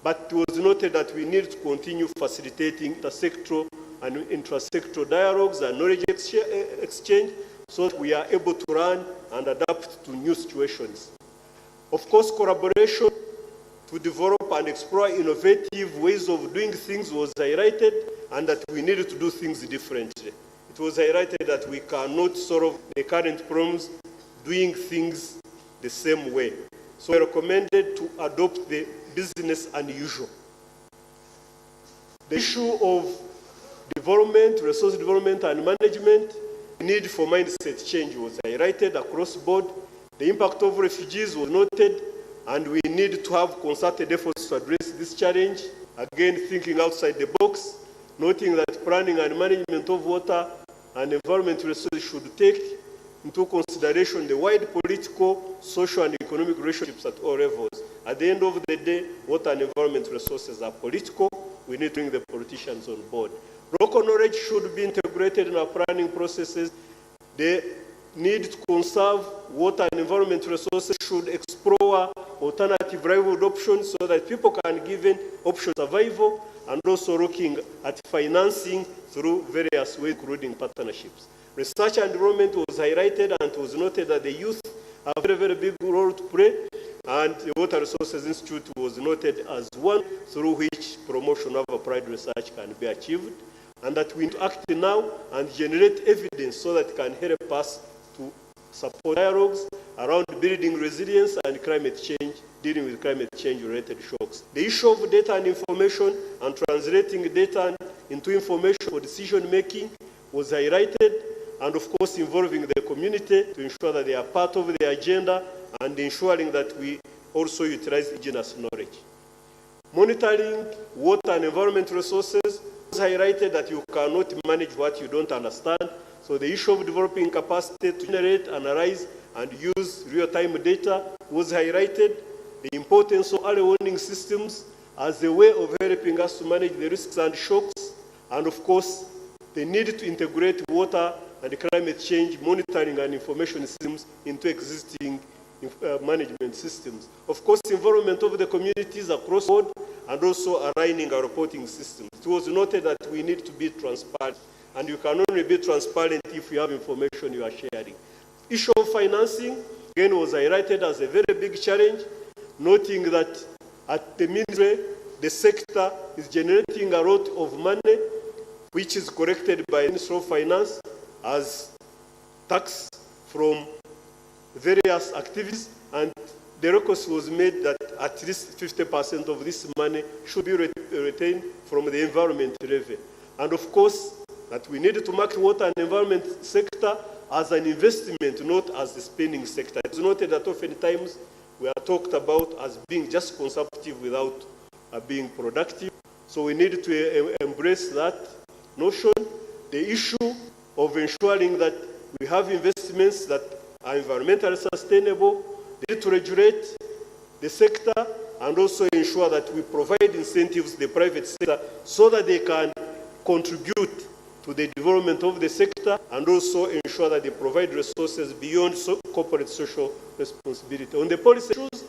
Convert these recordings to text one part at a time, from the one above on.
but it was noted that we need to continue facilitating intersectoral and intrasectoral dialogues and knowledge exchange so that we are able to run and adapt to new situations. Of course, collaboration to develop and explore innovative ways of doing things was highlighted, and that we needed to do things differently. It was highlighted that we cannot solve the current problems doing things the same way. So we recommended to adopt the business unusual. The issue of development, resource development and management, the need for mindset change was highlighted across the board. The impact of refugees was noted, and we need to have concerted efforts to address this challenge. Again, thinking outside the box, noting that planning and management of water and environment resources should take into consideration the wide political, social, and economic relationships at all levels. At the end of the day, water and environment resources are political. We need to bring the politicians on board. Local knowledge should be integrated in our planning processes. The need to conserve water and environment resources should explore alternative livelihood options so that people can be given option survival, and also looking at financing through various ways, including partnerships. Research and development was highlighted, and it was noted that the youth have a very, very big role to play, and the Water Resources Institute was noted as one through which promotion of applied research can be achieved, and that we need to act now and generate evidence so that it can help us to support dialogues around building resilience and climate change, dealing with climate change-related shocks. The issue of data and information and translating data into information for decision-making was highlighted, and of course involving the community to ensure that they are part of the agenda and ensuring that we also utilize indigenous knowledge. Monitoring water and environment resources was highlighted that you cannot manage what you don't understand. So the issue of developing capacity to generate, analyze, and use real-time data was highlighted. The importance of early warning systems as a way of helping us to manage the risks and shocks, and of course, the need to integrate water and climate change monitoring and information systems into existing management systems. Of course, involvement of the communities across the board, and also aligning our reporting systems. It was noted that we need to be transparent, and you can only be transparent if you have information you are sharing. Issue of financing, again, was highlighted as a very big challenge, noting that at the ministry, the sector is generating a lot of money, which is collected by the Ministry of Finance as tax from various activities, and the request was made that at least 50% of this money should be retained from the environment levy. And of course, that we need to mark water and environment sector as an investment, not as the spending sector. It's noted that oftentimes we are talked about as being just consumptive without being productive. So we need to embrace that notion. The issue of ensuring that we have investments that are environmentally sustainable, the need to regulate the sector, and also ensure that we provide incentives to the private sector so that they can contribute to the development of the sector, and also ensure that they provide resources beyond corporate social responsibility. On the policy issues,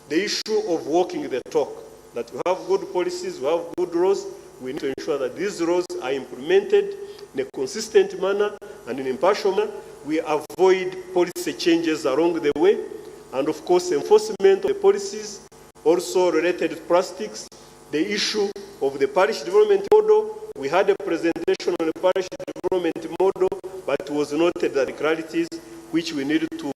the issue of walking the talk, that we have good policies, we have good laws, we need to ensure that these laws are implemented in a consistent manner and in an impartial manner. We avoid policy changes along the way, and of course enforcement of the policies, also related to plastics, the issue of the parish development model. We had a presentation on the parish development model, but it was noted that the clarities which we needed to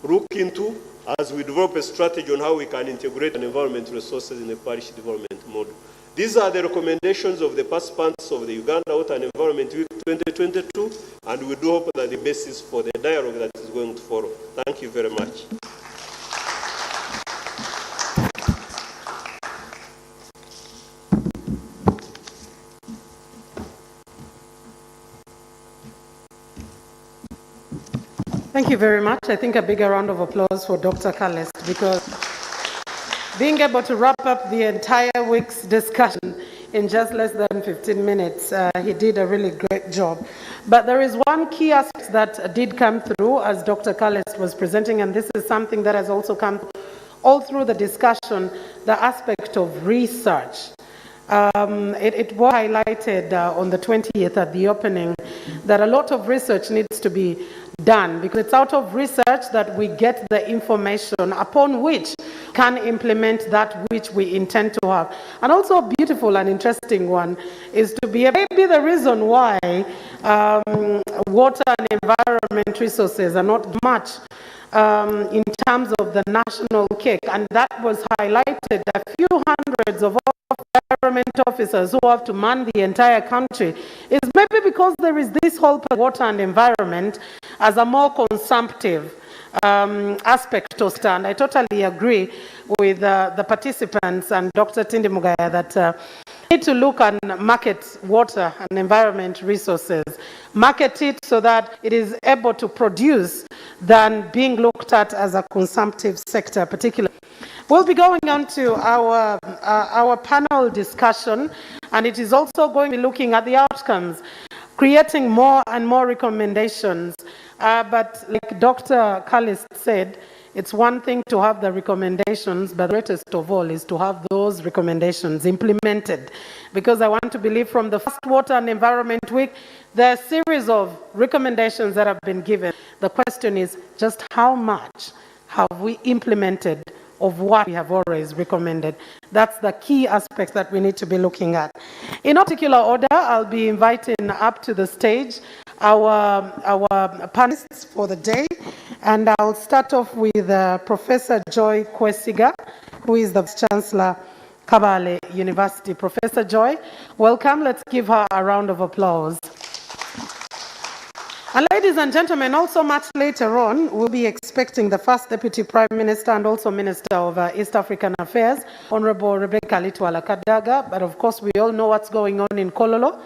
look into as we develop a strategy on how we can integrate an environment resources in the parish development model. These are the recommendations of the participants of the Uganda Water and Environment Week 2022, and we do hope that the basis for the dialogue that is going to follow. Thank you very much. Thank you very much. I think a bigger round of applause for Dr. Kalest, because being able to wrap up the entire week's discussion in just less than 15 minutes, he did a really great job. But there is one key aspect that did come through as Dr. Kalest was presenting, and this is something that has also come all through the discussion, the aspect of research. It was highlighted on the 20th at the opening that a lot of research needs to be done, because it's out of research that we get the information upon which can implement that which we intend to have. And also a beautiful and interesting one is to be maybe the reason why water and environment resources are not much in terms of the national cake, and that was highlighted. A few hundreds of environment officers who have to man the entire country is maybe because there is this whole water and environment as a more consumptive aspect to stand. I totally agree with the participants and Dr. Tindi Mugaya that we need to look and market water and environment resources, market it so that it is able to produce than being looked at as a consumptive sector particularly. We'll be going on to our panel discussion, and it is also going to be looking at the outcomes, creating more and more recommendations. But like Dr. Kallis said, it's one thing to have the recommendations, but the greatest of all is to have those recommendations implemented. Because I want to believe from the first Water and Environment Week, there are a series of recommendations that have been given. The question is just how much have we implemented of what we have always recommended. That's the key aspect that we need to be looking at. In no particular order, I'll be inviting up to the stage our panelists for the day, and I'll start off with Professor Joy Kwesiga, who is the Chancellor, Kabale University. Professor Joy, welcome. Let's give her a round of applause. And ladies and gentlemen, also much later on, we'll be expecting the first Deputy Prime Minister and also Minister of East African Affairs, Honorable Rebecca Litwala Kadaga. But of course, we all know what's going on in Kololo.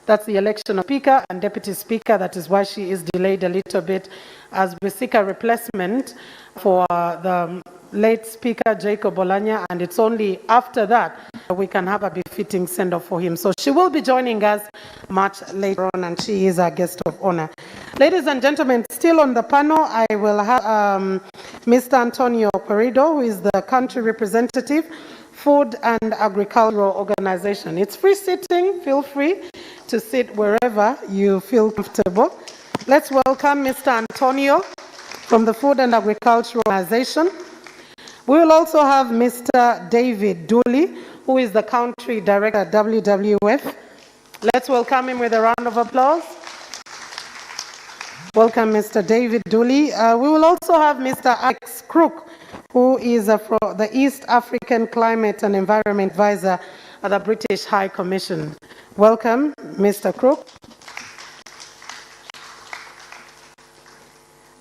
That's the election of Speaker and Deputy Speaker. That is why she is delayed a little bit as we seek a replacement for the late Speaker Jacob Olanya, and it's only after that we can have a befitting send-off for him. So she will be joining us much later on, and she is our guest of honor. Ladies and gentlemen, still on the panel, I will have Mr. Antonio Perido, who is the country representative, Food and Agricultural Organization. It's free sitting, feel free to sit wherever you feel comfortable. Let's welcome Mr. Antonio from the Food and Agricultural Organization. We will also have Mr. David Dooley, who is the country director at WWF. Let's welcome him with a round of applause. Welcome, Mr. David Dooley. We will also have Mr. Alex Crook, who is from the East African Climate and Environment Advisor at the British High Commission. Welcome, Mr. Crook.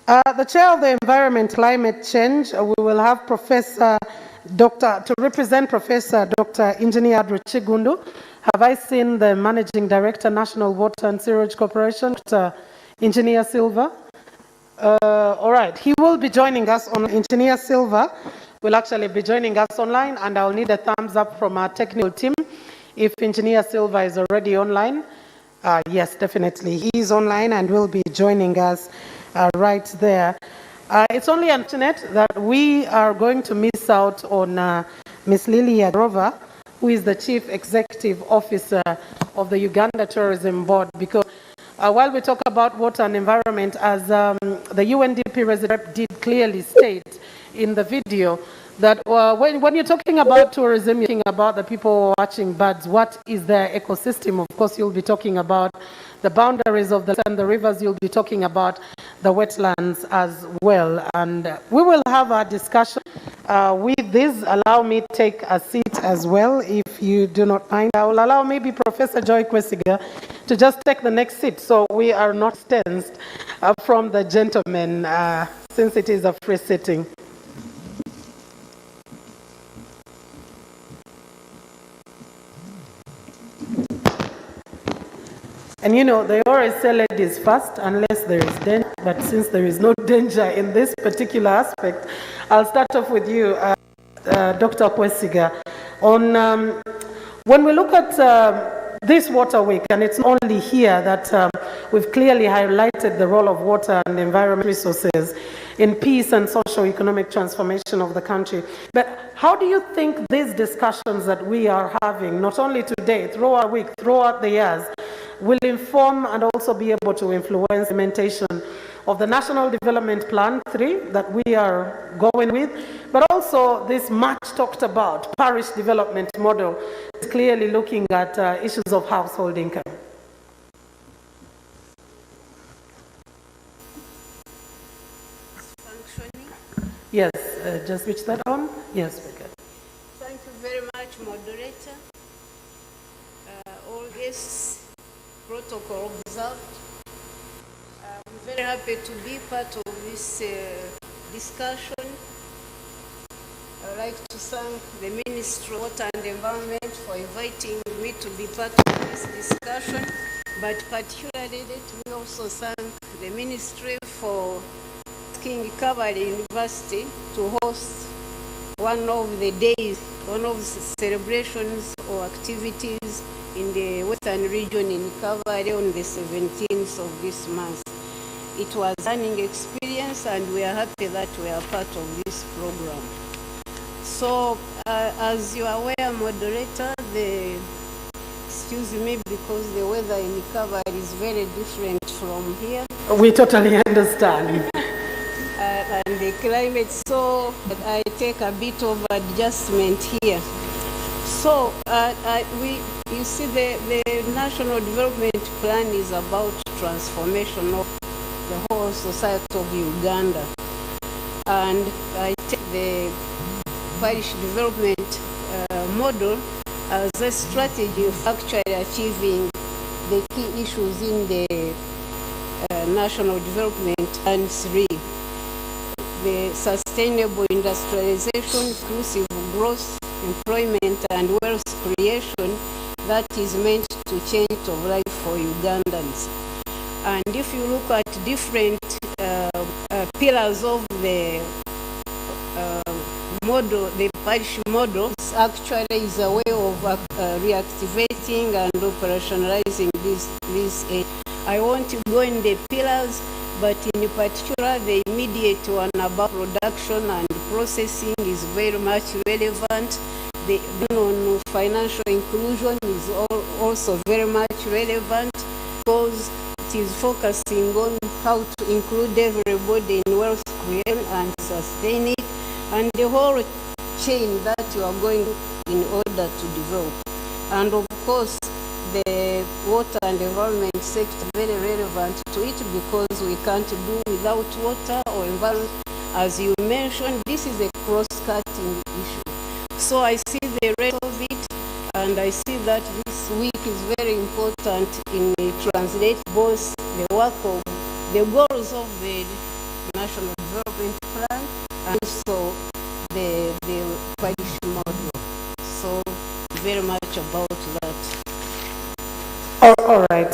The chair of the Environment Climate Change, we will have to represent Professor Dr. Engineer Adru Chigundu. Have I seen the Managing Director, National Water and Sewerage Corporation, Dr. Engineer Silva? All right, he will be joining us on. Engineer Silva will actually be joining us online, and I'll need a thumbs up from our technical team if Engineer Silva is already online. Yes, definitely, he is online and will be joining us right there. It's only unfortunate that we are going to miss out on Ms. Lilia Grover, who is the Chief Executive Officer of the Uganda Tourism Board, because while we talk about water and environment, as the UNDP resident did clearly state in the video, that when you're talking about tourism, you're talking about the people watching birds. What is their ecosystem? Of course, you'll be talking about the boundaries of the and the rivers. You'll be talking about the wetlands as well. And we will have a discussion with this. Allow me to take a seat as well, if you do not mind. I will allow maybe Professor Joy Kwesiga to just take the next seat, so we are not distanced from the gentlemen, since it is a free sitting. And you know, they always say ladies first unless there is danger, but since there is no danger in this particular aspect, I'll start off with you, Dr. Kwesiga. When we look at this Water Week, and it's only here that we've clearly highlighted the role of water and environment resources in peace and socio-economic transformation of the country. But how do you think these discussions that we are having, not only today, throughout our week, throughout the years, will inform and also be able to influence implementation of the National Development Plan 3 that we are going with, but also this much talked about parish development model is clearly looking at issues of household income? Functioning. Yes, just switch that on. Yes, we can. Thank you very much, moderator. All guests, protocol observed. I'm very happy to be part of this discussion. I'd like to thank the Ministry of Water and Environment for inviting me to be part of this discussion, but particularly let me also thank the Ministry for asking Calvary University to host one of the days, one of the celebrations or activities in the Western region in Calvary on the 17th of this month. It was a learning experience and we are happy that we are part of this program. So, as you are aware, moderator, excuse me, because the weather in Calvary is very different from here. We totally understand. And the climate, so I take a bit of adjustment here. So, you see, the National Development Plan is about transformation of the whole society of Uganda. And I take the parish development model as a strategy of actually achieving the key issues in the National Development Plan 3. The sustainable industrialization, inclusive growth, employment and wealth creation that is meant to change of life for Ugandans. And if you look at different pillars of the model, the parish model actually is a way of reactivating and operationalizing this aid. I want to go in the pillars, but in particular the immediate one about production and processing is very much relevant. The on financial inclusion is also very much relevant because it is focusing on how to include everybody in wealth creation and sustain it, and the whole chain that you are going in order to develop. And of course, the water and environment sector very relevant to it because we can't do without water or environment. As you mentioned, this is a cross-cutting issue. So I see the rest of it, and I see that this week is very important in translate both the work of the goals of the National Development Plan and also the parish model. So very much about that. All right,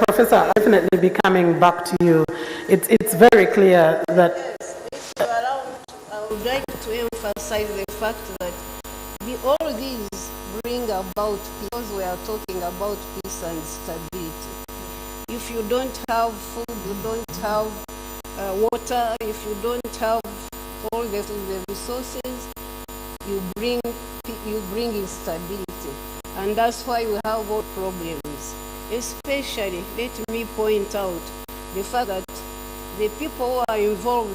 Professor, I'll definitely be coming back to you. It's very clear that... Yes, if you are around, I would like to emphasize the fact that all these bring about, because we are talking about peace and stability. If you don't have food, you don't have water, if you don't have all the resources, you bring instability. And that's why we have all problems. Especially, let me point out the fact that the people who are involved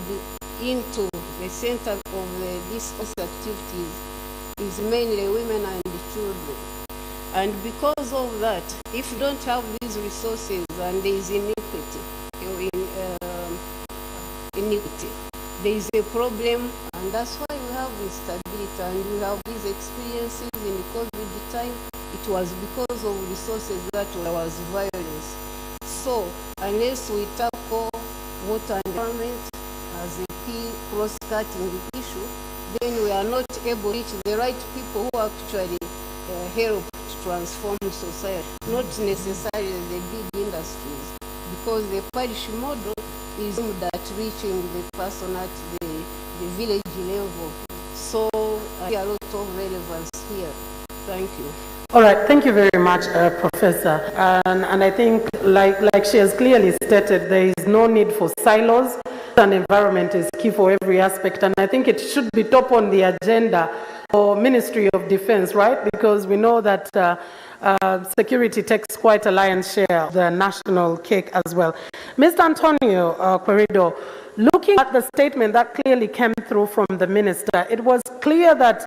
into the center of these activities is mainly women and children. And because of that, if you don't have these resources and there is iniquity, there is a problem, and that's why we have instability and we have these experiences in the COVID time. It was because of resources that there was violence. So unless we tackle water and environment as a key cross-cutting issue, then we are not able to reach the right people who actually help to transform society, not necessarily the big industries, because the parish model is aimed at reaching the person at the village level. So I see a lot of relevance here. Thank you. All right, thank you very much, Professor. And I think, like she has clearly stated, there is no need for silos. and environment is key for every aspect, and I think it should be top on the agenda for Ministry of Defense, right? Because we know that security takes quite a lion's share of the national cake as well. Mr. Antonio Querido, looking at the statement that clearly came through from the minister, it was clear that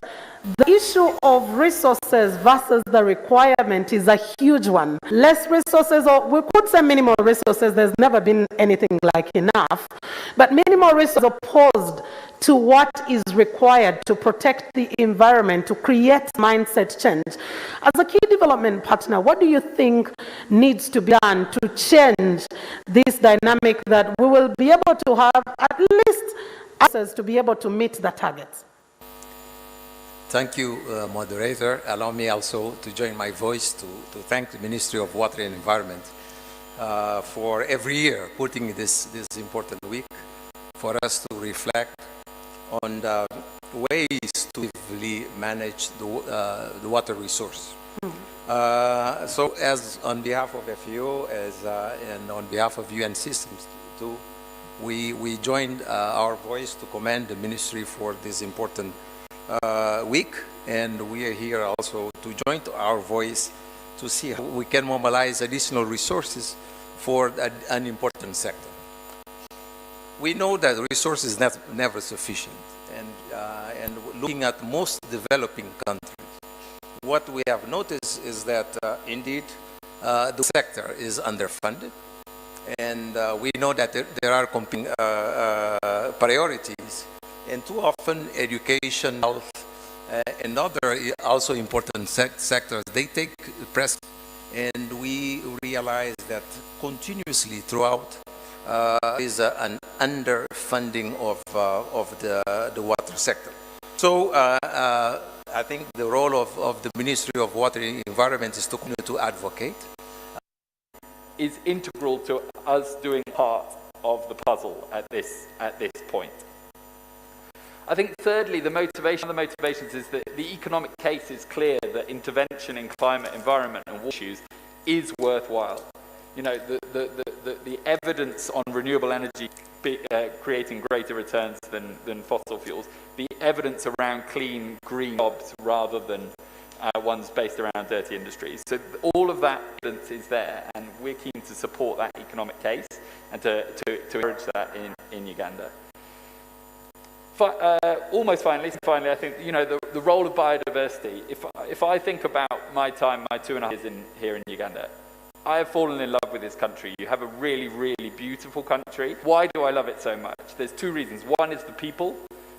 the issue of resources versus the requirement is a huge one. Less resources, or we could say minimal resources, there's never been anything like enough, but minimal resources opposed to what is required to protect the environment, to create mindset change. As a key development partner, what do you think needs to be done to change this dynamic that we will be able to have at least access to be able to meet the targets? Thank you, moderator. Allow me also to join my voice to thank the Ministry of Water and Environment for every year putting this important week for us to reflect on the ways to really manage the water resource. So as on behalf of FAO and on behalf of UN systems too, we joined our voice to commend the ministry for this important week, and we are here also to join our voice to see how we can mobilize additional resources for an important sector. We know that resources is never sufficient, and looking at most developing countries, what we have noticed is that indeed the sector is underfunded, and we know that there are competing priorities, and too often education, health, and other also important sectors, they take precedence, and we realize that continuously throughout is an underfunding of the water sector. So I think the role of the Ministry of Water and Environment is to continue to advocate. Is integral to us doing part of the puzzle at this point. I think thirdly, one of the motivations is that the economic case is clear that intervention in climate, environment and water issues is worthwhile. You know, the evidence on renewable energy creating greater returns than fossil fuels, the evidence around clean, green jobs rather than ones based around dirty industries. So all of that evidence is there, and we're keen to support that economic case and to encourage that in Uganda. Almost finally, I think, you know, the role of biodiversity. If I think about my 2.5 years here in Uganda, I have fallen in love with this country. You have a really, really beautiful country. Why do I love it so much? There's two reasons. One is the people.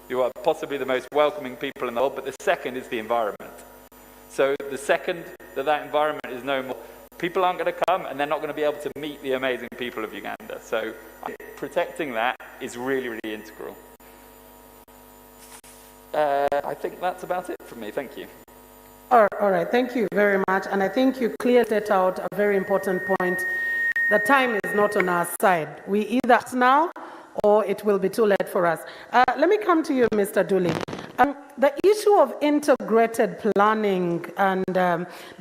You are possibly the most welcoming people in the world, but the second is the environment. So the second that environment is no more, people aren't going to come, and they're not going to be able to meet the amazing people of Uganda. So protecting that is really, really integral. I think that's about it from me. Thank you. All right, thank you very much. And I think you clearly set out a very important point. The time is not on our side. We either act now or it will be too late for us. Let me come to you, Mr. Dooley. The issue of integrated planning and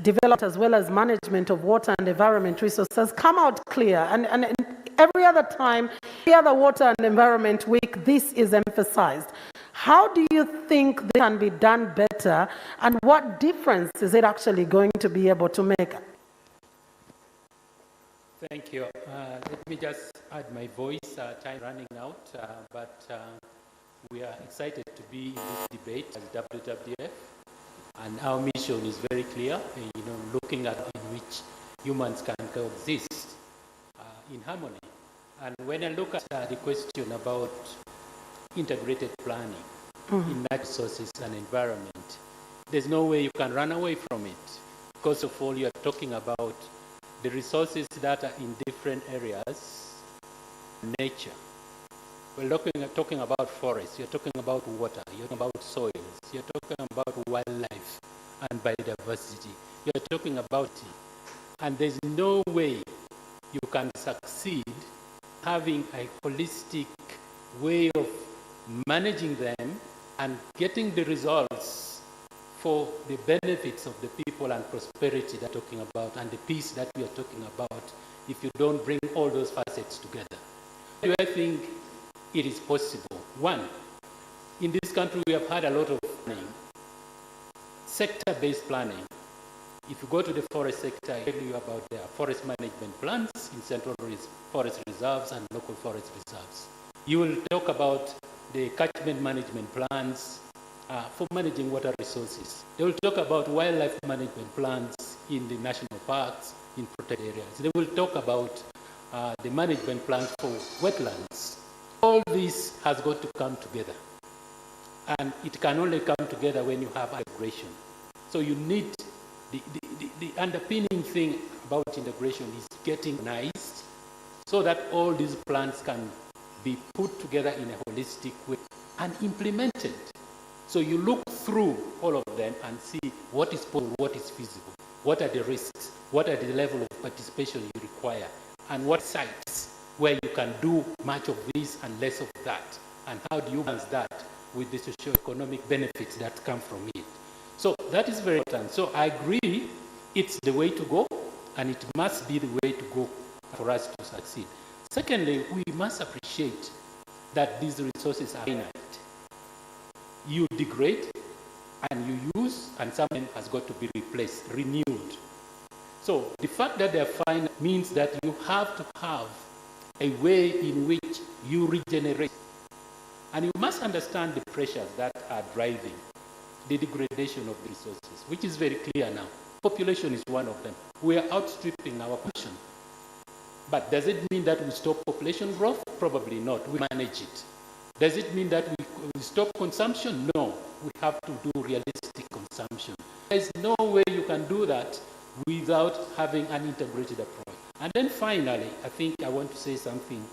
development as well as management of water and environment resources come out clear. And every other time, every other Water and Environment Week, this is emphasized. How do you think this can be done better, and what difference is it actually going to be able to make? Thank you. Let me just add my voice. Time running out, but we are excited to be in this debate as WWF, and our mission is very clear. Looking at in which humans can coexist in harmony. And when I look at the question about integrated planning in natural resources and environment, there's no way you can run away from it. First of all, you're talking about the resources that are in different areas, nature. We're talking about forests, you're talking about water, you're talking about soils, you're talking about wildlife and biodiversity, you're talking about tea. And there's no way you can succeed having a holistic way of managing them and getting the results for the benefits of the people and prosperity that we're talking about and the peace that we are talking about if you don't bring all those facets together. Do I think it is possible. One, in this country we have had a lot of planning, sector-based planning. If you go to the forest sector, I tell you about their forest management plans in central forest reserves and local forest reserves. You will talk about the catchment management plans for managing water resources. They will talk about wildlife management plans in the national parks, in protected areas. They will talk about the management plans for wetlands. All this has got to come together. And it can only come together when you have integration. So you need, the underpinning thing about integration is getting organized so that all these plans can be put together in a holistic way and implemented. So you look through all of them and see what is possible, what is feasible, what are the risks, what are the level of participation you require, and what sites where you can do much of this and less of that, and how do you balance that with the socio-economic benefits that come from it. So that is very important. So I agree it's the way to go, and it must be the way to go for us to succeed. Secondly, we must appreciate that these resources are finite. You degrade and you use, and something has got to be replaced, renewed. So the fact that they're finite means that you have to have a way in which you regenerate. And you must understand the pressures that are driving the degradation of the resources, which is very clear now. Population is one of them. We are outstripping our population. But does it mean that we stop population growth? Probably not. We manage it. Does it mean that we stop consumption? No. We have to do realistic consumption. There's no way you can do that without having an integrated approach. And then finally, I think I want to say something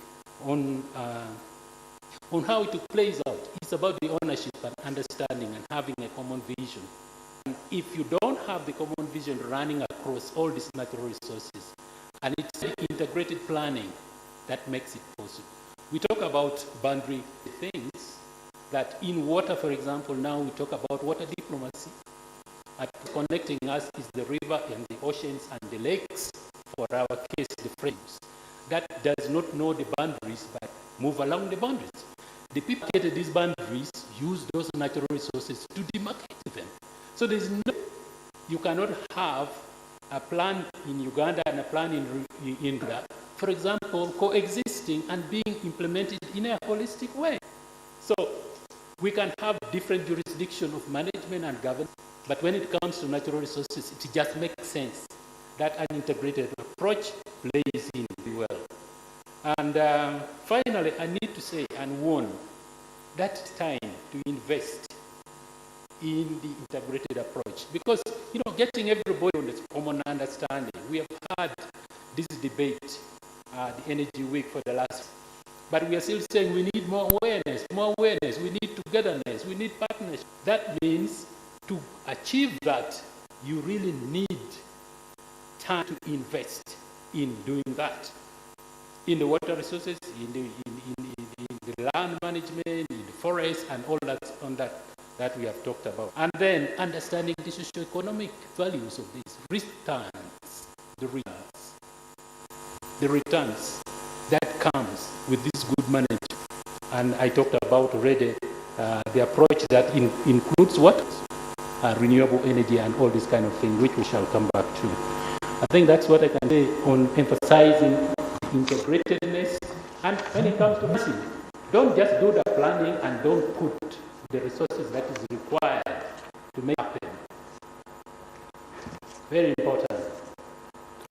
on how it plays out. It's about the ownership and understanding and having a common vision. And if you don't have the common vision running across all these natural resources, and it's the integrated planning that makes it possible. We talk about boundary things, that in water, for example, now we talk about water diplomacy. And connecting us is the river and the oceans and the lakes, for our case, the frames. That does not know the boundaries, but move along the boundaries. The people who created these boundaries use those natural resources to demarcate them. So there's no, you cannot have a plan in Uganda and a plan in India, for example, coexisting and being implemented in a holistic way. So we can have different jurisdiction of management and governance, but when it comes to natural resources, it just makes sense that an integrated approach plays in very well. And finally, I need to say and warn that it's time to invest in the integrated approach, because getting everybody on this common understanding. We have had this debate, the Energy Week for the last, but we are still saying we need more awareness, we need togetherness, we need partnership. That means to achieve that, you really need time to invest in doing that, in the water resources, in the land management, in the forest, and all that on that we have talked about. And then understanding the socio-economic values of these the returns that comes with this good management. And I talked about already the approach that includes what? Renewable energy and all this kind of thing, which we shall come back to. I think that's what I can say on emphasizing integratedness. And when it comes to massive, don't just do the planning and don't put the resources that is required to make it happen. Very important.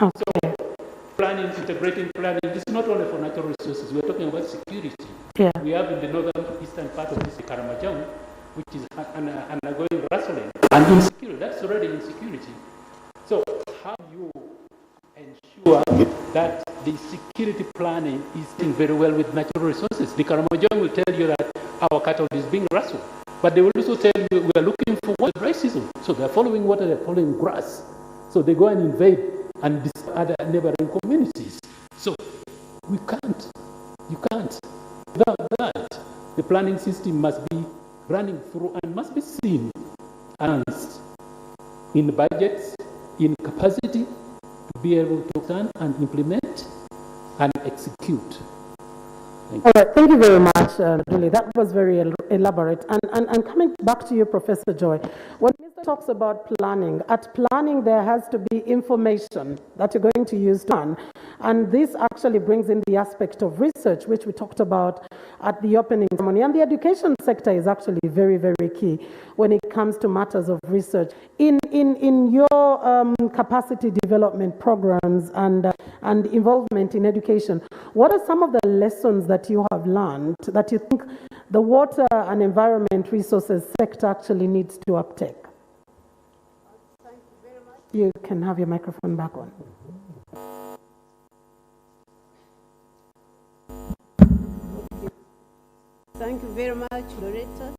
Okay. So, planning, integrating planning, this is not only for natural resources, we're talking about security. Yeah. We have in the northern eastern part of this Karamajang, which is undergoing rustling and insecurity. That's already insecurity. So, how do you ensure that the security planning is doing very well with natural resources? The Karamajang will tell you that our cattle is being rustled, but they will also tell you we are looking for what dry season. So they're following water, they're following grass. So they go and invade and destroy other neighboring communities. So you can't. Without that, the planning system must be running through and must be seen and in budgets, in capacity to be able to plan and implement and execute. All right, thank you very much, Julie. That was very elaborate. And coming back to you, Professor Joy, when Mr. talks about planning, at planning there has to be information that you're going to use to plan. And this actually brings in the aspect of research, which we talked about at the opening ceremony. And the education sector is actually very, very key when it comes to matters of research. In your capacity development programs and involvement in education, what are some of the lessons that you have learned that you think the water and environment resources sector actually needs to uptake? Thank you very much. You can have your microphone back on. Thank you very much, Loretta.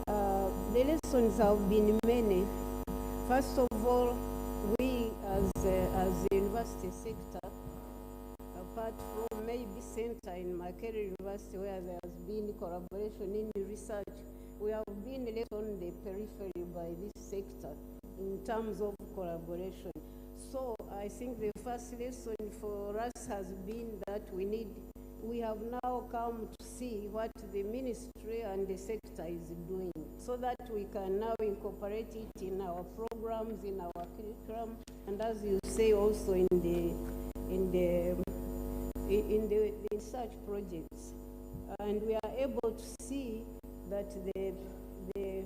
The lessons have been many. First of all, we as the university sector, apart from maybe center in Makerere University where there has been collaboration in the research, we have been left on the periphery by this sector in terms of collaboration. So I think the first lesson for us has been that we have now come to see what the ministry and the sector is doing so that we can now incorporate it in our programs, in our curriculum, and as you say also in the research projects. And we are able to see that the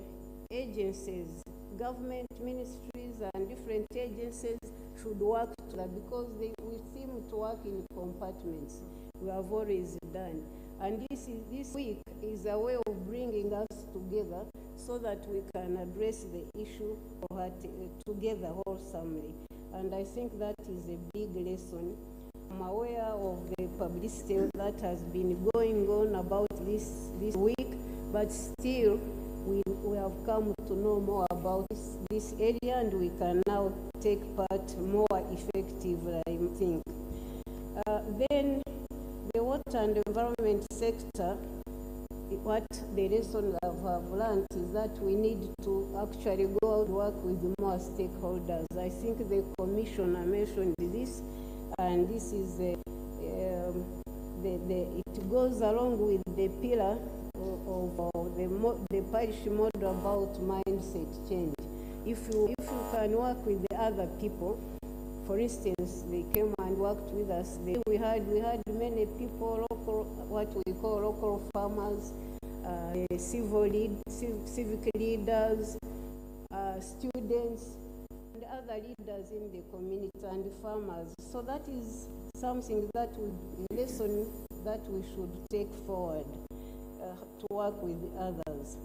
agencies, government ministries and different agencies should work together because we seem to work in compartments. We have always done. And this week is a way of bringing us together so that we can address the issue together wholesomely. And I think that is a big lesson. I'm aware of the publicity that has been going on about this week, but still we have come to know more about this area and we can now take part more effectively, I think. Then the water and environment sector, what the lesson I've learned is that we need to actually go out and work with more stakeholders. I think the commissioner mentioned this, and this is it goes along with the pillar of the parish model about mindset change. If you can work with the other people, for instance, they came and worked with us. We had many people, what we call local farmers, civic leaders, students, and other leaders in the community and farmers. So that is something that lesson that we should take forward to work with others.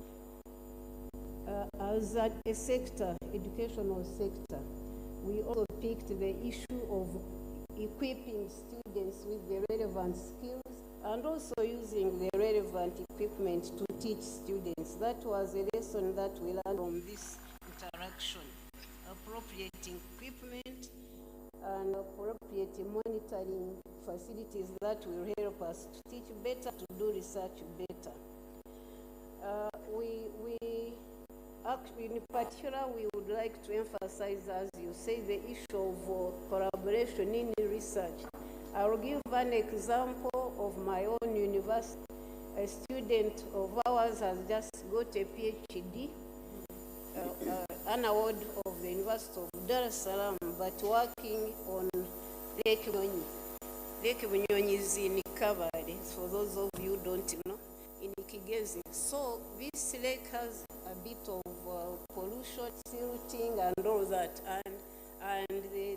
As a sector, educational sector, we also picked the issue of equipping students with the relevant skills and also using the relevant equipment to teach students. That was a lesson that we learned from this interaction. Appropriate equipment and appropriate monitoring facilities that will help us to teach better, to do research better. In particular, we would like to emphasize, as you say, the issue of collaboration in research. I will give an example of my own university. A student of ours has just got a PhD, an award of the University of Dar es Salaam, but working on Lake Bunyonyi. Lake Bunyonyi is in Kabale, for those of you who don't know, in Kigezi. So this lake has a bit of pollution, silting and all that, and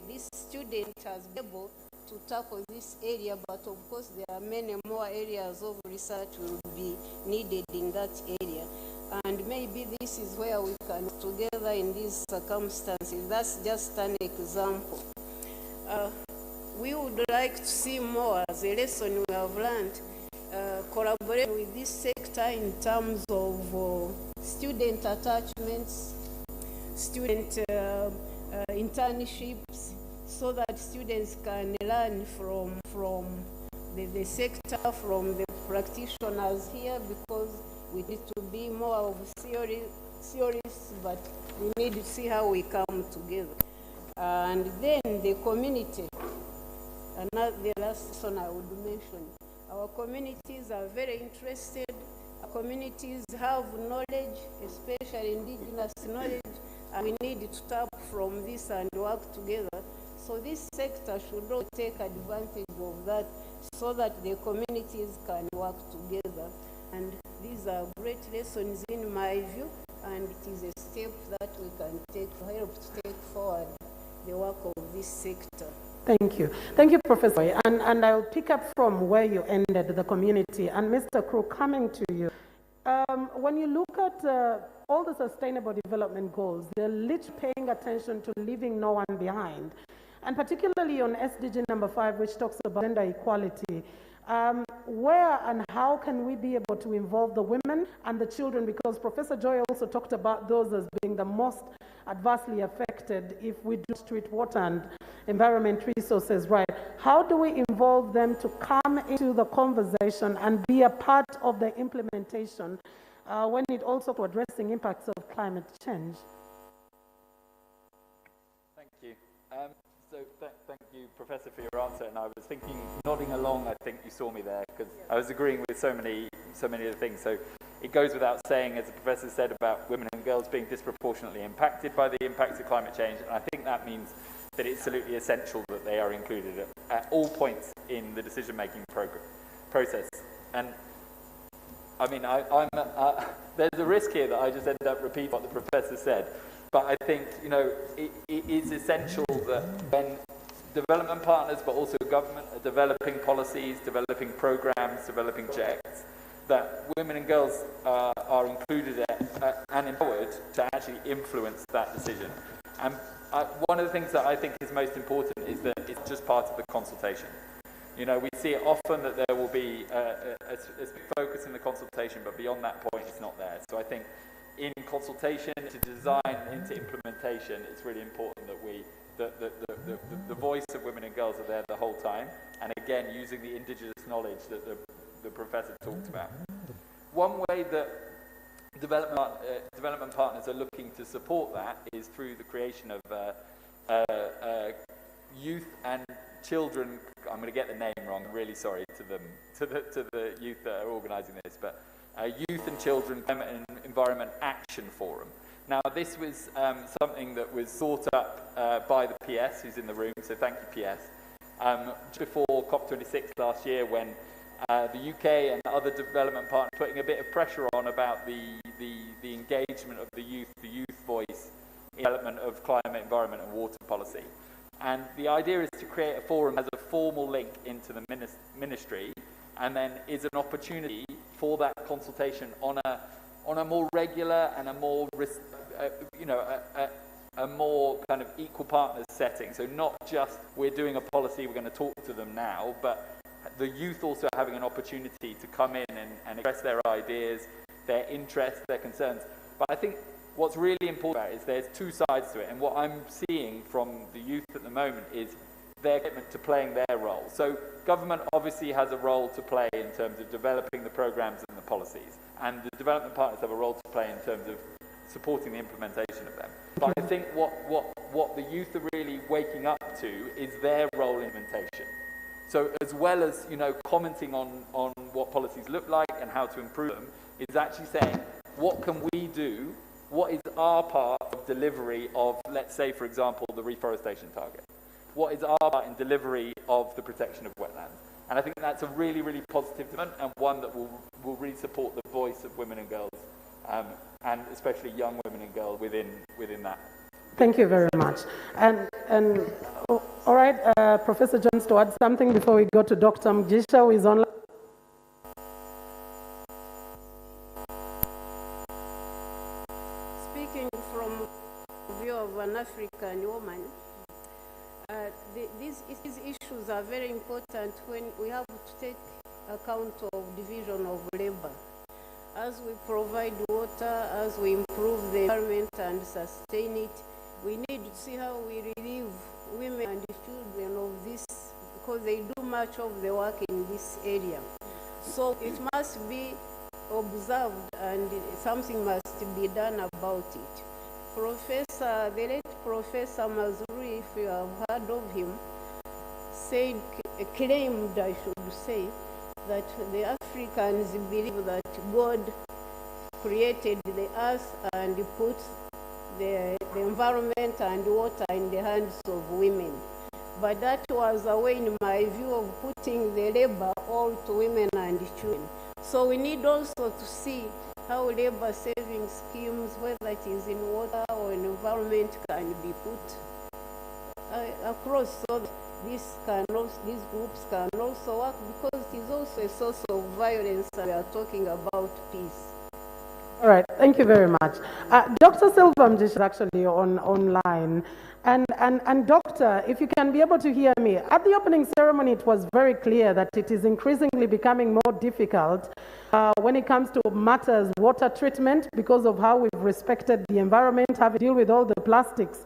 this student has been able to tackle this area, but of course there are many more areas of research will be needed in that area. And maybe this is where we can work together in these circumstances. That's just an example. We would like to see more, as a lesson we have learned, collaborate with this sector in terms of student attachments, student internships, so that students can learn from the sector, from the practitioners here, because we need to be more of theorists, but we need to see how we come together. And then the community, another last lesson I would mention, Our communities are very interested. Our communities have knowledge, especially indigenous knowledge, and we need to tap from this and work together. So this sector should all take advantage of that so that the communities can work together. And these are great lessons in my view, and it is a step that we can take to help to take forward the work of this sector. Thank you. Thank you, Professor. And I'll pick up from where you ended, the community. And Mr. Crew, coming to you. When you look at all the sustainable development goals, they're literally paying attention to leaving no one behind. And particularly on SDG number 5, which talks about gender equality, where and how can we be able to involve the women and the children? Because Professor Joy also talked about those as being the most adversely affected if we do treat water and environment resources right. How do we involve them to come into the conversation and be a part of the implementation when it also addressing impacts of climate change? Thank you. Thank you, Professor, for your answer. And I was thinking, nodding along, I think you saw me there, because I was agreeing with so many of the things. So it goes without saying, as the Professor said, about women and girls being disproportionately impacted by the impacts of climate change. And I think that means that it's absolutely essential that they are included at all points in the decision-making process. And I mean, there's a risk here that I just end up repeating what the Professor said. But I think, you know, it is essential that when development partners, but also government, are developing policies, developing programs, developing projects, that women and girls are included and empowered to actually influence that decision. And one of the things that I think is most important is that it's just part of the consultation. You know, we see it often that there will be a focus in the consultation, but beyond that point, it's not there. So I think in consultation, to design, into implementation, it's really important that the voice of women and girls are there the whole time. And again, using the indigenous knowledge that the Professor talked about. One way that development partners are looking to support that is through the creation of youth and children. I'm going to get the name wrong. I'm really sorry to them, to the youth that are organising this, but Youth and Children Climate and Environment Action Forum. Now, this was something that was thought up by the PS, who's in the room, so thank you, PS. Just before COP26 last year, when the UK and other development partners putting a bit of pressure on about the engagement of the youth voice in development of climate, environment and water policy. And the idea is to create a forum that has a formal link into the ministry, and then is an opportunity for that consultation on a more regular and a more a more kind of equal partners setting. So not just we're doing a policy, we're going to talk to them now, but the youth also having an opportunity to come in and express their ideas, their interests, their concerns. But I think what's really important about it is there's two sides to it, and what I'm seeing from the youth at the moment is their commitment to playing their role. So government obviously has a role to play in terms of developing the programs and the policies, and the development partners have a role to play in terms of supporting the implementation of them. But I think what the youth are really waking up to is their role in implementation. So as well as, you know, commenting on what policies look like and how to improve them, is actually saying, what can we do? What is our part of delivery of, let's say, for example, the reforestation target? What is our part in delivery of the protection of wetlands? And I think that's a really, really positive development, and one that will really support the voice of women and girls, and especially young women and girls within that. Thank you very much. And all right, Professor Jones, to add something before we go to Dr. Mgisha, who is online. Speaking from the view of an African woman, these issues are very important when we have to take account of division of labor. As we provide water, as we improve the environment and sustain it, we need to see how we relieve women and children of this, because they do much of the work in this area. So it must be observed and something must be done about it. The late Professor Mazrui, if you have heard of him, claimed, I should say, that the Africans believe that God created the earth and put the environment and water in the hands of women. But that was a way, in my view, of putting the labor all to women and children. So we need also to see how labor saving schemes, whether it is in water or in environment, can be put across, so that these groups can also work, because it is also a source of violence, and we are talking about peace. All right, thank you very much. Dr. Silva Mjish is actually online. And doctor, if you can be able to hear me, at the opening ceremony, it was very clear that it is increasingly becoming more difficult when it comes to matters water treatment, because of how we've respected the environment, having to deal with all the plastics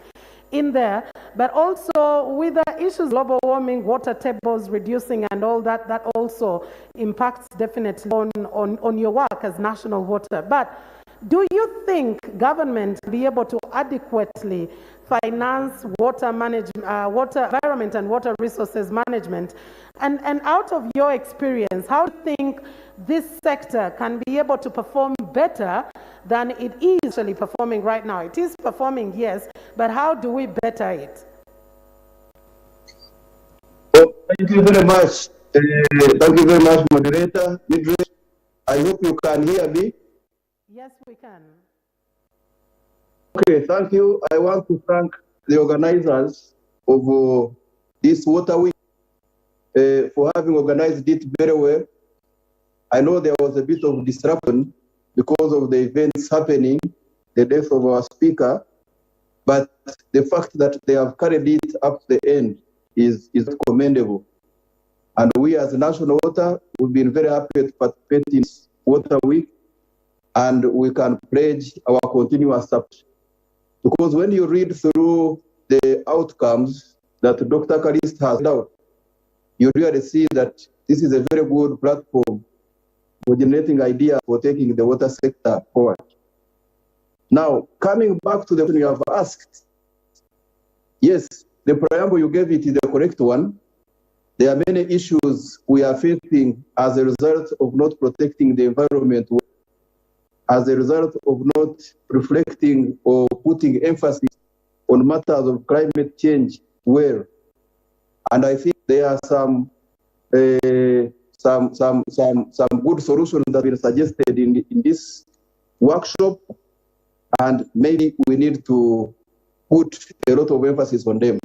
in there, but also with the issues, global warming, water tables reducing, and all that, that also impacts definitely on your work as national water. But do you think government will be able to adequately finance water management, water environment and water resources management? And out of your experience, how do you think this sector can be able to perform better than it is actually performing right now? It is performing, yes, but how do we better it? Oh, thank you very much. Thank you very much, moderator. I hope you can hear me. Yes, we can. Okay, thank you. I want to thank the organizers of this Water Week for having organized it very well. I know there was a bit of disruption because of the events happening, the death of our speaker, but the fact that they have carried it up to the end is commendable. And we as National Water, we've been very happy to participate in Water Week, and we can pledge our continuous support. Because when you read through the outcomes that Dr. Kalist has laid out, you really see that this is a very good platform for generating ideas for taking the water sector forward. Now, coming back to the question you have asked, yes, the preamble you gave it is the correct one. There are many issues we are facing as a result of not protecting the environment, as a result of not reflecting or putting emphasis on matters of climate change well. And I think there are some good solutions that have been suggested in this workshop, and maybe we need to put a lot of emphasis on them.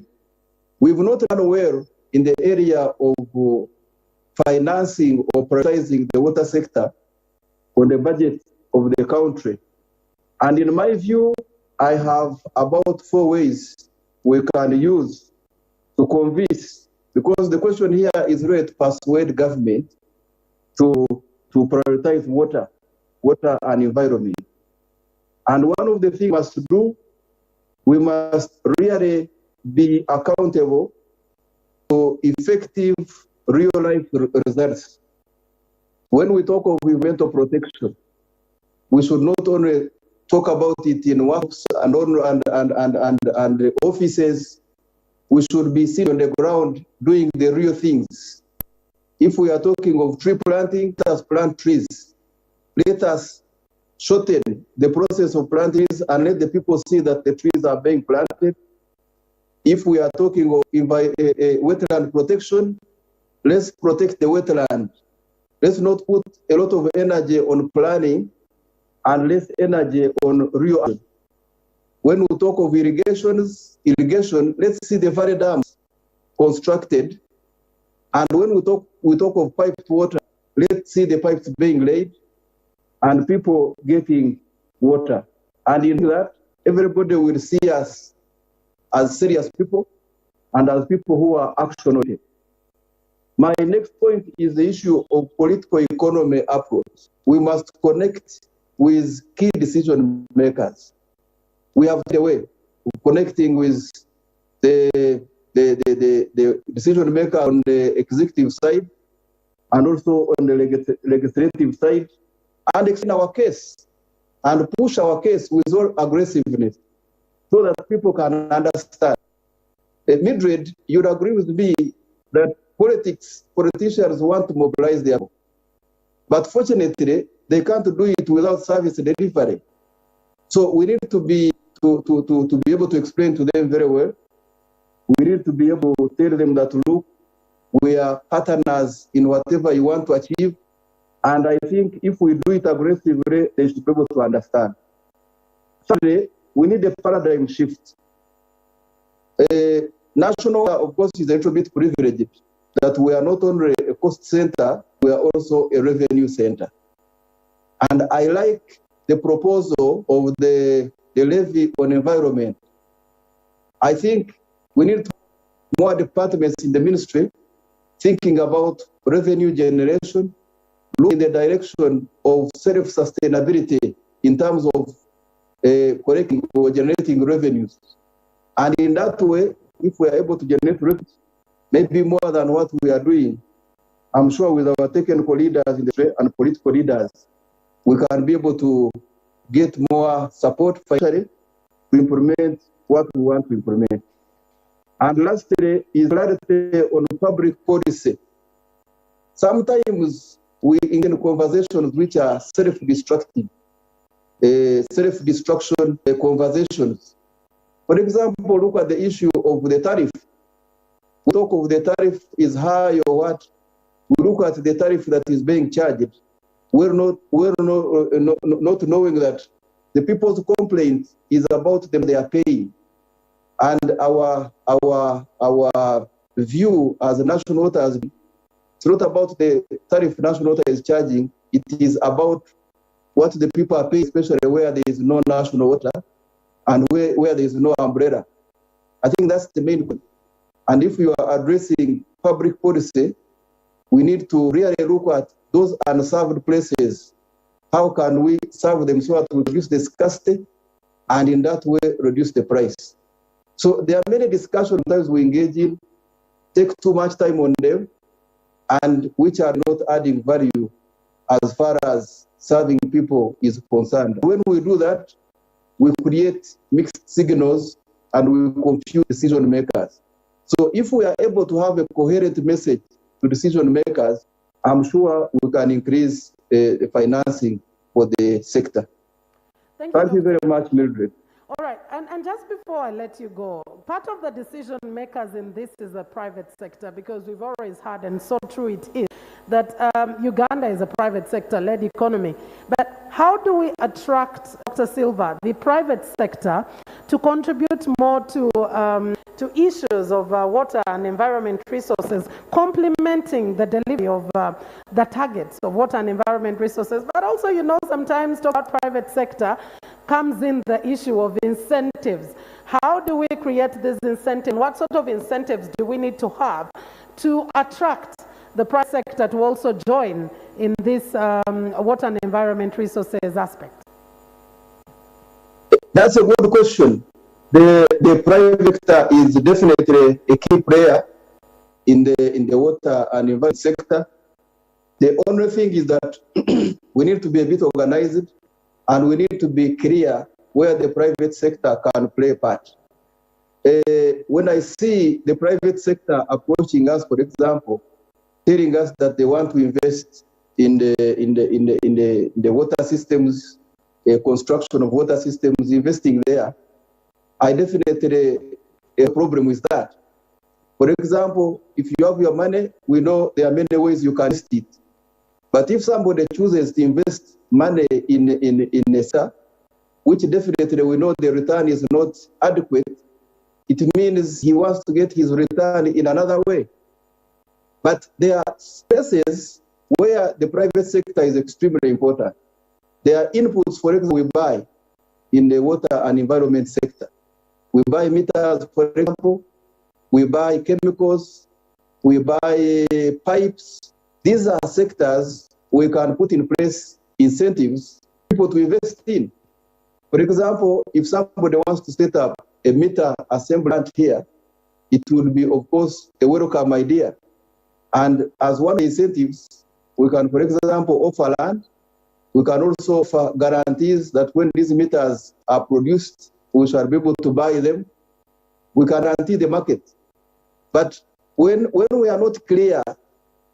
We've not done well in the area of financing or prioritizing the water sector on the budget of the country. And in my view, I have about 4 ways we can use to convince, because the question here is really to persuade government to prioritize water and environment. And one of the things we must do, we must really be accountable for effective real-life results. When we talk of environmental protection, we should not only talk about it in workshops and offices. We should be sitting on the ground doing the real things. If we are talking of tree planting, let us plant trees. Let us shorten the process of planting and let the people see that the trees are being planted. If we are talking of wetland protection, let's protect the wetland. Let's not put a lot of energy on planning and less energy on real action. When we talk of irrigation, let's see the very dams constructed. And when we talk of piped water, let's see the pipes being laid and people getting water. And in that, everybody will see us as serious people and as people who are action-oriented. My next point is the issue of political economy approach. We must connect with key decision makers. We have the way of connecting with the decision maker on the executive side and also on the legislative side, and extend our case and push our case with all aggressiveness so that people can understand. Mildred, you'd agree with me that politicians want to mobilize their people. But fortunately, they can't do it without service delivery. So we need to be able to explain to them very well. We need to be able to tell them that, look, we are partners in whatever you want to achieve. And I think if we do it aggressively, they should be able to understand. Thirdly, we need a paradigm shift. National, of course, is a little bit privileged that we are not only a cost center, we are also a revenue center. And I like the proposal of the levy on environment. I think we need more departments in the ministry thinking about revenue generation, looking in the direction of self-sustainability in terms of collecting or generating revenues. And in that way, if we are able to generate revenues, maybe more than what we are doing, I'm sure with our technical leaders in the trade and political leaders, we can be able to get more support financially to implement what we want to implement. And lastly is clarity on public policy. Sometimes we engage in conversations which are self-destructive, self-destruction conversations. For example, look at the issue of the tariff. We talk of the tariff is high or what. We look at the tariff that is being charged. We're not knowing that the people's complaint is about them they are paying. And our view as a national water, it's not about the tariff national water is charging, it is about what the people are paying, especially where there is no national water and where there is no umbrella. I think that's the main point. And if you are addressing public policy, we need to really look at those unserved places. How can we serve them so that we reduce the scarcity and in that way reduce the price? So there are many discussions sometimes we engage in, take too much time on them, and which are not adding value as far as serving people is concerned. When we do that, we create mixed signals and we confuse decision makers. So if we are able to have a coherent message to decision makers, I'm sure we can increase the financing for the sector. Thank you very much, Mildred. All right, and just before I let you go, part of the decision makers in this is the private sector, because we've always had, and so true it is, that Uganda is a private sector-led economy. But how do we attract, Dr. Silva, the private sector to contribute more to issues of water and environment resources, complementing the delivery of the targets of water and environment resources? But also, you know, sometimes talk about private sector comes in the issue of incentives. How do we create this incentive? What sort of incentives do we need to have to attract the private sector to also join in this water and environment resources aspect? That's a good question. The private sector is definitely a key player in the water and environment sector. The only thing is that we need to be a bit organized and we need to be clear where the private sector can play a part. When I see the private sector approaching us, for example, telling us that they want to invest in the water systems, construction of water systems, investing there, I definitely have a problem with that. For example, if you have your money, we know there are many ways you can invest it. But if somebody chooses to invest money in a sector, which definitely we know the return is not adequate, it means he wants to get his return in another way. But there are spaces where the private sector is extremely important. There are inputs, for example, we buy in the water and environment sector. We buy meters, for example, we buy chemicals, we buy pipes. These are sectors we can put in place incentives for people to invest in. For example, if somebody wants to set up a meter assembly plant here, it would be, of course, a welcome idea. And as one of the incentives, we can, for example, offer land. We can also offer guarantees that when these meters are produced, we shall be able to buy them. We can guarantee the market. But when we are not clear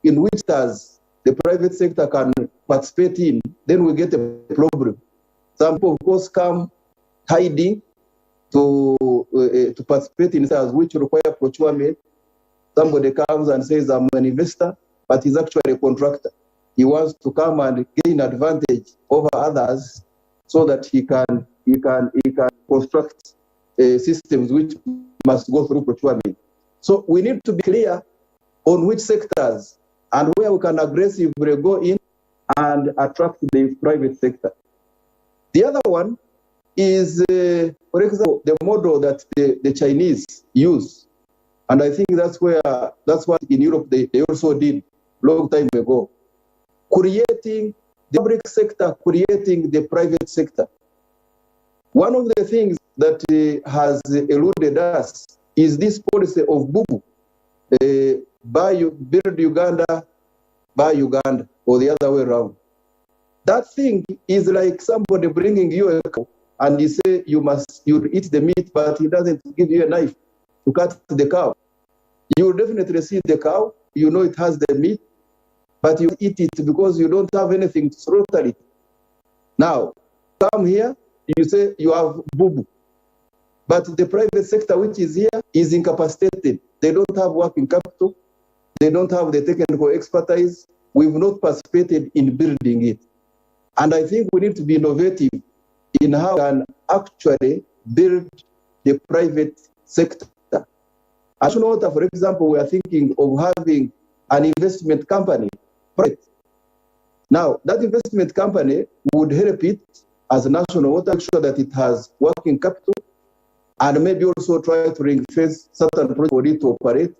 in which sectors the private sector can participate in, then we get a problem. Some people, of course, come hiding to participate in sales which require procurement. Somebody comes and says, I'm an investor, but he's actually a contractor. He wants to come and gain advantage over others so that he can construct systems which must go through procurement. So we need to be clear on which sectors and where we can aggressively go in and attract the private sector. The other one is, for example, the model that the Chinese use. And I think that's what in Europe they also did long time ago. Creating the public sector, creating the private sector. One of the things that has eluded us is this policy of Bubu, build Uganda, buy Uganda, or the other way around. That thing is like somebody bringing you a cow and you say you eat the meat, but he doesn't give you a knife to cut the cow. You will definitely see the cow, you know it has the meat, but you eat it because you don't have anything to slaughter it. Now, come here, you say you have Bubu. But the private sector which is here is incapacitated. They don't have working capital. They don't have the technical expertise. We've not participated in building it. And I think we need to be innovative in how we can actually build the private sector. As you know, for example, we are thinking of having an investment company. Now, that investment company would help it as a national water, make sure that it has working capital, and maybe also try to ring-fence certain projects for it to operate.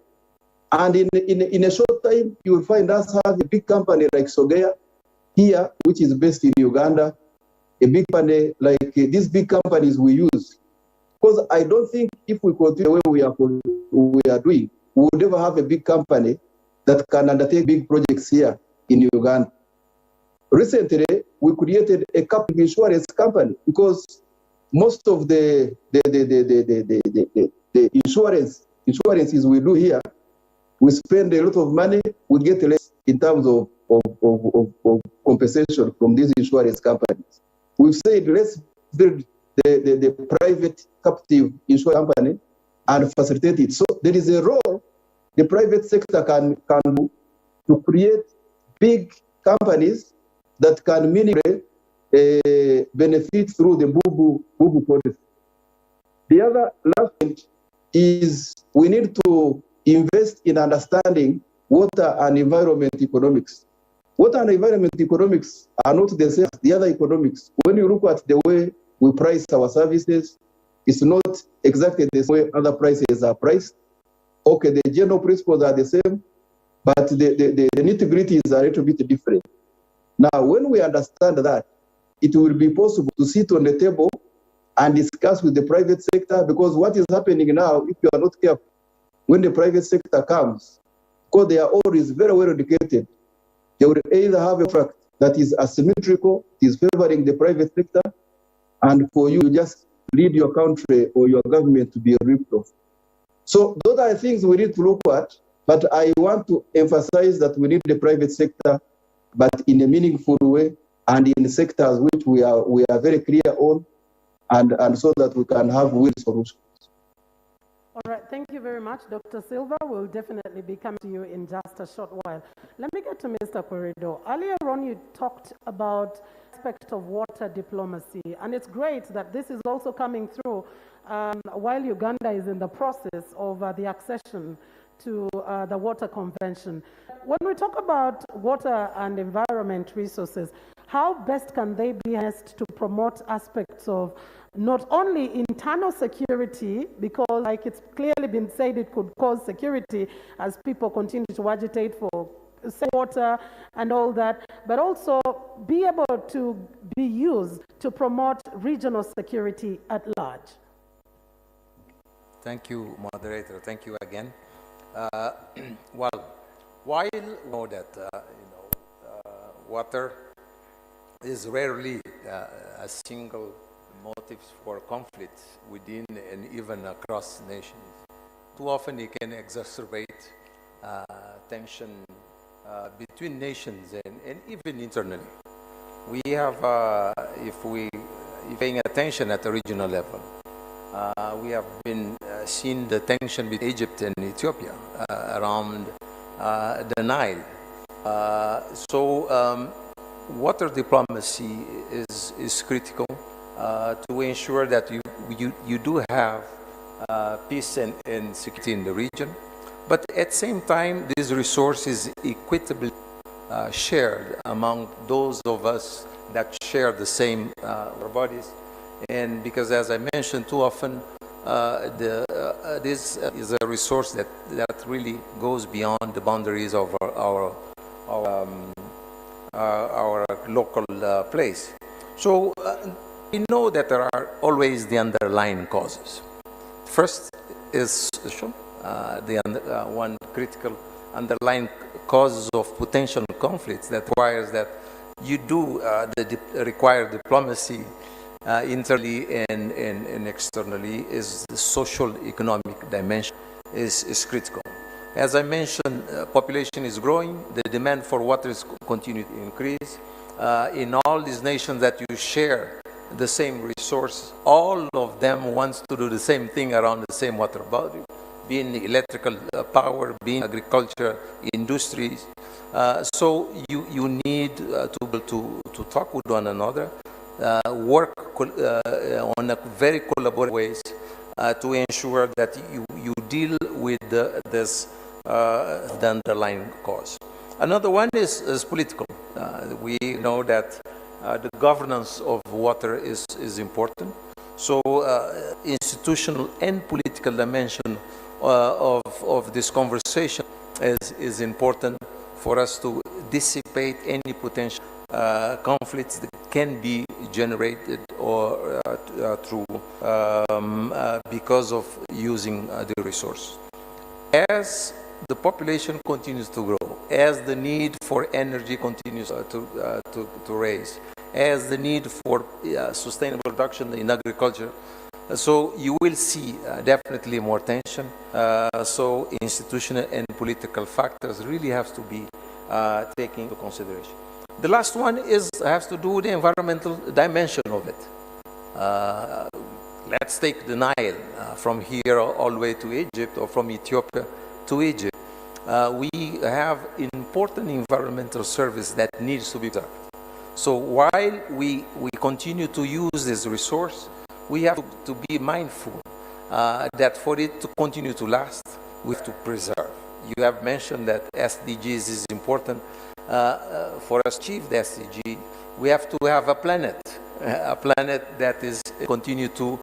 And in a short time, you will find us have a big company like Sogea here, which is based in Uganda, a big company like these big companies we use. Because I don't think if we continue the way we are doing, we would never have a big company that can undertake big projects here in Uganda. Recently, we created a captive insurance company because most of the insurances we do here, we spend a lot of money, we get less in terms of compensation from these insurance companies. We've said let's build the private captive insurance company and facilitate it. So there is a role the private sector can do to create big companies that can meaningfully benefit through the Bubu policy. The other last point is we need to invest in understanding water and environment economics. Water and environment economics are not the same as the other economics. When you look at the way we price our services, it's not exactly the same way other prices are priced. Okay, the general principles are the same, but the nitty-gritties are a little bit different. Now, when we understand that, it will be possible to sit on the table and discuss with the private sector, because what is happening now, if you are not careful, when the private sector comes, because they are always very well educated, they will either have a contract that is asymmetrical, is favoring the private sector, and for you just lead your country or your government to be ripped off. So those are things we need to look at, but I want to emphasize that we need the private sector, but in a meaningful way and in sectors which we are very clear on, and so that we can have real solutions. All right, thank you very much, Dr. Silva. We'll definitely be coming to you in just a short while. Let me get to Mr. Corridor. Earlier on, you talked about aspect of water diplomacy, and it's great that this is also coming through while Uganda is in the process of the accession to the Water Convention. When we talk about water and environment resources, how best can they be harnessed to promote aspects of not only internal security, because like it's clearly been said, it could cause security as people continue to agitate for water and all that, but also be able to be used to promote regional security at large. Thank you, moderator. Thank you again. Well, while we know that water is rarely a single motive for conflict within and even across nations, too often it can exacerbate tension between nations and even internally. We have, if we paying attention at the regional level, we have been seeing the tension between Egypt and Ethiopia around the Nile. Water diplomacy is critical to ensure that you do have peace and security in the region, but at the same time, this resource is equitably shared among those of us that share the same bodies. And because, as I mentioned too often, this is a resource that really goes beyond the boundaries of our local place. So we know that there are always the underlying causes. First is one critical underlying causes of potential conflicts that requires that you do the require diplomacy internally and externally. Is the social economic dimension is critical. As I mentioned, population is growing, the demand for water is continuing to increase. In all these nations that you share the same resource, all of them wants to do the same thing around the same water body, being electrical power, being agriculture, industries. So you need to talk with one another, work on a very collaborative ways to ensure that you deal with the underlying cause. Another one is political. We know that the governance of water is important. So institutional and political dimension of this conversation is important for us to dissipate any potential conflicts that can be generated or through because of using the resource. As the population continues to grow, as the need for energy continues to raise, as the need for sustainable production in agriculture, so you will see definitely more tension. So institutional and political factors really have to be taken into consideration. The last one has to do with the environmental dimension of it. Let's take the Nile from here all the way to Egypt, or from Ethiopia to Egypt. We have important environmental service that needs to be observed. So while we continue to use this resource, we have to be mindful that for it to continue to last, we have to preserve. You have mentioned that SDGs is important. For us to achieve the SDG, we have to have a planet that is continue to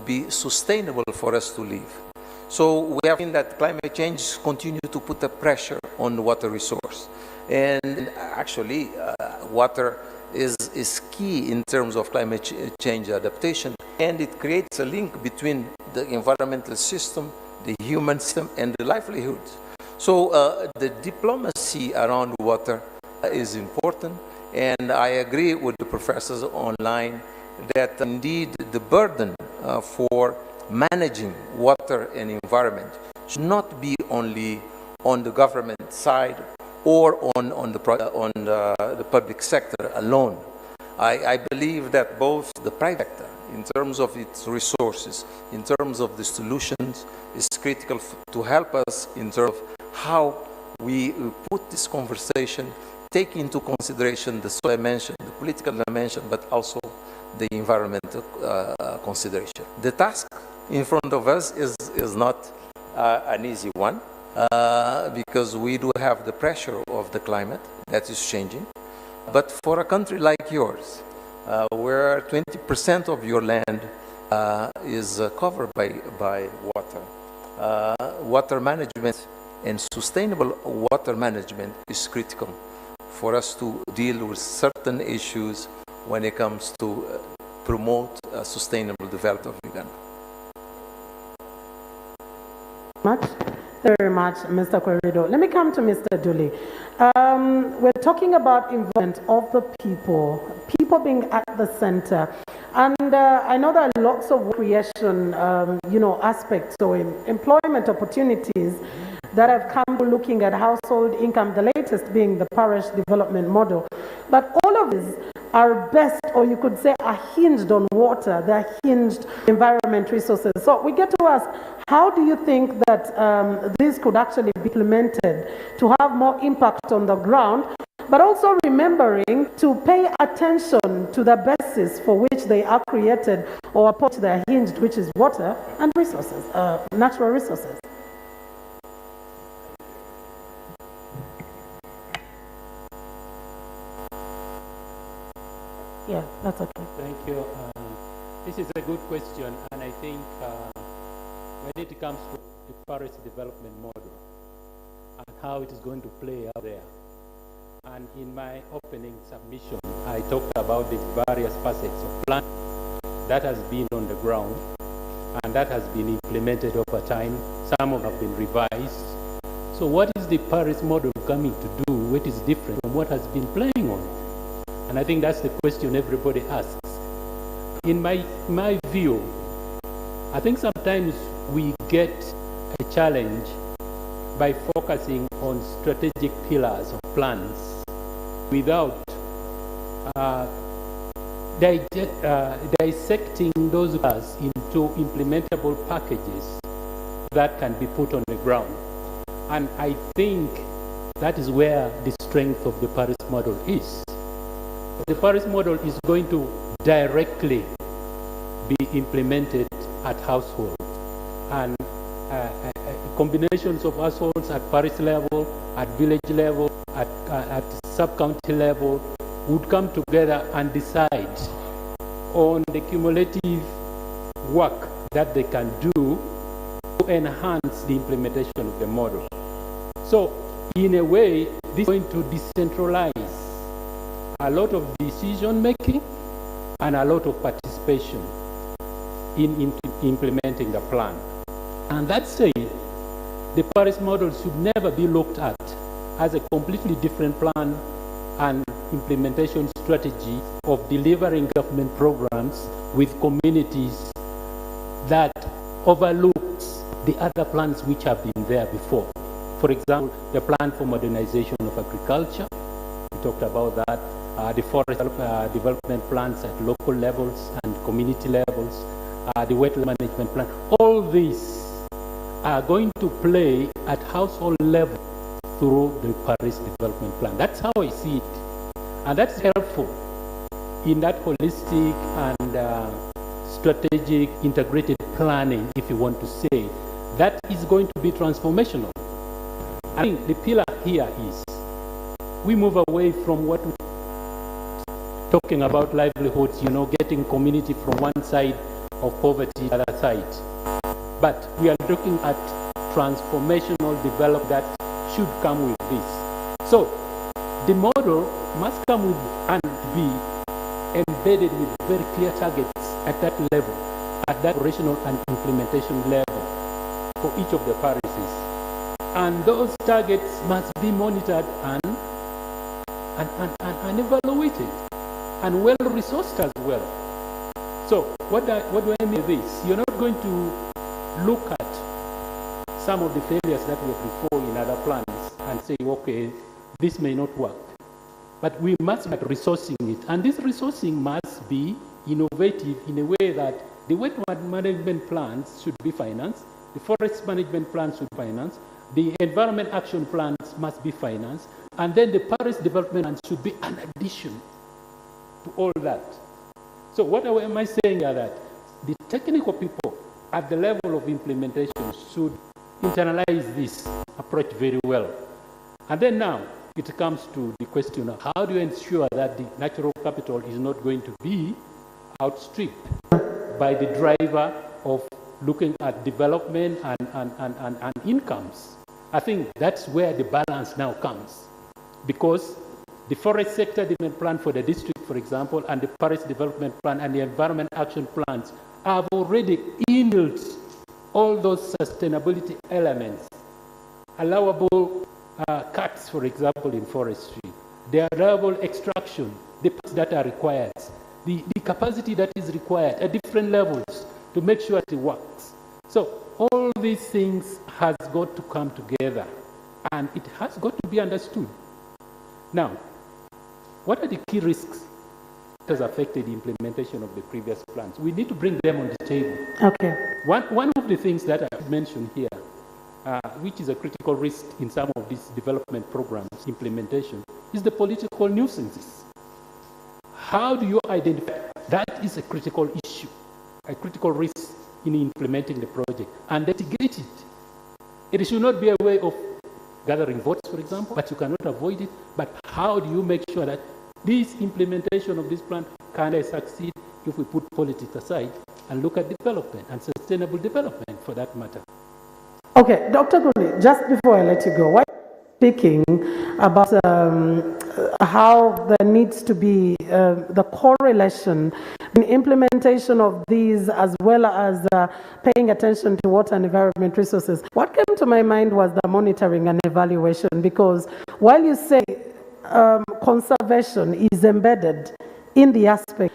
be sustainable for us to live. So we have seen that climate change continue to put a pressure on the water resource, and actually water is key in terms of climate change adaptation, and it creates a link between the environmental system, the human system, and the livelihoods. So the diplomacy around water is important, and I agree with the professors online that indeed the burden for managing water and environment should not be only on the government side or on the public sector alone. I believe that both the private sector, in terms of its resources, in terms of the solutions, is critical to help us in terms of how we put this conversation, take into consideration the social dimension, the political dimension, but also the environmental consideration. The task in front of us is not an easy one, because we do have the pressure of the climate that is changing. But for a country like yours, where 20% of your land is covered by water, water management and sustainable water management is critical for us to deal with certain issues when it comes to promote sustainable development of Uganda. Very much, Mr. Corridor. Let me come to Mr. Dooley. We're talking about involvement of the people being at the center. And I know there are lots of creation, aspects, so employment opportunities that have come to looking at household income, the latest being the Parish development model. But all of these are best, or you could say, are hinged on water. They're hinged environment resources. So we get to ask, how do you think that these could actually be implemented to have more impact on the ground, but also remembering to pay attention to the basis for which they are created or upon which they are hinged, which is water and resources, natural resources? Yeah, that's okay. Thank you. This is a good question, and I think when it comes to the Parish development model and how it is going to play out there, and in my opening submission, I talked about the various facets of plan that has been on the ground and that has been implemented over time. Some have been revised. So what is the Parish model coming to do? What is different from what has been playing on? And I think that's the question everybody asks. In my view, I think sometimes we get a challenge by focusing on strategic pillars of plans without dissecting those pillars into implementable packages that can be put on the ground. And I think that is where the strength of the Parish model is. The Parish model is going to directly be implemented at household, and combinations of households at parish level, at village level, at sub-county level would come together and decide on the cumulative work that they can do to enhance the implementation of the model. So in a way, this is going to decentralize a lot of decision making and a lot of participation in implementing the plan. And that said, the Parish model should never be looked at as a completely different plan and implementation strategy of delivering government programs with communities that overlooks the other plans which have been there before. For example, the plan for modernization of agriculture, we talked about that. The forest development plans at local levels and community levels, the wetland management plan, all these are going to play at household level through the Parish development plan. That's how I see it. And that's helpful in that holistic and strategic integrated planning, if you want to say. That is going to be transformational. I think the pillar here is we move away from what we talking about livelihoods, getting community from one side of poverty to the other side. But we are looking at transformational development that should come with this. So the model must come with and be embedded with very clear targets at that level, at that operational and implementation level for each of the parishes. And those targets must be monitored and evaluated, and well-resourced as well. So what do I mean by this? You're not going to look at some of the failures that were before in other plans and say, okay, this may not work. But we must be resourcing it. And this resourcing must be innovative in a way that the wetland management plans should be financed, the forest management plans should be financed, the environment action plans must be financed, and then the Parish development plan should be an addition to all that. So what am I saying is that the technical people at the level of implementation should internalize this approach very well. And then now it comes to the question of how do you ensure that the natural capital is not going to be outstripped by the driver of looking at development and incomes. I think that's where the balance now comes, because the forest sector development plan for the district, for example, and the Parish development plan and the environment action plans have already inbuilt all those sustainability elements, allowable cuts, for example, in forestry, the allowable extraction, the parts that are required, the capacity that is required at different levels to make sure it works. So all these things has got to come together, and it has got to be understood. Now, what are the key risks that has affected the implementation of the previous plans? We need to bring them on the table. Okay. One of the things that I mentioned here, which is a critical risk in some of these development programs implementation, is the political nuisances. How do you identify? That is a critical issue, a critical risk in implementing the project, and mitigate it. It should not be a way of gathering votes, for example, but you cannot avoid it. But how do you make sure that this implementation of this plan can succeed if we put politics aside and look at development and sustainable development for that matter? Okay, Dr. Guli, just before I let you go, why speaking about how there needs to be the correlation in implementation of these as well as paying attention to water and environment resources. What came to my mind was the monitoring and evaluation, because while you say conservation is embedded in the aspect,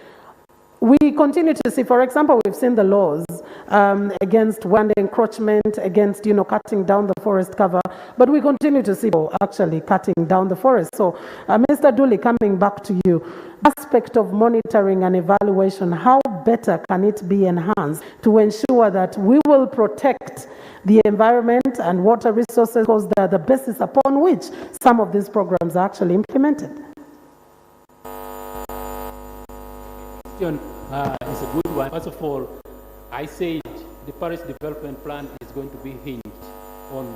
we continue to see, for example, we've seen the laws against land encroachment, against, cutting down the forest cover, but we continue to see people actually cutting down the forest. So, Mr. Dooley, coming back to you, aspect of monitoring and evaluation, how better can it be enhanced to ensure that we will protect the environment and water resources, because they're the basis upon which some of these programs are actually implemented? Is a good one. First of all, I said the Parish Development Plan is going to be hinged on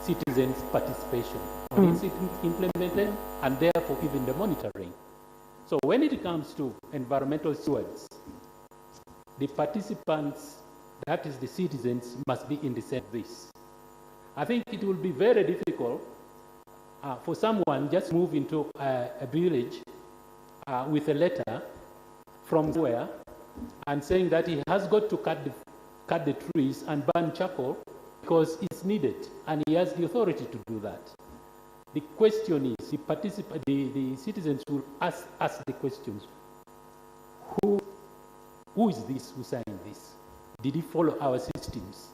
citizens' participation, on its implementation, and therefore even the monitoring. So when it comes to environmental stewards, the participants, that is the citizens, must be in the same of this. I think it will be very difficult for someone just move into a village with a letter from somewhere and saying that he has got to cut the trees and burn charcoal because it's needed, and he has the authority to do that. The question is, the citizens will ask the questions: who is this who signed this? Did he follow our systems?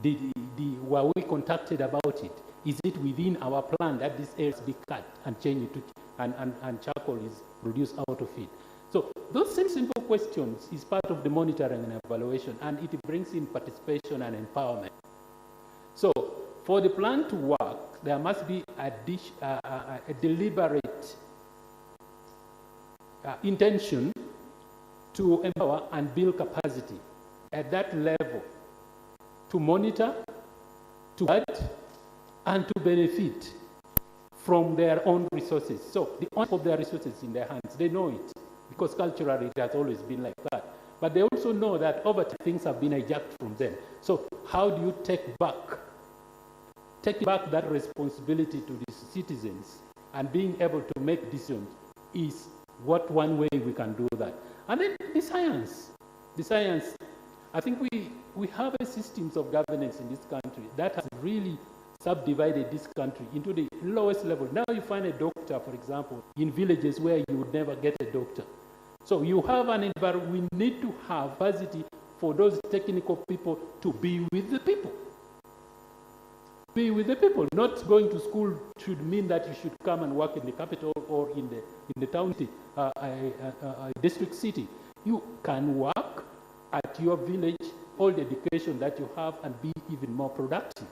Were we contacted about it? Is it within our plan that this area be cut and changed to and charcoal is produced out of it? So those same simple questions is part of the monitoring and evaluation, and it brings in participation and empowerment. So for the plan to work, there must be a deliberate intention to empower and build capacity at that level to monitor, to guard, and to benefit from their own resources. So the ownership of their resources in their hands, they know it, because culturally it has always been like that. But they also know that over time things have been hijacked from them. So how do you take back that responsibility to the citizens, and being able to make decisions is one way we can do that. And then the science, I think we have a systems of governance in this country that has really subdivided this country into the lowest level. Now you find a doctor, for example, in villages where you would never get a doctor. So you have an environment, we need to have capacity for those technical people to be with the people. Be with the people. Not going to school should mean that you should come and work in the capital or in the town, district city. You can work at your village, all the education that you have, and be even more productive.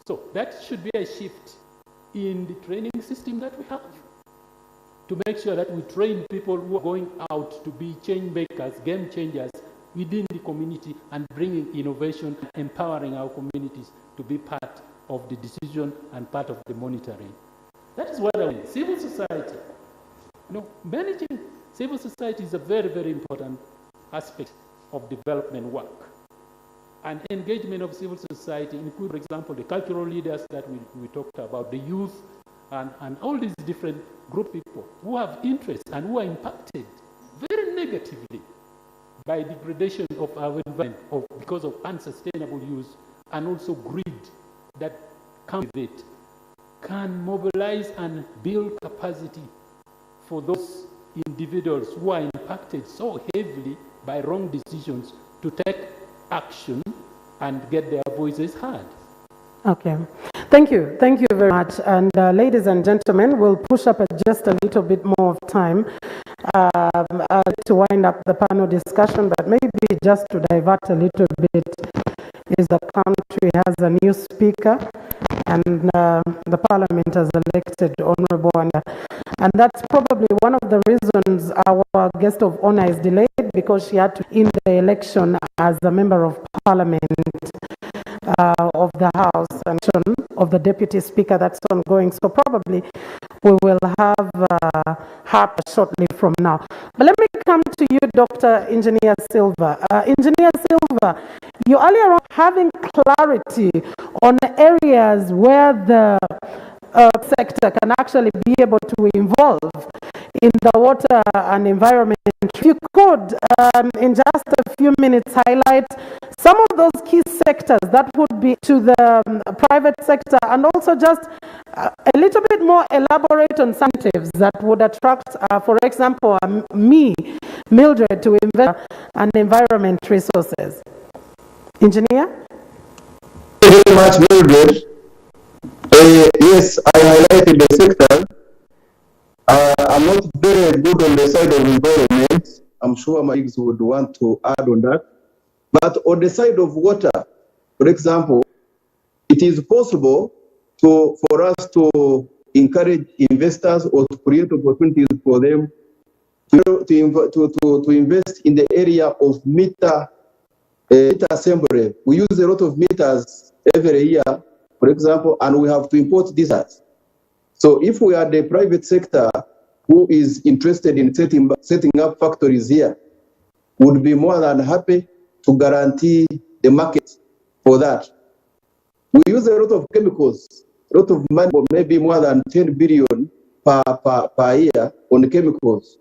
So that should be a shift in the training system that we have, to make sure that we train people who are going out to be change makers, game changers within the community, and bringing innovation, empowering our communities to be part of the decision and part of the monitoring. That is what I mean. Civil society. Managing civil society is a very, very important aspect of development work. And engagement of civil society include, for example, the cultural leaders that we talked about, the youth, and all these different group people who have interests and who are impacted very negatively by degradation of our environment because of unsustainable use and also greed that comes with it, can mobilize and build capacity for those individuals who are impacted so heavily by wrong decisions to take action and get their voices heard. Okay. Thank you very much. And ladies and gentlemen, we'll push up just a little bit more of time to wind up the panel discussion, but maybe just to divert a little bit, is the country has a new speaker and the parliament has elected Honorable Wanda. And that's probably one of the reasons our guest of honor is delayed, because she had to in the election as a member of parliament of the House and of the Deputy Speaker that's ongoing. So probably we will have her shortly from now. But let me come to you, Dr. Engineer Silva. Engineer Silva, you earlier on having clarity on areas where the sector can actually be able to involve in the water and environment. If you could, in just a few minutes, highlight some of those key sectors that would be to the private sector, and also just a little bit more elaborate on incentives that would attract, for example, me, Mildred, to invest in environment resources. Engineer? Thank you very much, Mildred. Yes, I highlighted the sector. I'm not very good on the side of environment. I'm sure my colleagues would want to add on that. But on the side of water, for example, it is possible for us to encourage investors or to create opportunities for them to invest in the area of meter assembly. We use a lot of meters every year, for example, and we have to import these. So if we are the private sector who is interested in setting up factories here, would be more than happy to guarantee the market for that. We use a lot of chemicals, a lot of money, maybe more than 10 billion per year on chemicals.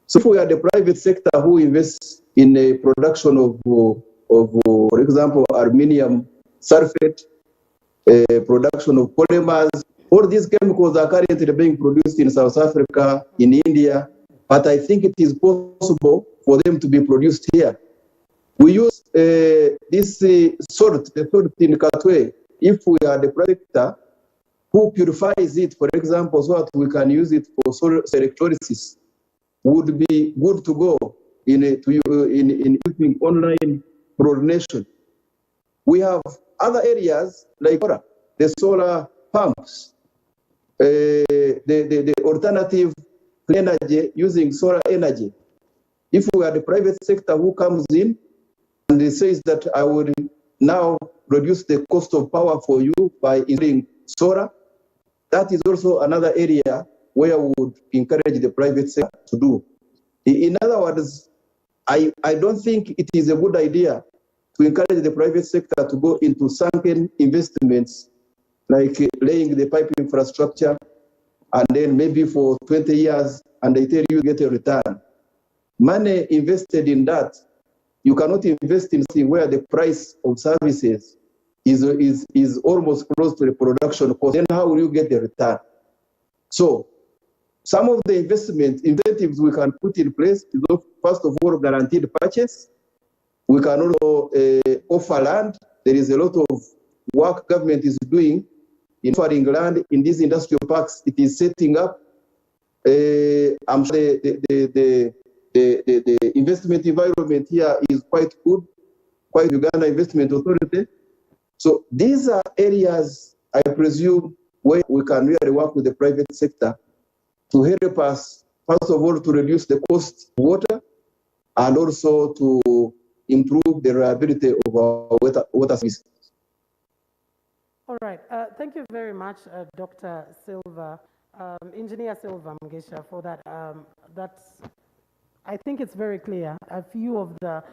So if we are the private sector who invests in a production of for example, aluminium sulfate, production of polymers, all these chemicals are currently being produced in South Africa, in India, but I think it is possible for them to be produced here. We use this salt, the salt in Katwe. If we are the private sector who purifies it, for example, so that we can use it for electrolysis, would be good to go in using online chlorination. We have other areas like the solar pumps, the alternative energy using solar energy. If we are the private sector who comes in and it says that I will now reduce the cost of power for you by installing solar, that is also another area where we would encourage the private sector to do. In other words, I don't think it is a good idea to encourage the private sector to go into sunken investments like laying the pipe infrastructure and then maybe for 20 years and they tell you get a return. Money invested in that, you cannot invest in something where the price of services is almost close to the production cost. Then how will you get the return? So some of the incentives we can put in place is, first of all, guaranteed purchase. We can also offer land. There is a lot of work government is doing in offering land in these industrial parks. It is setting up. I'm sure the investment environment here is quite good, quite Uganda Investment Authority. So these are areas, I presume, where we can really work with the private sector to help us, first of all, to reduce the cost of water and also to improve the reliability of our water services. All right. Thank you very much, Dr. Silva, Engineer Silva Mgesha, for that. I think it's very clear. A few of the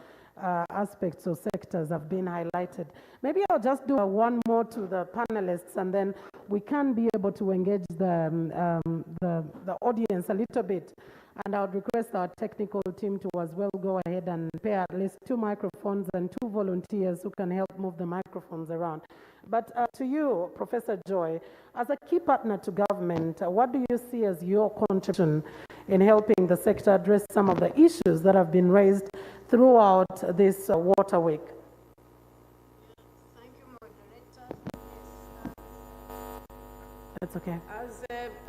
aspects or sectors have been highlighted. Maybe I'll just do one more to the panelists, and then we can be able to engage the audience a little bit. And I would request our technical team to as well go ahead and prepare at least 2 microphones and 2 volunteers who can help move the microphones around. But to you, Professor Joy, as a key partner to government, what do you see as your contribution in helping the sector address some of the issues that have been raised throughout this Water Week? That's okay.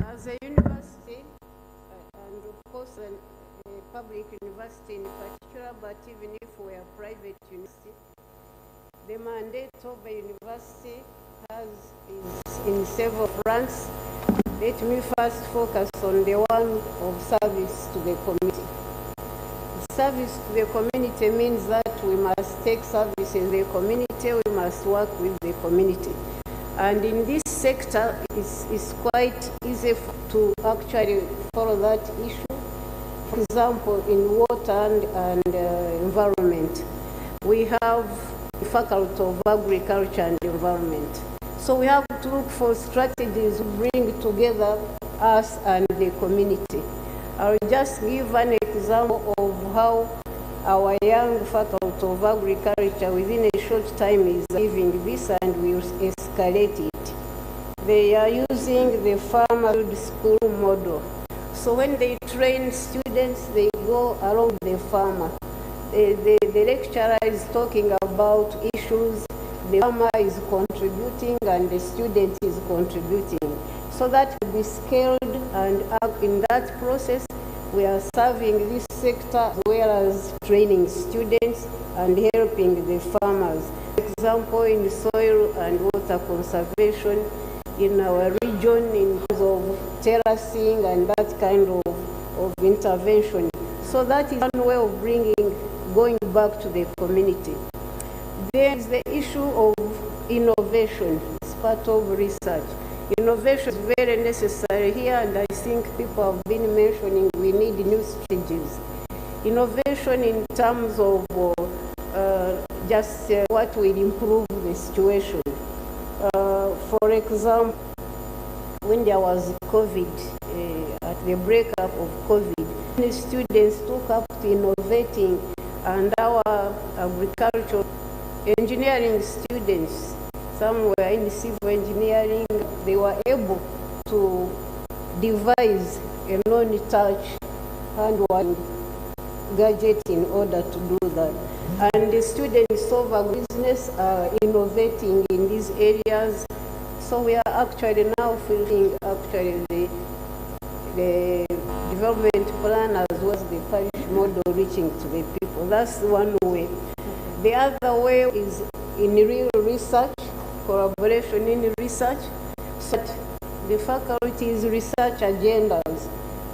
As a university, and of course a public university in particular, but even if we are private university, the mandate of a university is in several fronts. Let me first focus on the one of service to the community. Service to the community means that we must take service in the community, we must work with the community. And in this sector, it's quite easy to actually follow that issue. For example, in water and environment, we have the Faculty of Agriculture and Environment. So we have to look for strategies to bring together us and the community. I'll just give an example of how our young Faculty of Agriculture within a short time is achieving this, and we escalate it. They are using the farmer school model. So when they train students, they go along the farmer. The lecturer is talking about issues, the farmer is contributing and the student is contributing. So that will be scaled, and in that process we are serving this sector as well as training students and helping the farmers. For example, in soil and water conservation in our region, in terms of terracing and that kind of intervention. So that is one way of going back to the community. There is the issue of innovation. It's part of research. Innovation is very necessary here, and I think people have been mentioning we need new strategies. Innovation in terms of what will improve the situation. For example, when there was COVID, at the breakup of COVID, the students took up to innovating, and our agricultural engineering students, some were in civil engineering, they were able to devise a non-touch hand-worn gadget in order to do that. And the students of agribusiness are innovating in these areas. So we are actually now filling the development plan as well as the parish model reaching to the people. That's one way. The other way is in real research, collaboration in research, so that the faculty's research agendas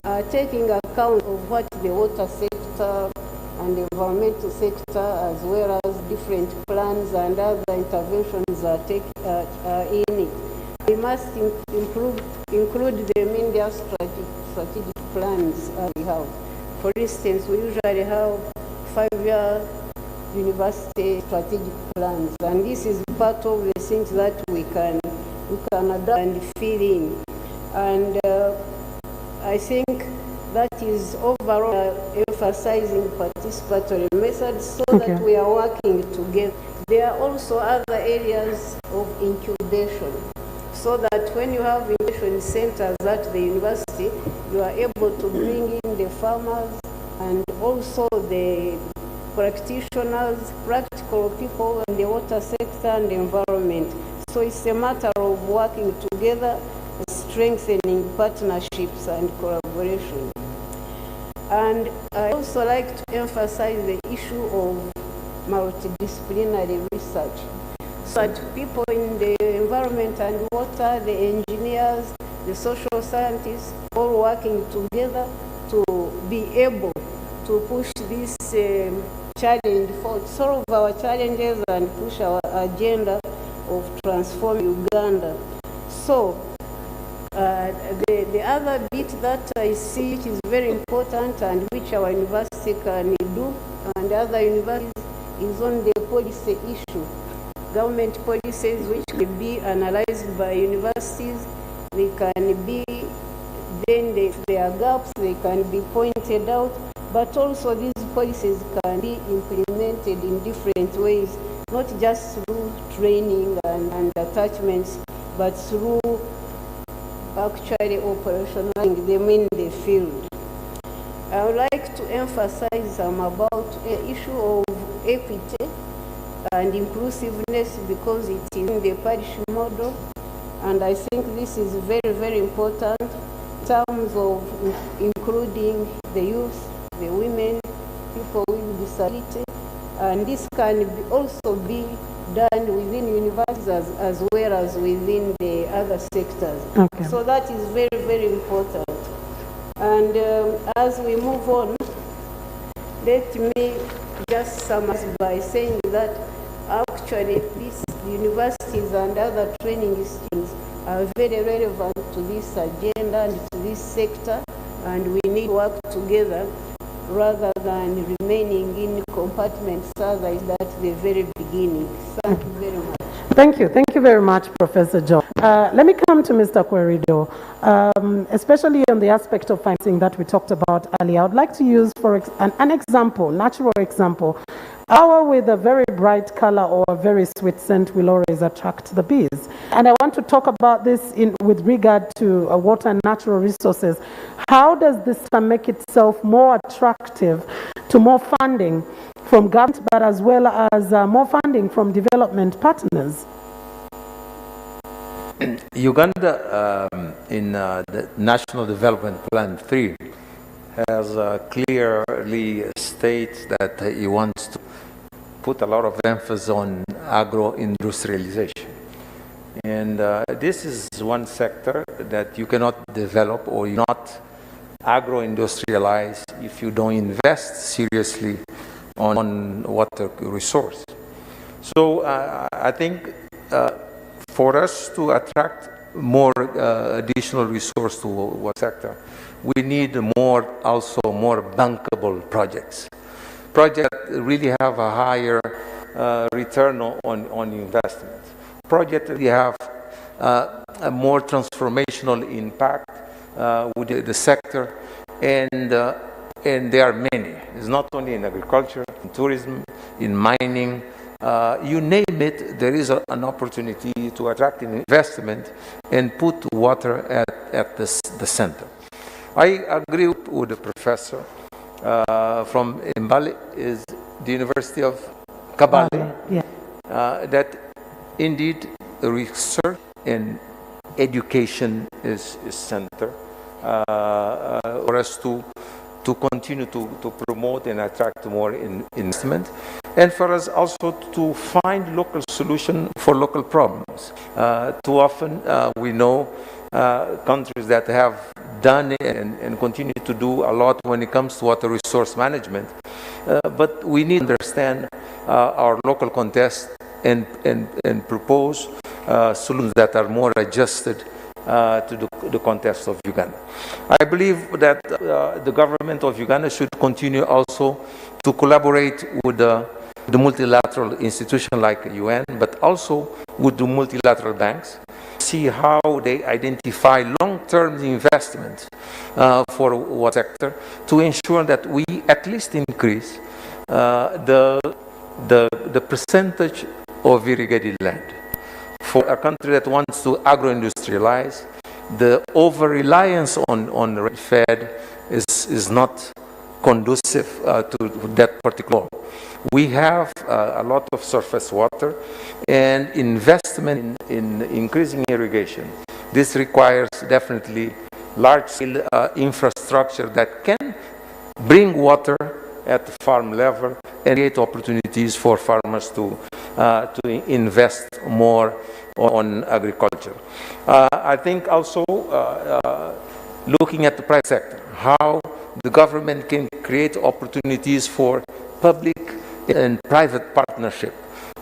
are taking account of what the water sector and the environmental sector, as well as different plans and other interventions are in it. We must include them in their strategic plans we have. For instance, we usually have 5-year university strategic plans, and this is part of the things that we can adapt and fill in. And I think that is overall emphasizing participatory methods so that we are working together. There are also other areas of incubation, so that when you have incubation centers at the university, you are able to bring in the farmers and also the practitioners, practical people in the water sector and the environment. So it's a matter of working together, strengthening partnerships and collaboration. And I also like to emphasize the issue of multidisciplinary research, so that people in the environment and water, the engineers, the social scientists, all working together to be able to push this challenge forward, solve our challenges and push our agenda of transforming Uganda. So the other bit that I see which is very important and which our university can do and other universities is on the policy issue. Government policies which can be analyzed by universities, they can be, then if there are gaps, they can be pointed out, but also these policies can be implemented in different ways, not just through training and attachments, but through actually operationalizing them in the field. I would like to emphasize about the issue of equity and inclusiveness, because it is in the parish model. And I think this is very, very important in terms of including the youth, the women, people with disability, and this can also be done within universities as well as within the other sectors. Okay. So that is very, very important. And as we move on, let me just summarize by saying that actually these universities and other training institutes are very relevant to this agenda and to this sector, and we need to work together rather than remaining in compartments as I said at the very beginning. Thank you very much. Thank you. Thank you very much, Professor Joe. Let me come to Mr. Querido, especially on the aspect of financing that we talked about earlier. I would like to use for an example, natural example. Flower with a very bright color or a very sweet scent will always attract the bees. And I want to talk about this with regard to water and natural resources. How does this make itself more attractive to more funding from government, but as well as more funding from development partners? Uganda, in the National Development Plan 3, has clearly states that he wants to put a lot of emphasis on agro-industrialization. And this is one sector that you cannot develop or you not agro-industrialize if you don't invest seriously on water resource. So I think for us to attract more additional resource to water sector, we need more bankable projects that really have a higher return on investment. Projects that have a more transformational impact with the sector, and there are many. It's not only in agriculture, in tourism, in mining, you name it, there is an opportunity to attract investment and put water at the center. I agree with the professor from Mbale, is the University of Kabale, Yeah. that indeed research and education is center for us to continue to promote and attract more investment, and for us also to find local solution for local problems. Too often we know countries that have done and continue to do a lot when it comes to water resource management, but we need to understand our local context and propose solutions that are more adjusted to the context of Uganda. I believe that the government of Uganda should continue also to collaborate with the multilateral institutions like UN, but also with the multilateral banks, see how they identify long-term investment for water sector to ensure that we at least increase the percentage of irrigated land. For a country that wants to agro-industrialize, the over-reliance on rain-fed is not conducive to that particular. We have a lot of surface water, and investment in increasing irrigation. This requires definitely large-scale infrastructure that can bring water at the farm level and create opportunities for farmers to invest more on agriculture. I think also looking at the private sector, how the government can create opportunities for public and private partnership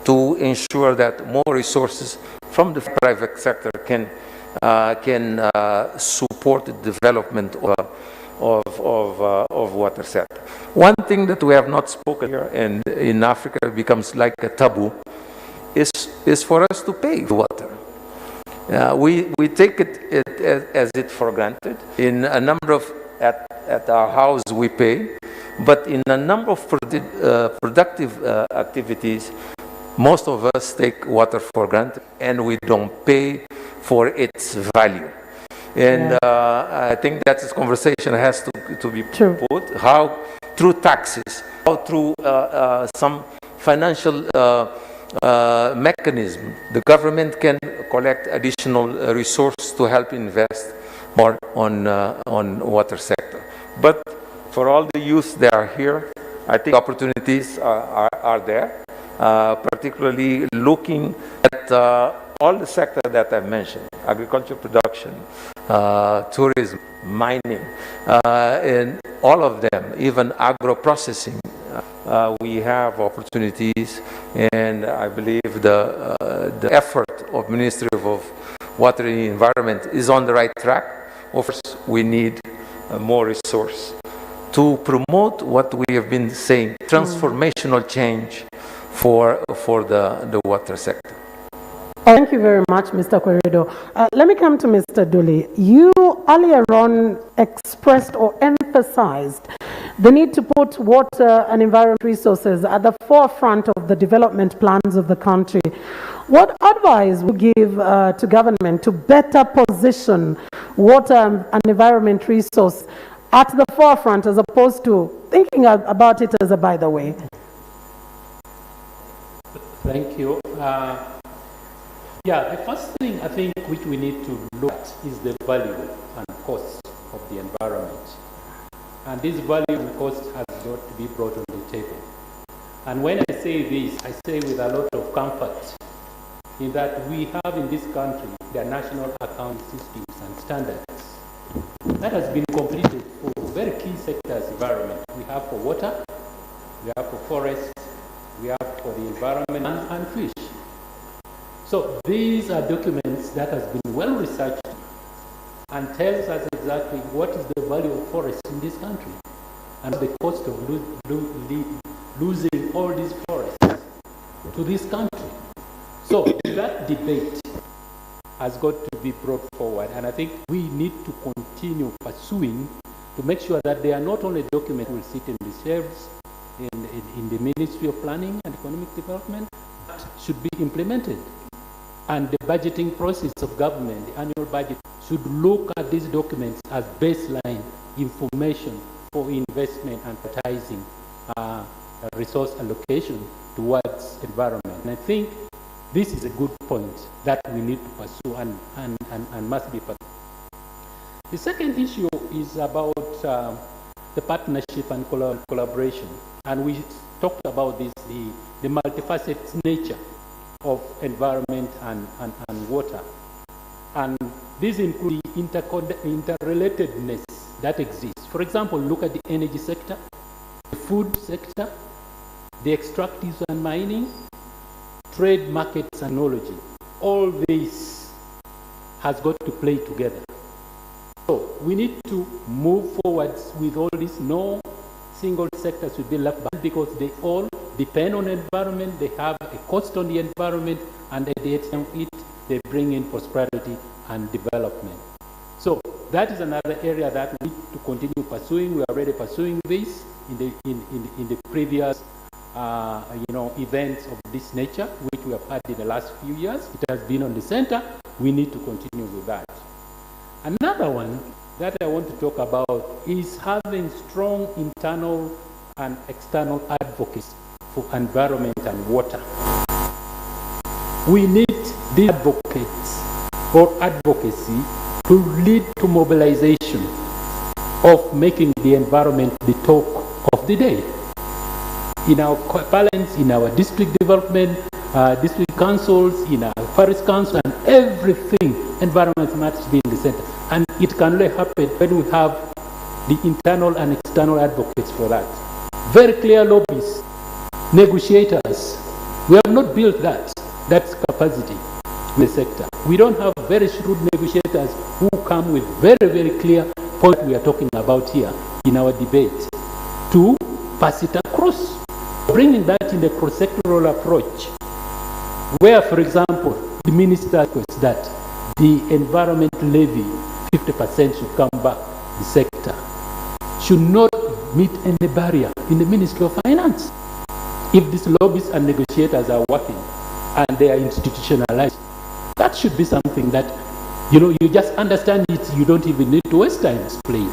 to ensure that more resources from the private sector can support the development of water sector. One thing that we have not spoken here, and in Africa it becomes like a taboo, is for us to pay the water. We take it as it for granted. In a number of at our house we pay, but in a number of productive activities, most of us take water for granted and we don't pay for its value. And I think that this conversation has to be put, how through taxes, how through some financial mechanism, the government can collect additional resource to help invest more on water sector. But for all the youth that are here, I think opportunities are there, particularly looking at all the sectors that I've mentioned: agriculture production, tourism, mining, and all of them, even agro-processing. We have opportunities, and I believe the effort of Ministry of Water and Environment is on the right track. Of course, we need more resource to promote what we have been saying, transformational change for the water sector. Thank you very much, Mr. Querido. Let me come to Mr. Dooley. You earlier on expressed or emphasized the need to put water and environment resources at the forefront of the development plans of the country. What advice would you give to government to better position water and environment resource at the forefront as opposed to thinking about it as a by the way? Thank you. Yeah, the first thing I think which we need to look at is the value and cost of the environment. And this value and cost has got to be brought on the table. And when I say this, I say with a lot of comfort in that we have in this country the national accounting systems and standards that has been completed for very key sectors environment. We have for water, we have for forest, we have for the environment and fish. So these are documents that has been well researched and tells us exactly what is the value of forests in this country and the cost of losing all these forests to this country. So that debate has got to be brought forward, and I think we need to continue pursuing to make sure that they are not only documents will sit in the shelves in the Ministry of Planning and Economic Development, but should be implemented. And the budgeting process of government, the annual budget, should look at these documents as baseline information for investment and prioritizing resource allocation towards environment. And I think this is a good point that we need to pursue and must be pursued. The second issue is about the partnership and collaboration. And we talked about this, the multifaceted nature of environment and water. And this includes the interrelatedness that exists. For example, look at the energy sector, the food sector, the extractives and mining, trade, markets, and technology. All this has got to play together. So we need to move forwards with all this. No single sector should be left behind because they all depend on the environment, they have a cost on the environment, and at the end of it, they bring in prosperity and development. So that is another area that we need to continue pursuing. We are already pursuing this in the previous events of this nature, which we have had in the last few years. It has been on the center. We need to continue with that. Another one that I want to talk about is having strong internal and external advocacy for environment and water. We need these advocates or advocacy to lead to mobilization of making the environment the talk of the day. In our parliaments, in our district development, district councils, in our parish council, and everything, environment must be in the center. And it can only happen when we have the internal and external advocates for that. Very clear lobbies, negotiators. We have not built that's capacity in the sector. We don't have very shrewd negotiators who come with very, very clear point we are talking about here in our debate to pass it across. Bringing that in the cross-sectoral approach, where, for example, the minister requests that the environment levy 50% should come back the sector, should not meet any barrier in the Ministry of Finance. If these lobbyists and negotiators are working and they are institutionalized, that should be something that, you just understand it, you don't even need to waste time explaining.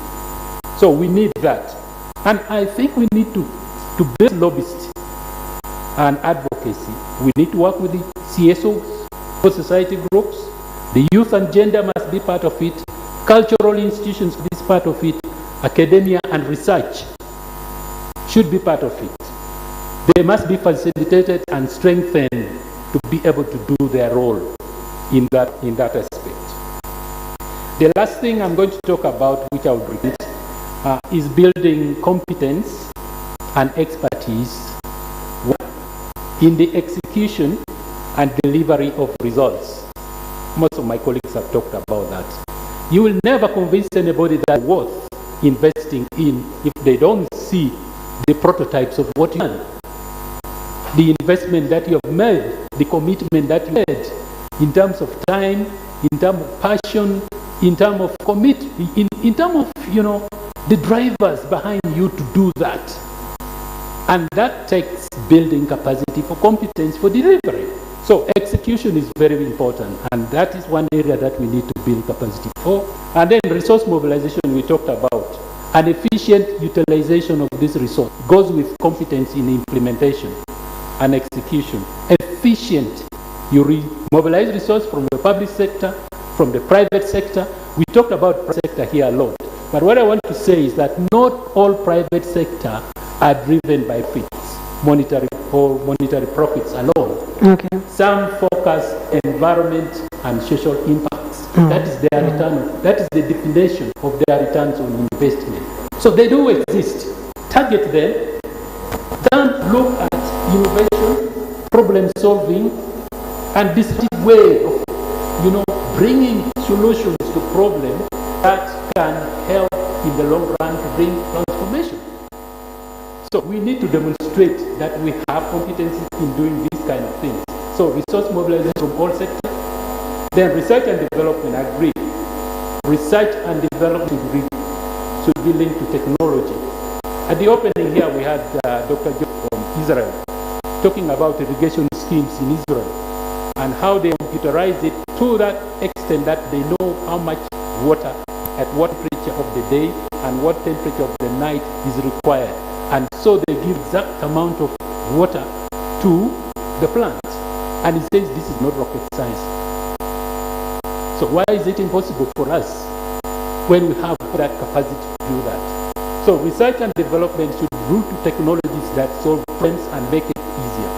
So we need that. And I think we need to build lobbyists and advocates advocacy. We need to work with the CSOs, society groups. The youth and gender must be part of it. Cultural institutions is part of it. Academia and research should be part of it. They must be facilitated and strengthened to be able to do their role in that aspect. The last thing I'm going to talk about, which I would repeat, is building competence and expertise in the execution and delivery of results. Most of my colleagues have talked about that. You will never convince anybody that it's worth investing in if they don't see the prototypes of what you done. The investment that you have made, the commitment that you made in terms of time, in terms of passion, in terms of in terms of, the drivers behind you to do that. And that takes building capacity for competence for delivery. So execution is very important, and that is one area that we need to build capacity for. And then resource mobilization we talked about. An efficient utilization of this resource goes with competence in implementation and execution. Efficient. You mobilize resources from the public sector, from the private sector. We talked about private sector here a lot. But what I want to say is that not all private sector are driven by profits, monetary profits alone. Okay. Some focus environment and social impacts. That is their return. That is the definition of their returns on investment. So they do exist. Target them. Then look at innovation, problem solving, and this way of, bringing solutions to problems that can help in the long run to bring transformation. So we need to demonstrate that we have competencies in doing these kind of things. So resource mobilization from all sectors. Then research and development, I agree. Research and development should be linked to technology. At the opening here, we had Dr. Joe from Israel talking about irrigation schemes in Israel and how they computerize it to that extent that they know how much water at what temperature of the day and what temperature of the night is required. And so they give exact amount of water to the plant. And he says this is not rocket science. So why is it impossible for us when we have that capacity to do that? So research and development should root to technologies that solve problems and make it easier.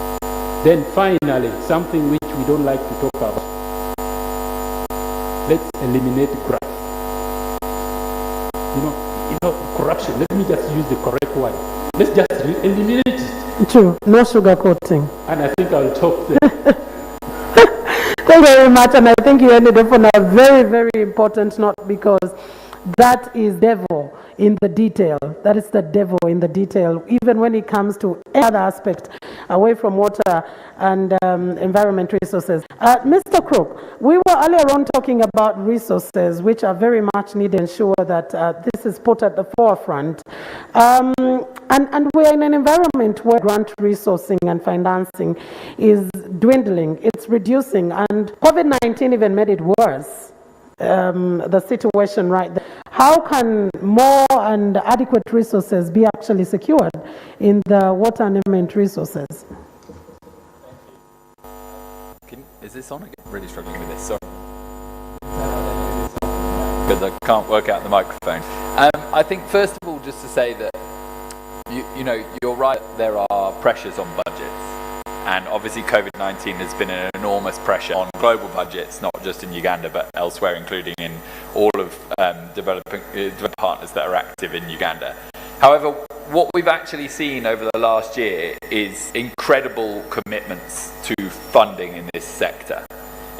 Then finally, something which we don't like to talk about. Let's eliminate graft. Corruption. Let me just use the correct word. Let's just eliminate it. True. No sugarcoating. And I think I'll talk there. Thank you very much. And I think you ended up on a very, very important note, because that is devil in the detail. That is the devil in the detail, even when it comes to any other aspect away from water and environment resources. Mr. Crook, we were earlier on talking about resources, which are very much needed to ensure that this is put at the forefront. And we're in an environment where grant resourcing and financing is dwindling, it's reducing, and COVID-19 even made it worse. The situation right there. How can more and adequate resources be actually secured in the water and environment resources? Is this on again? I'm really struggling with this, sorry. Because I can't work out the microphone. I think first of all, just to say that you're right, there are pressures on budgets. And obviously COVID-19 has been an enormous pressure on global budgets, not just in Uganda, but elsewhere, including in all of developing partners that are active in Uganda. However, what we've actually seen over the last year is incredible commitments to funding in this sector.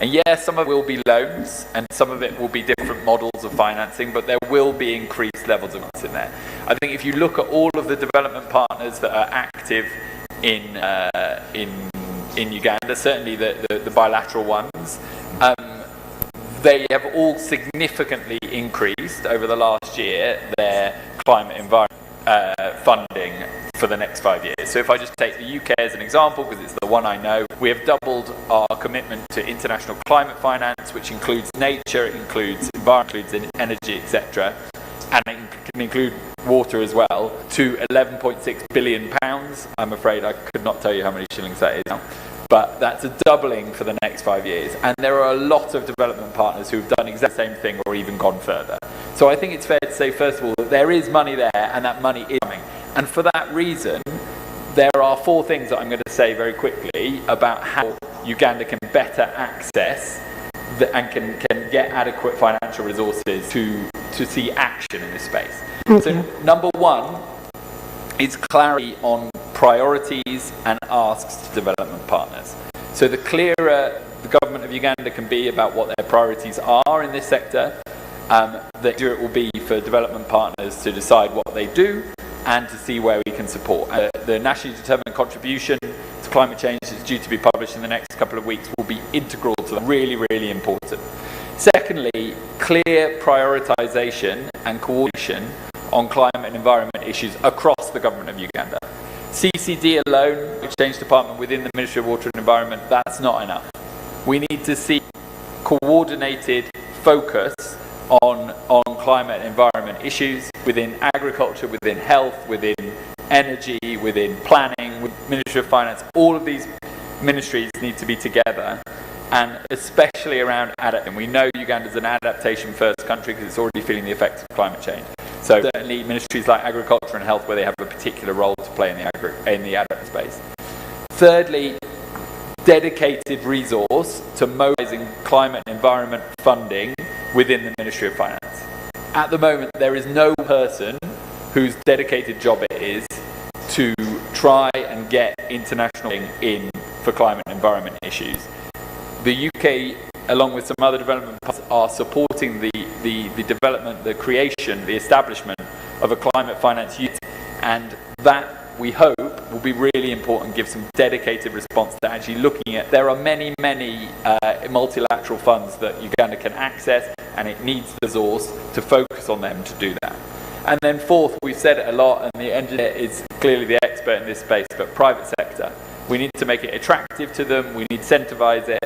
And yes, some of it will be loans, and some of it will be different models of financing, but there will be increased levels of funds in there. I think if you look at all of the development partners that are active in Uganda, certainly the bilateral ones, they have all significantly increased over the last year their climate environment funding for the next 5 years. So if I just take the UK as an example, because it's the one I know, we have doubled our commitment to international climate finance, which includes nature, it includes environment, includes energy, etc. And it can include water as well, to £11.6 billion. I'm afraid I could not tell you how many shillings that is now. But that's a doubling for the next 5 years. And there are a lot of development partners who've done exactly the same thing or even gone further. So I think it's fair to say, first of all, that there is money there and that money is coming. And for that reason, there are 4 things that I'm going to say very quickly about how Uganda can better access and can get adequate financial resources to see action in this space. Okay. So number 1 is clarity on priorities and asks to development partners. So the clearer the government of Uganda can be about what their priorities are in this sector, the easier it will be for development partners to decide what they do and to see where we can support. The nationally determined contribution to climate change that's due to be published in the next couple of weeks will be integral to that. Really, really important. Secondly, clear prioritisation and coordination on climate and environment issues across the government of Uganda. CCD alone, Exchange Department within the Ministry of Water and Environment, that's not enough. We need to see coordinated focus on climate and environment issues within agriculture, within health, within energy, within planning, with Ministry of Finance. All of these ministries need to be together, and especially around adaptation. We know Uganda is an adaptation first country because it's already feeling the effects of climate change. So certainly ministries like agriculture and health, where they have a particular role to play in the adaptation space. Thirdly, dedicated resource to mobilising climate and environment funding within the Ministry of Finance. At the moment, there is no person whose dedicated job it is to try and get international funding in for climate and environment issues. The UK, along with some other development partners, are supporting the development, the creation, the establishment of a climate finance unit, and that, we hope, will be really important, give some dedicated response to actually looking at. There are many multilateral funds that Uganda can access, and it needs the resource to focus on them to do that. And then fourth, we've said it a lot, and the engineer is clearly the expert in this space, but private sector. We need to make it attractive to them, we need to incentivise it.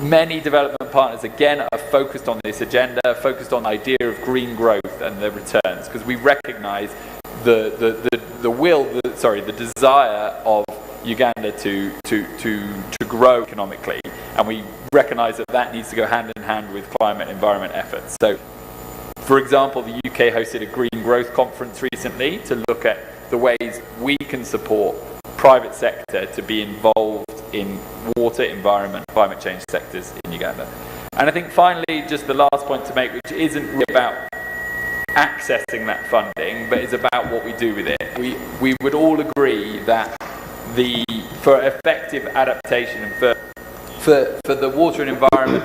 Many development partners, again, are focused on this agenda, focused on the idea of green growth and the returns, because we recognise the desire of Uganda to grow economically, and we recognise that needs to go hand in hand with climate and environment efforts. So, for example, the UK hosted a Green Growth Conference recently to look at the ways we can support private sector to be involved in water, environment, climate change sectors in Uganda. And I think finally, just the last point to make, which isn't really about accessing that funding, but is about what we do with it. We would all agree that for effective adaptation and for the water and environment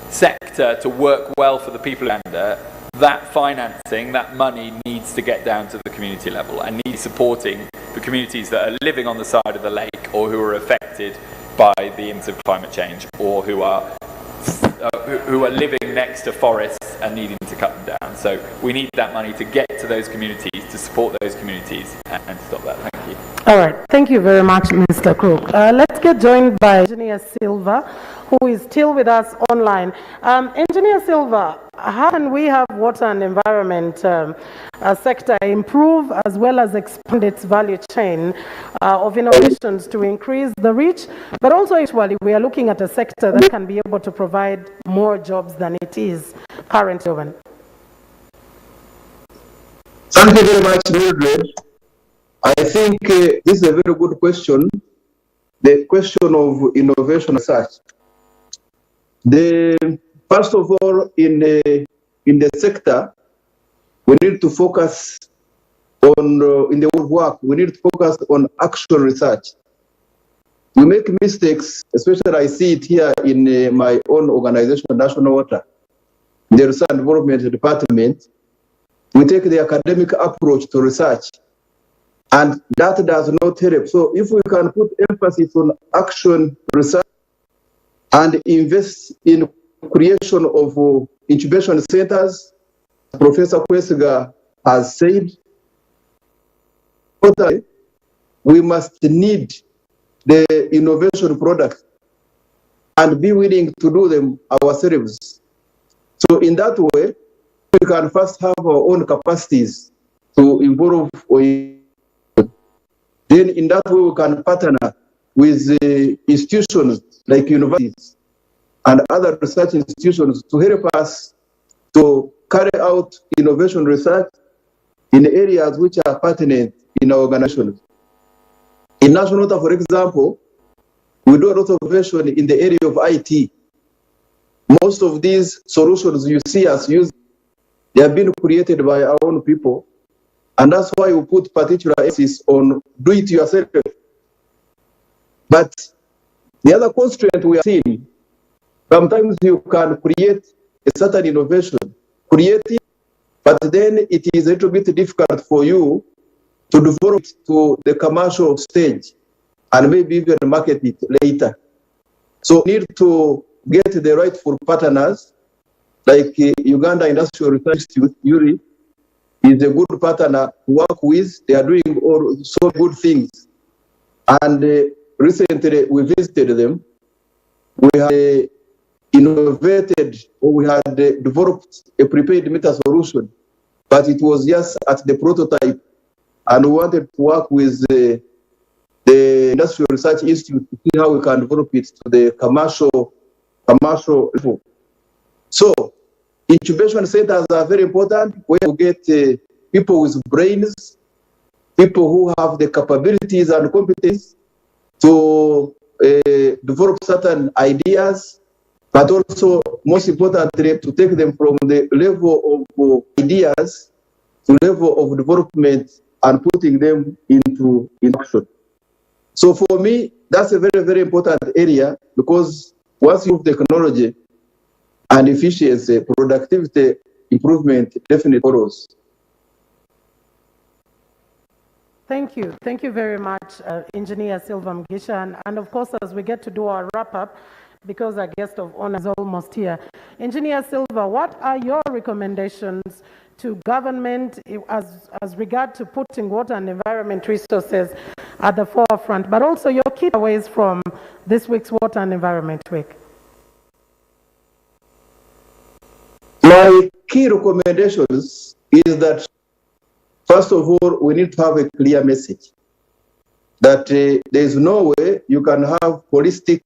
sector to work well for the people of Uganda, that financing, that money needs to get down to the community level and needs supporting the communities that are living on the side of the lake or who are affected by the impacts of climate change, or who are living next to forests and needing to cut them down. So we need that money to get to those communities, to support those communities, and stop that. Thank you. All right. Thank you very much, Mr. Crook. Let's get joined by Engineer Silva, who is still with us online. Engineer Silva, how can we have water and environment sector improve as well as expand its value chain of innovations to increase the reach, but also actually we are looking at a sector that can be able to provide more jobs than it is currently? Thank you very much, Mildred. I think this is a very good question, the question of innovation research. First of all, in the sector, we need to focus on, in the work, we need to focus on actual research. We make mistakes, especially I see it here in my own organization, National Water, the Research and Development Department. We take the academic approach to research, and that does not help. So if we can put emphasis on action research and invest in creation of incubation centers, Professor Kwesiga has said, we must need the innovation product and be willing to do them ourselves. So in that way, we can first have our own capacities to involve, or then in that way we can partner with institutions like universities and other research institutions to help us to carry out innovation research in areas which are pertinent in our organizations. In National Water, for example, we do a lot of innovation in the area of IT. Most of these solutions you see us using, they have been created by our own people, and that's why we put particular emphasis on do it yourself. But the other constraint we are seeing, sometimes you can create a certain innovation, create it, but then it is a little bit difficult for you to develop it to the commercial stage and maybe even market it later. So we need to get the rightful partners, like Uganda Industrial Research Institute, URI, is a good partner to work with. They are doing all so good things. And recently we visited them. We had innovated, or we had developed a prepaid meter solution, but it was just at the prototype, and we wanted to work with the Industrial Research Institute to see how we can develop it to the commercial level. So incubation centers are very important, where you get people with brains, people who have the capabilities and competence to develop certain ideas, but also, most importantly, to take them from the level of ideas to level of development and putting them into action. So for me, that's a very, very important area, because once you have technology and efficiency, productivity improvement definitely follows. Thank you. Thank you very much, Engineer Silva Mugisha. And of course, as we get to do our wrap-up, because our guest of honor is almost here. Engineer Silva, what are your recommendations to government as regard to putting water and environment resources at the forefront, but also your key takeaways from this week's Water and Environment Week? My key recommendations is that, first of all, we need to have a clear message that there is no way you can have holistic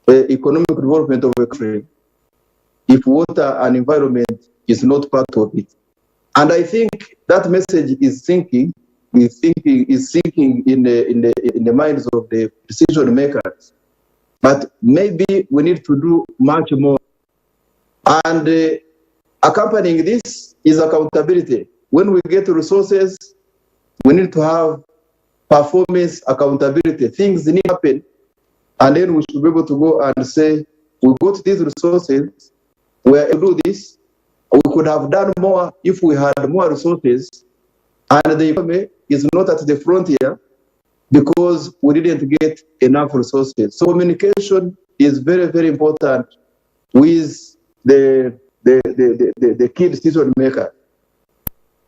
economic development of a country if water and environment is not part of it. And I think that message is sinking in the minds of the decision makers. But maybe we need to do much more. And accompanying this is accountability. When we get resources, we need to have performance accountability. Things need to happen, and then we should be able to go and say, we got these resources, we are able to do this. We could have done more if we had more resources, and the economy is not at the frontier because we didn't get enough resources. So communication is very, very important with the key decision maker.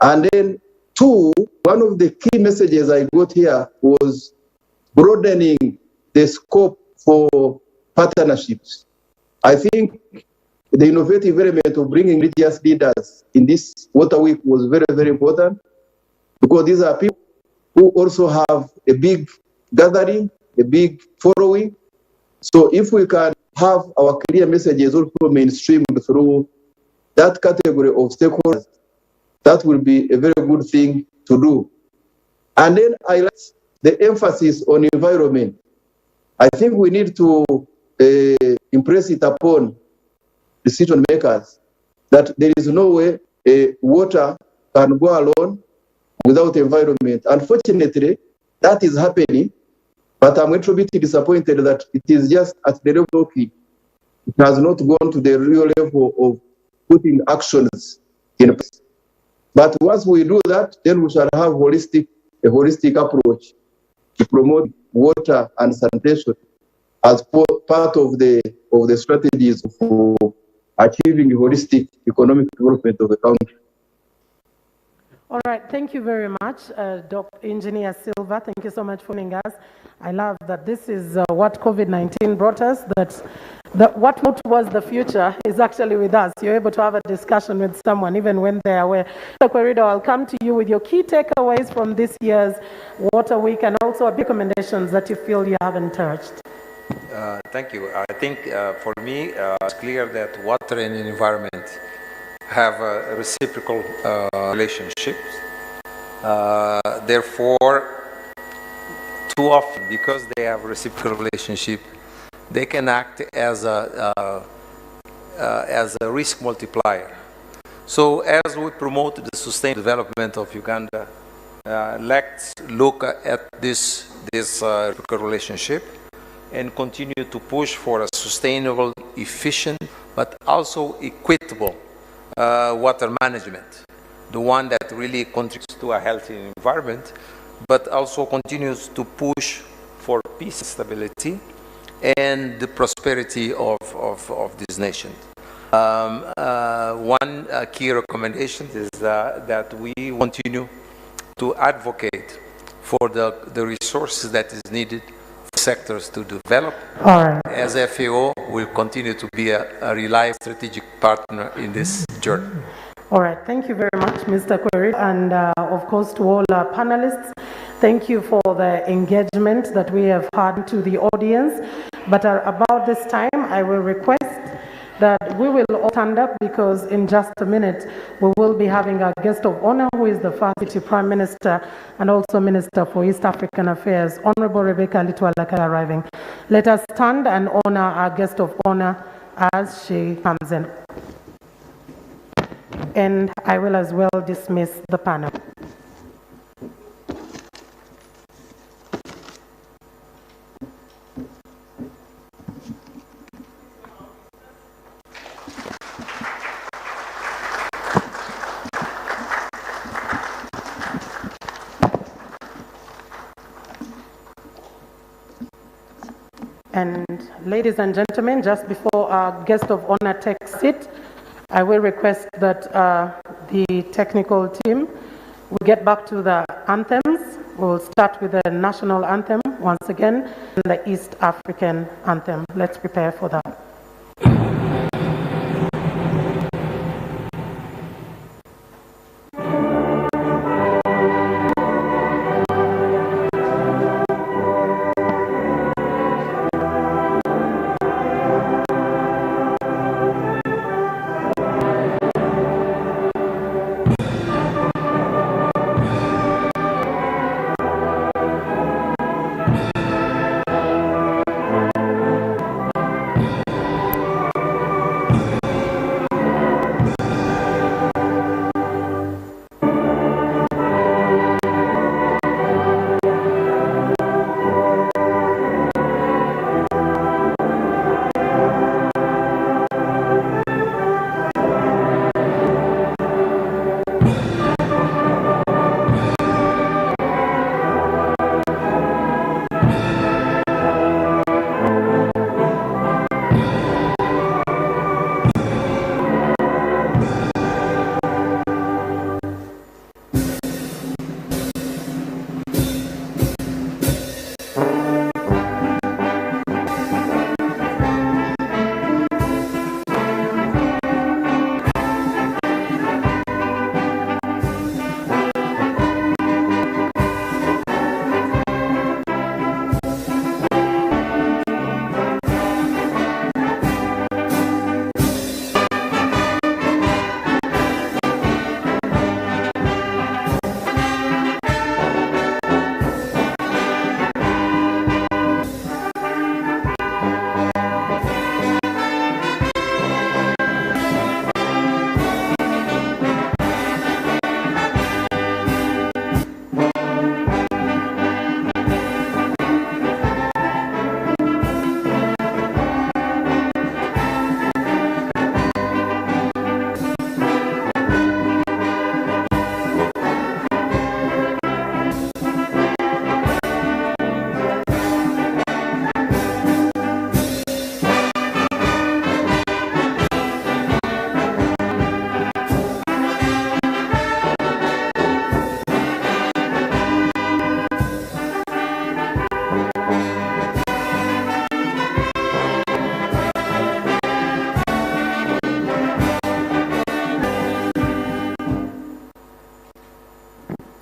And then two, one of the key messages I got here was broadening the scope for partnerships. I think the innovative element of bringing religious leaders in this Water Week was very, very important, because these are people who also have a big gathering, a big following. So if we can have our clear messages also mainstreamed through that category of stakeholders, that will be a very good thing to do. And then I like the emphasis on environment. I think we need to impress it upon decision makers that there is no way water can go alone without environment. Unfortunately, that is happening, but I'm a little bit disappointed that it is just at the level of it. It has not gone to the real level of putting actions in place. But once we do that, then we shall have a holistic approach to promote water and sanitation as part of the strategies for achieving holistic economic development of the country. All right, thank you very much, Dr. Engineer Silva. Thank you so much for joining us. I love that this is what COVID-19 brought us, that what was the future is actually with us. You're able to have a discussion with someone even when they are aware. Dr. Querido, I'll come to you with your key takeaways from this year's Water Week and also recommendations that you feel you haven't touched. Thank you. I think for me, it's clear that water and environment have a reciprocal relationships. Therefore, too often, because they have a reciprocal relationship, they can act as a risk multiplier. So as we promote the sustained development of Uganda, let's look at this reciprocal relationship and continue to push for a sustainable, efficient, but also equitable water management, the one that really contributes to a healthy environment, but also continues to push for peace and stability and the prosperity of this nation. One key recommendation is that we continue to advocate for the resources that is needed for sectors to develop. All right. As FAO, we'll continue to be a reliable strategic partner in this journey. All right, thank you very much, Mr. Query, and of course to all our panelists. Thank you for the engagement that we have had to the audience. But about this time, I will request that we will all stand up because in just a minute, we will be having our guest of honor, who is the first Deputy Prime Minister and also Minister for East African Affairs, Honorable Rebecca Litwalaka, arriving. Let us stand and honor our guest of honor as she comes in. And I will as well dismiss the panel. And ladies and gentlemen, just before our guest of honor takes seat, I will request that the technical team will get back to the anthems. We'll start with the national anthem once again, and the East African anthem. Let's prepare for that.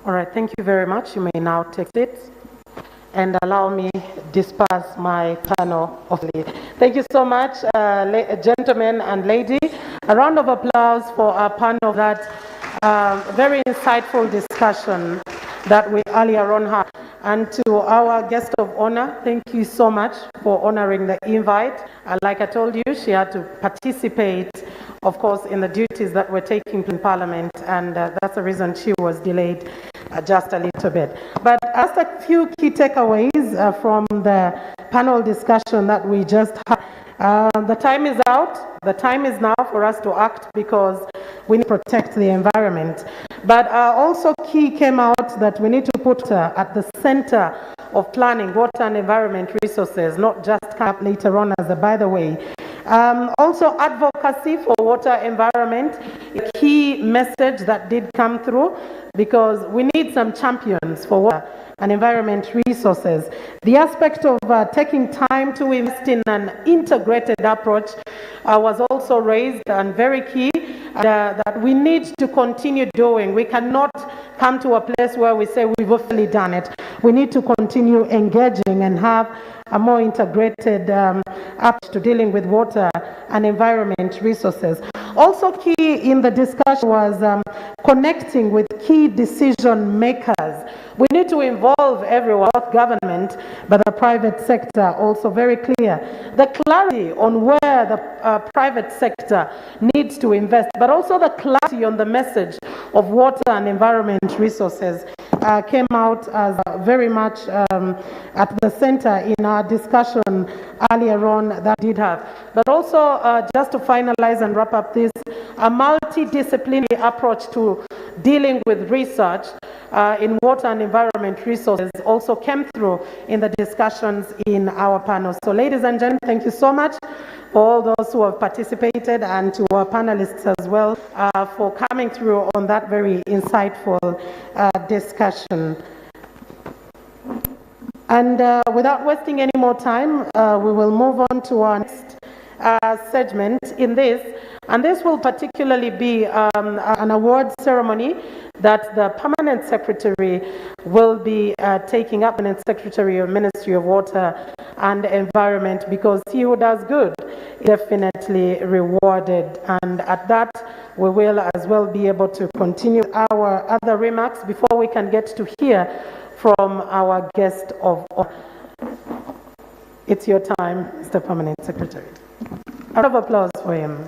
All right, thank you very much. You may now take it and allow me disperse my panel of lead. Thank you so much, gentlemen and lady. A round of applause for our panel, that very insightful discussion that we earlier on had. And to our guest of honor, thank you so much for honoring the invite. Like I told you, she had to participate, of course, in the duties that were taking in Parliament, and that's the reason she was delayed just a little bit. But just a few key takeaways from the panel discussion that we just had. The time is out. The time is now for us to act, because we need to protect the environment. But also key came out that we need to put at the center of planning water and environment resources, not just come up later on as a by the way. Also advocacy for water environment, a key message that did come through, because we need some champions for water and environment resources. The aspect of taking time to invest in an integrated approach was also raised, and very key, that we need to continue doing. We cannot come to a place where we say we've officially done it. We need to continue engaging and have a more integrated approach to dealing with water and environment resources. Also key in the discussion was connecting with key decision makers. We need to involve everyone, both government, but the private sector also very clear. The clarity on where the private sector needs to invest, but also the clarity on the message of water and environment resources came out as very much at the center in our discussion earlier on that did have. But also, just to finalize and wrap up this, a multidisciplinary approach to dealing with research in water and environment resources also came through in the discussions in our panel. So ladies and gentlemen, thank you so much for all those who have participated, and to our panelists as well for coming through on that very insightful discussion. And without wasting any more time, we will move on to our next segment in this, and this will particularly be an award ceremony that the Permanent Secretary will be taking up, Permanent Secretary of Ministry of Water and Environment, because he who does good is definitely rewarded. And at that, we will as well be able to continue our other remarks before we can get to hear from our guest of honor. It's your time, Mr. Permanent Secretary. A round of applause for him.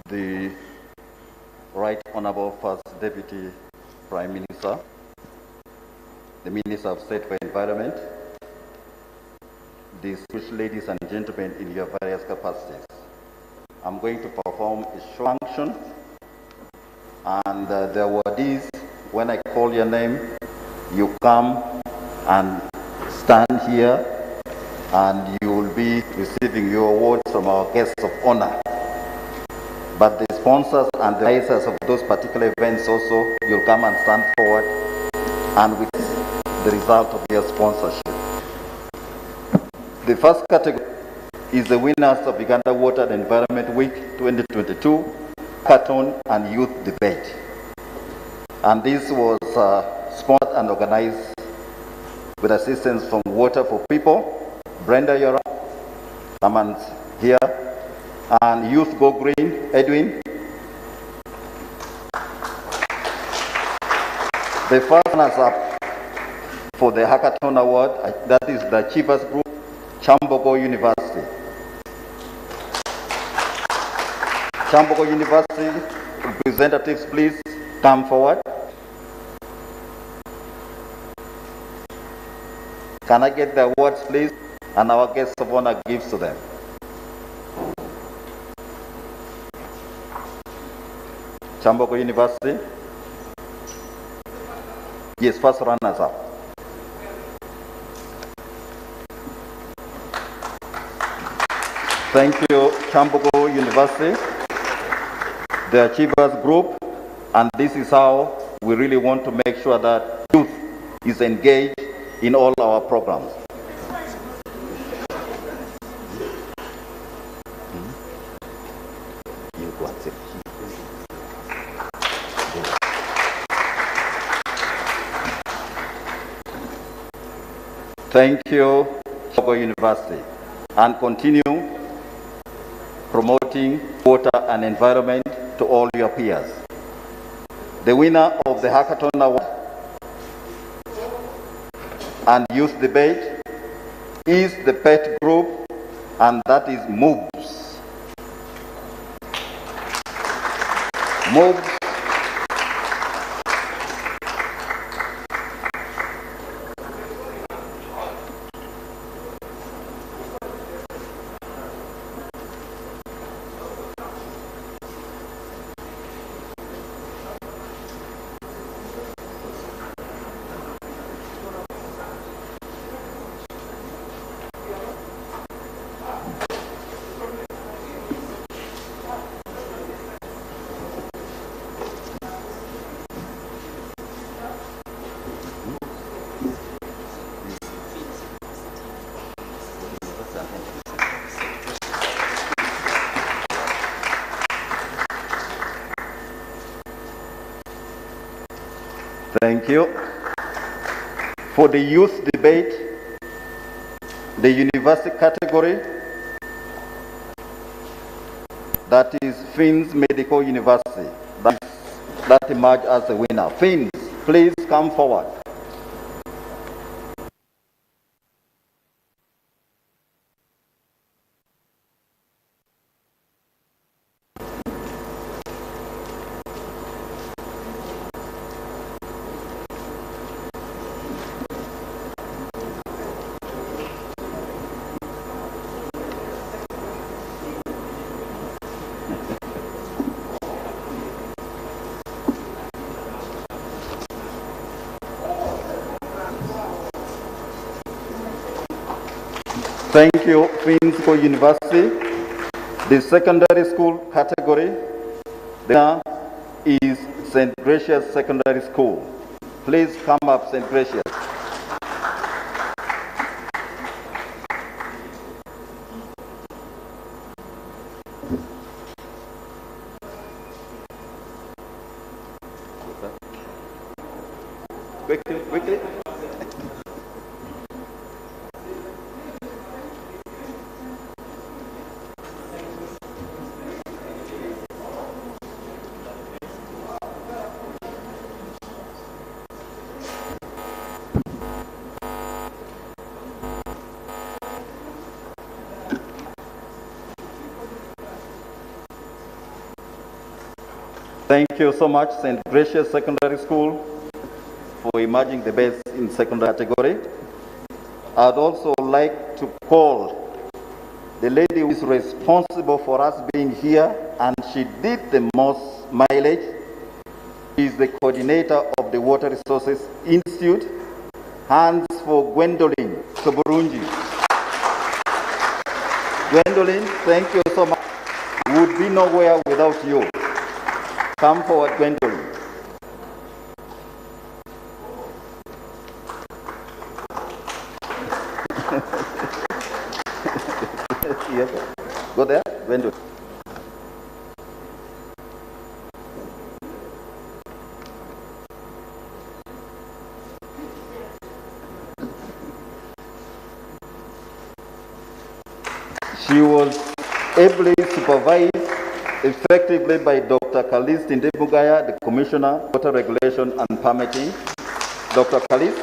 The Right Honorable First Deputy Prime Minister, the Minister of State for Environment, distinguished ladies and gentlemen in your various capacities. I'm going to perform a short function, and there were these, when I call your name, you come and stand here, and you will be receiving your awards from our guests of honor. But the sponsors and the organizers of those particular events also, you'll come and stand forward and with the result of your sponsorship. The first category is the winners of Uganda Water and Environment Week 2022 Hackathon and Youth Debate. And this was sponsored and organized with assistance from Water for People, Brenda Yora, Amand here, and Youth Go Green, Edwin. The first runners-up for the Hackathon Award, that is the Achievers Group, Chambogo University. Chambogo University representatives, please come forward. Can I get the awards, please? And our guest of honor gives to them. Chambogo University. Yes, first runners up. Thank you, Chambogo University. The Achievers Group, And this is how we really want to make sure that youth is engaged in all our programs. Thank you, Uganda University, and continue promoting water and environment to all your peers. The winner of the Hackathon Award and Youth Debate is the PET group, and that is MOVES. MOVES. Thank you. For the youth debate, the university category, that is Finns Medical University, that emerged as the winner. Finns, please come forward. Thank you, Finns University. The secondary school category, the winner is St. Gracious Secondary School. Please come up, St. Gracious. Quickly, quickly. Thank you so much, St. Gracious Secondary School, for emerging the best in secondary category. I'd also like to call the lady who is responsible for us being here, and she did the most mileage. She is the coordinator of the Water Resources Institute. Hands for Gwendolyn Soburunji. Gwendolyn, thank you so much. We would be nowhere without you. Come forward, Gwendolyn. Yes, go there, Gwendolyn. She was ably supervised effectively by Dr. Kalis Tindebugaya, the Commissioner, Water Regulation and Permitting. Dr. Kalis.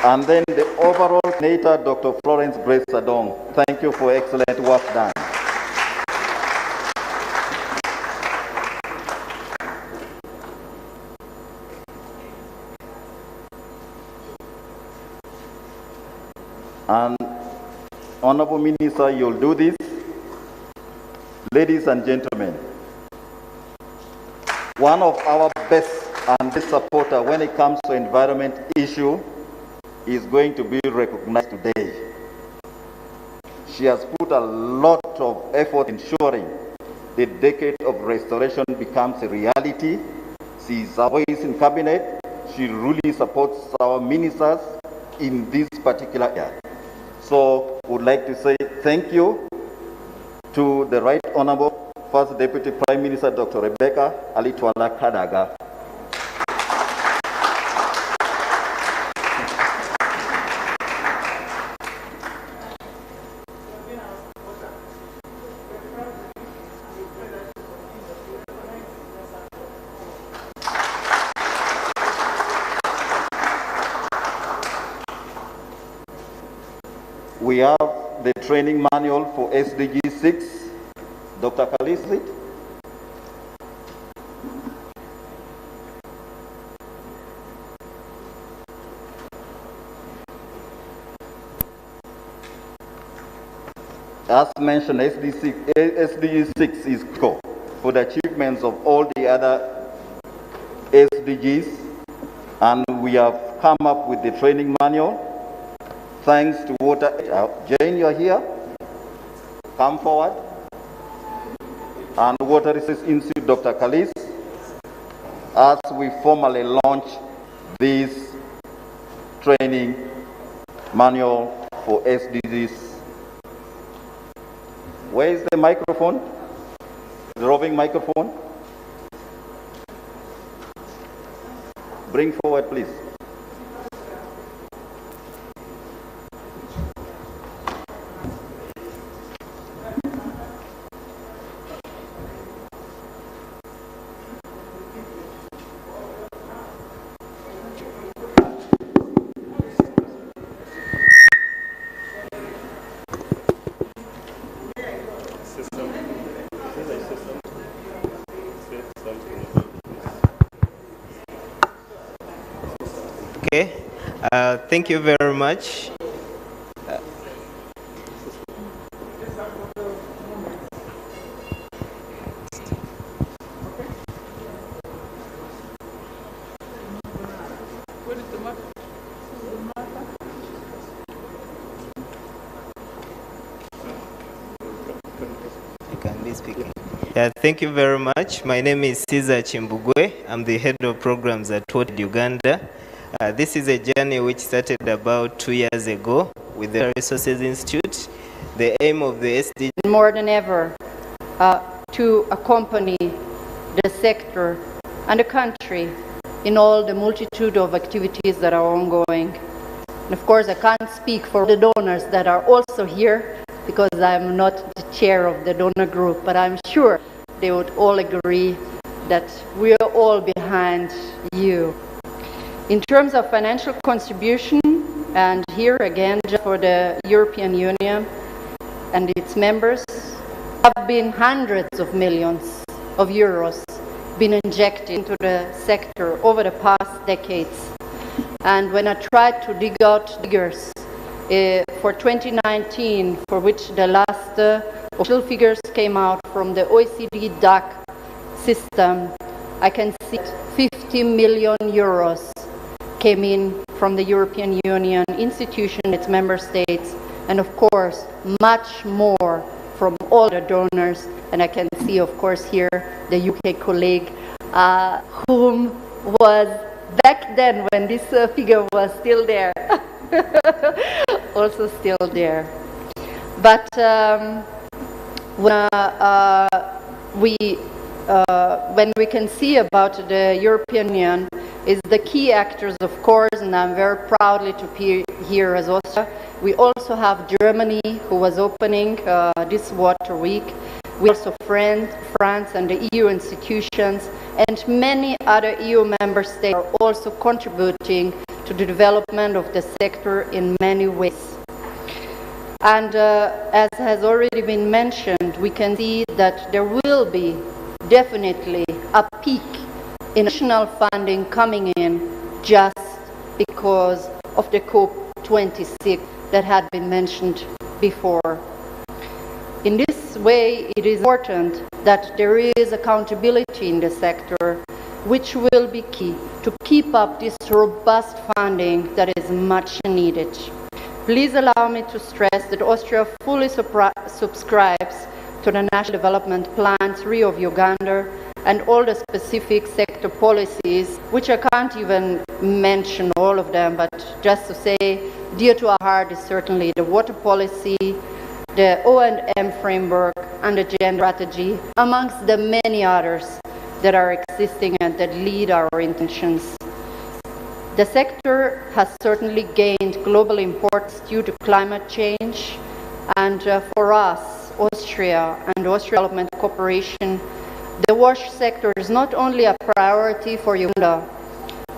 And then the overall coordinator, Dr. Florence Grace Sadong. Thank you for excellent work done. And Honorable Minister, you'll do this. Ladies and gentlemen, one of our best and best supporter when it comes to environment issue is going to be recognized today. She has put a lot of effort ensuring the decade of restoration becomes a reality. She is a voice in cabinet. She really supports our ministers in this particular area. So would like to say thank you to the Right Honorable First Deputy Prime Minister Dr. Rebecca Alitwala Kadaga. We have the training manual for SDG 6. Dr. Kalisit. As mentioned, SDG 6 is core for the achievements of all the other SDGs, and we have come up with the training manual. Thanks to Water. Jane, you're here. Come forward. And Water Research Institute, Dr. Kalis, as we formally launch this training manual for SDGs. Where is the microphone? The roving microphone? Bring forward, please. Okay, thank you very much. You can be speaking. Yeah, thank you very much. My name is Cesar Chimbugwe. I'm the head of programs at Water Uganda. This is a journey which started about 2 years ago with the Resources Institute. The aim of the SDG more than ever to accompany the sector and the country in all the multitude of activities that are ongoing. And of course, I can't speak for the donors that are also here because I'm not the chair of the donor group, but I'm sure they would all agree that we are all behind you. In terms of financial contribution, and here again for the European Union and its members, have been hundreds of millions of euros been injected into the sector over the past decades. And when I tried to dig out figures for 2019, for which the last official figures came out from the OECD DAC system, I can see 50 million euros came in from the European Union institution, its member states, and of course much more from all the donors. And I can see, of course, here the UK colleague whom was back then when this figure was still there, also still there. But when we can see about the European Union is the key actors, of course, and I'm very proudly to be here as also. We also have Germany, who was opening this Water Week. We also France and the EU institutions, and many other EU member states are also contributing to the development of the sector in many ways. And as has already been mentioned, we can see that there will be definitely a peak in additional funding coming in just because of the COP26 that had been mentioned before. In this way, it is important that there is accountability in the sector which will be key to keep up this robust funding that is much needed. Please allow me to stress that Austria fully subscribes to the National Development Plan 3 of Uganda and all the specific sector policies, which I can't even mention all of them, but just to say, dear to our heart is certainly the water policy, the O&M framework, and the gender strategy, amongst the many others that are existing and that lead our intentions. The sector has certainly gained global importance due to climate change, and for us, Austria and Austria Development Cooperation, the wash sector is not only a priority for Uganda,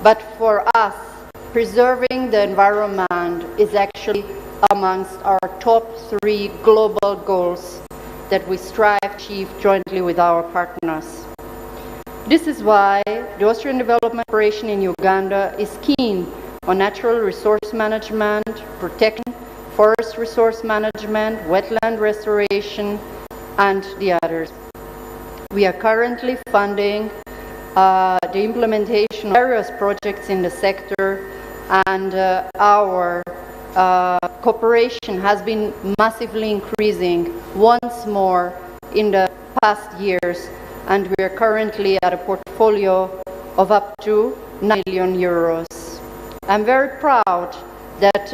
but for us, preserving the environment is actually amongst our top 3 global goals that we strive to achieve jointly with our partners. This is why the Austrian Development Cooperation in Uganda is keen on natural resource management, protection, forest resource management, wetland restoration, and the others. We are currently funding the implementation of various projects in the sector, and our cooperation has been massively increasing once more in the past years, and we are currently at a portfolio of up to 9 million euros. I'm very proud that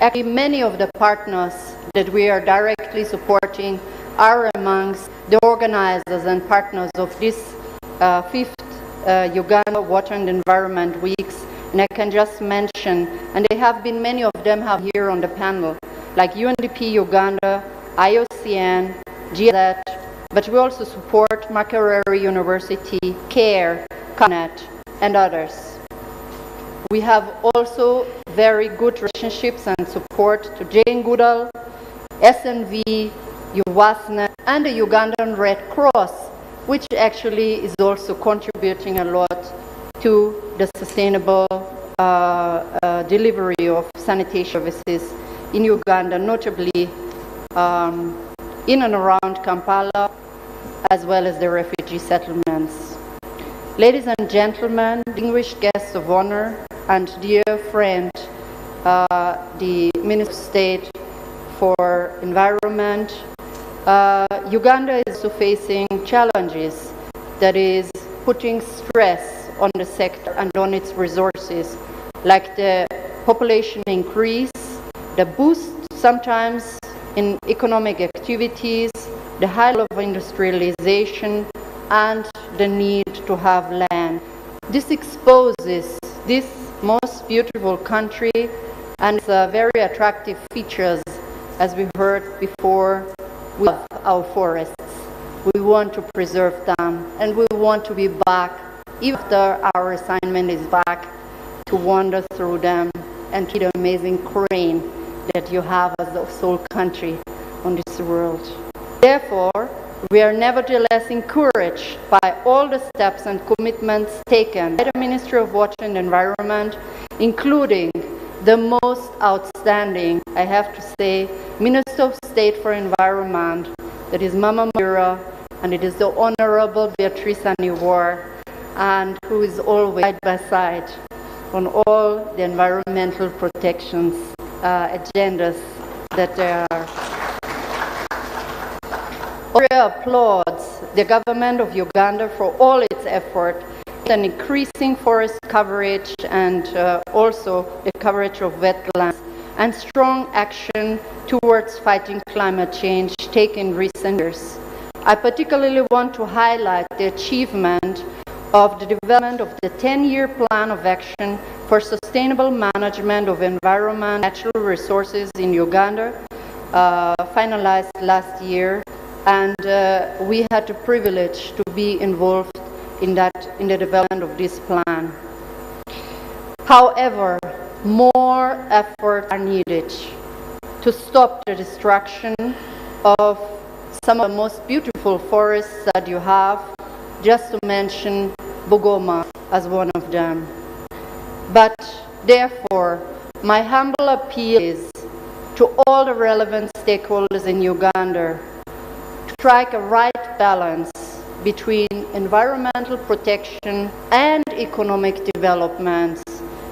actually many of the partners that we are directly supporting are amongst the organizers and partners of this 5th Uganda Water and Environment Weeks. And I can just mention, and they have been, many of them have here on the panel, like UNDP Uganda, IOCN, GZ, but we also support Makerere University, CARE, CANET, and others. We have also very good relationships and support to Jane Goodall, SNV, UWASNET, and the Ugandan Red Cross, which actually is also contributing a lot to the sustainable delivery of sanitation services in Uganda, notably in and around Kampala, as well as the refugee settlements. Ladies and gentlemen, distinguished guests of honor, and dear friend, the Minister of State for Environment, Uganda is also facing challenges that is putting stress on the sector and on its resources, like the population increase, the boost sometimes in economic activities, the high level of industrialization, and the need to have land. This exposes this most beautiful country and its very attractive features, as we heard before, with our forests. We want to preserve them, and we want to be back, even after our assignment is back, to wander through them and see the amazing crane that you have as the sole country on this world. Therefore, we are nevertheless encouraged by all the steps and commitments taken by the Ministry of Water and Environment, including the most outstanding, I have to say, Minister of State for Environment, that is Mama Mura, and it is the Honorable Beatrice Aniwar, and who is always side by side on all the environmental protections agendas that there are. Austria applauds the government of Uganda for all its effort in increasing forest coverage and also the coverage of wetlands, and strong action towards fighting climate change taken in recent years. I particularly want to highlight the achievement of the development of the 10-year plan of action for sustainable management of environment and natural resources in Uganda, finalized last year, and we had the privilege to be involved in the development of this plan. However, more efforts are needed to stop the destruction of some of the most beautiful forests that you have, just to mention Bugoma as one of them. But therefore, my humble appeal is to all the relevant stakeholders in Uganda to strike a right balance between environmental protection and economic developments,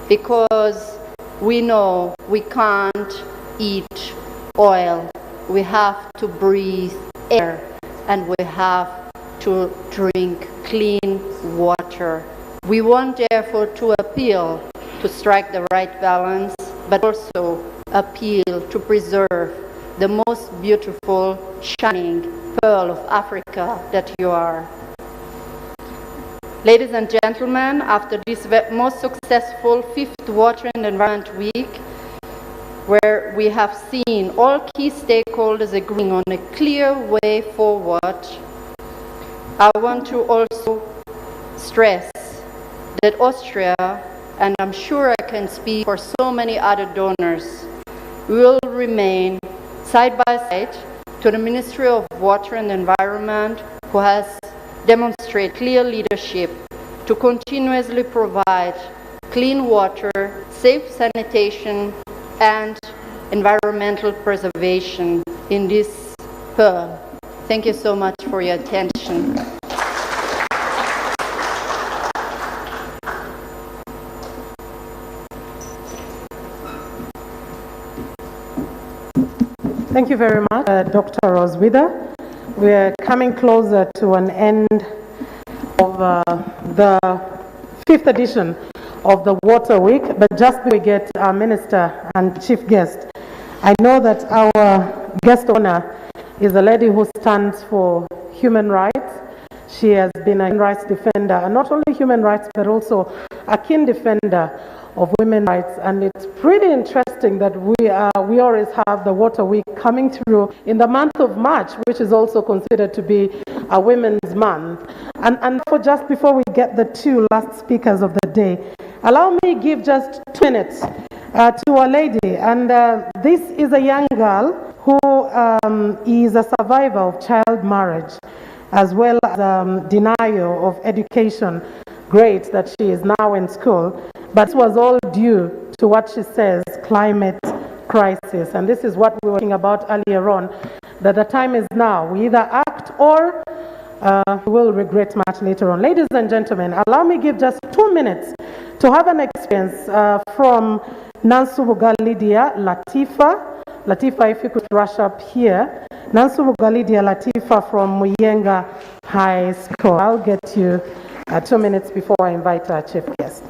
because we know we can't eat oil, we have to breathe air, and we have to drink clean water. We want therefore to appeal to strike the right balance, but also appeal to preserve the most beautiful, shining pearl of Africa that you are. Ladies and gentlemen, after this most successful 5th Water and Environment Week, where we have seen all key stakeholders agreeing on a clear way forward, I want to also stress that Austria, and I'm sure I can speak for so many other donors, will remain side by side to the Ministry of Water and Environment, who has demonstrated clear leadership to continuously provide clean water, safe sanitation, and environmental preservation in this pearl. Thank you so much for your attention. Thank you very much, Dr. Roswitha. We're coming closer to an end of the 5th edition of the Water Week, but just before we get our Minister and Chief Guest, I know that our guest honor is a lady who stands for human rights. She has been a human rights defender, and not only human rights, but also a keen defender of women's rights. And it's pretty interesting that we always have the Water Week coming through in the month of March, which is also considered to be a Women's Month. And for just before we get the 2 last speakers of the day, allow me give just 2 minutes to a lady. And this is a young girl who is a survivor of child marriage, as well as denial of education. Great that she is now in school, but this was all due to what she says, climate crisis. And this is what we were talking about earlier on, that the time is now. We either act or we will regret much later on. Ladies and gentlemen, allow me give just 2 minutes to have an experience from Nansubuga Lydia Latifah. Latifah, if you could rush up here. Nansubuga Lydia Latifah from Muyenga High School. I'll get you 2 minutes before I invite our chief guest.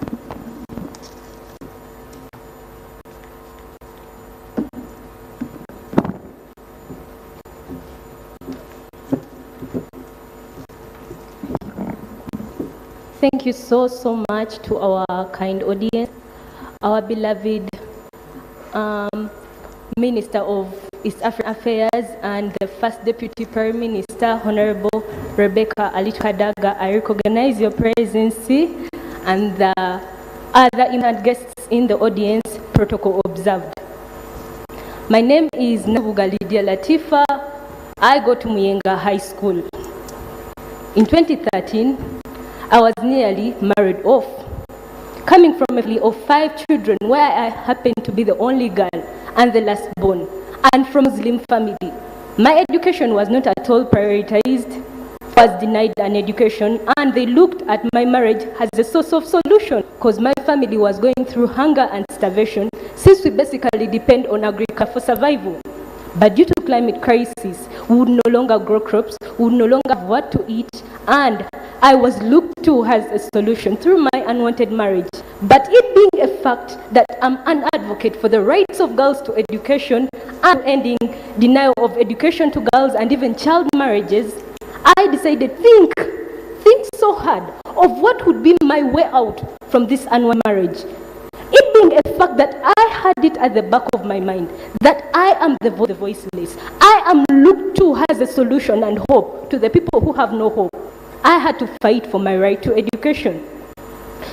Thank you so much to our kind audience, our beloved Minister of East African Affairs and the First Deputy Prime Minister, Honorable Rebecca Alichadaga. I recognize your presence and the other important guests in the audience, protocol observed. My name is Nansubuga Lydia Latifah. I go to Muyenga High School. In 2013, I was nearly married off, coming from a family of 5 children where I happened to be the only girl and the last born, and from a Muslim family. My education was not at all prioritized, was denied an education, and they looked at my marriage as a source of solution because my family was going through hunger and starvation since we basically depend on agriculture for survival. But due to climate crisis, we would no longer grow crops, we would no longer have what to eat, and I was looked to as a solution through my unwanted marriage. But it being a fact that I'm an advocate for the rights of girls to education and ending denial of education to girls and even child marriages, I decided think so hard of what would be my way out from this unwanted marriage. It being a fact that I had it at the back of my mind, that I am the voiceless. I am looked to as a solution and hope to the people who have no hope. I had to fight for my right to education.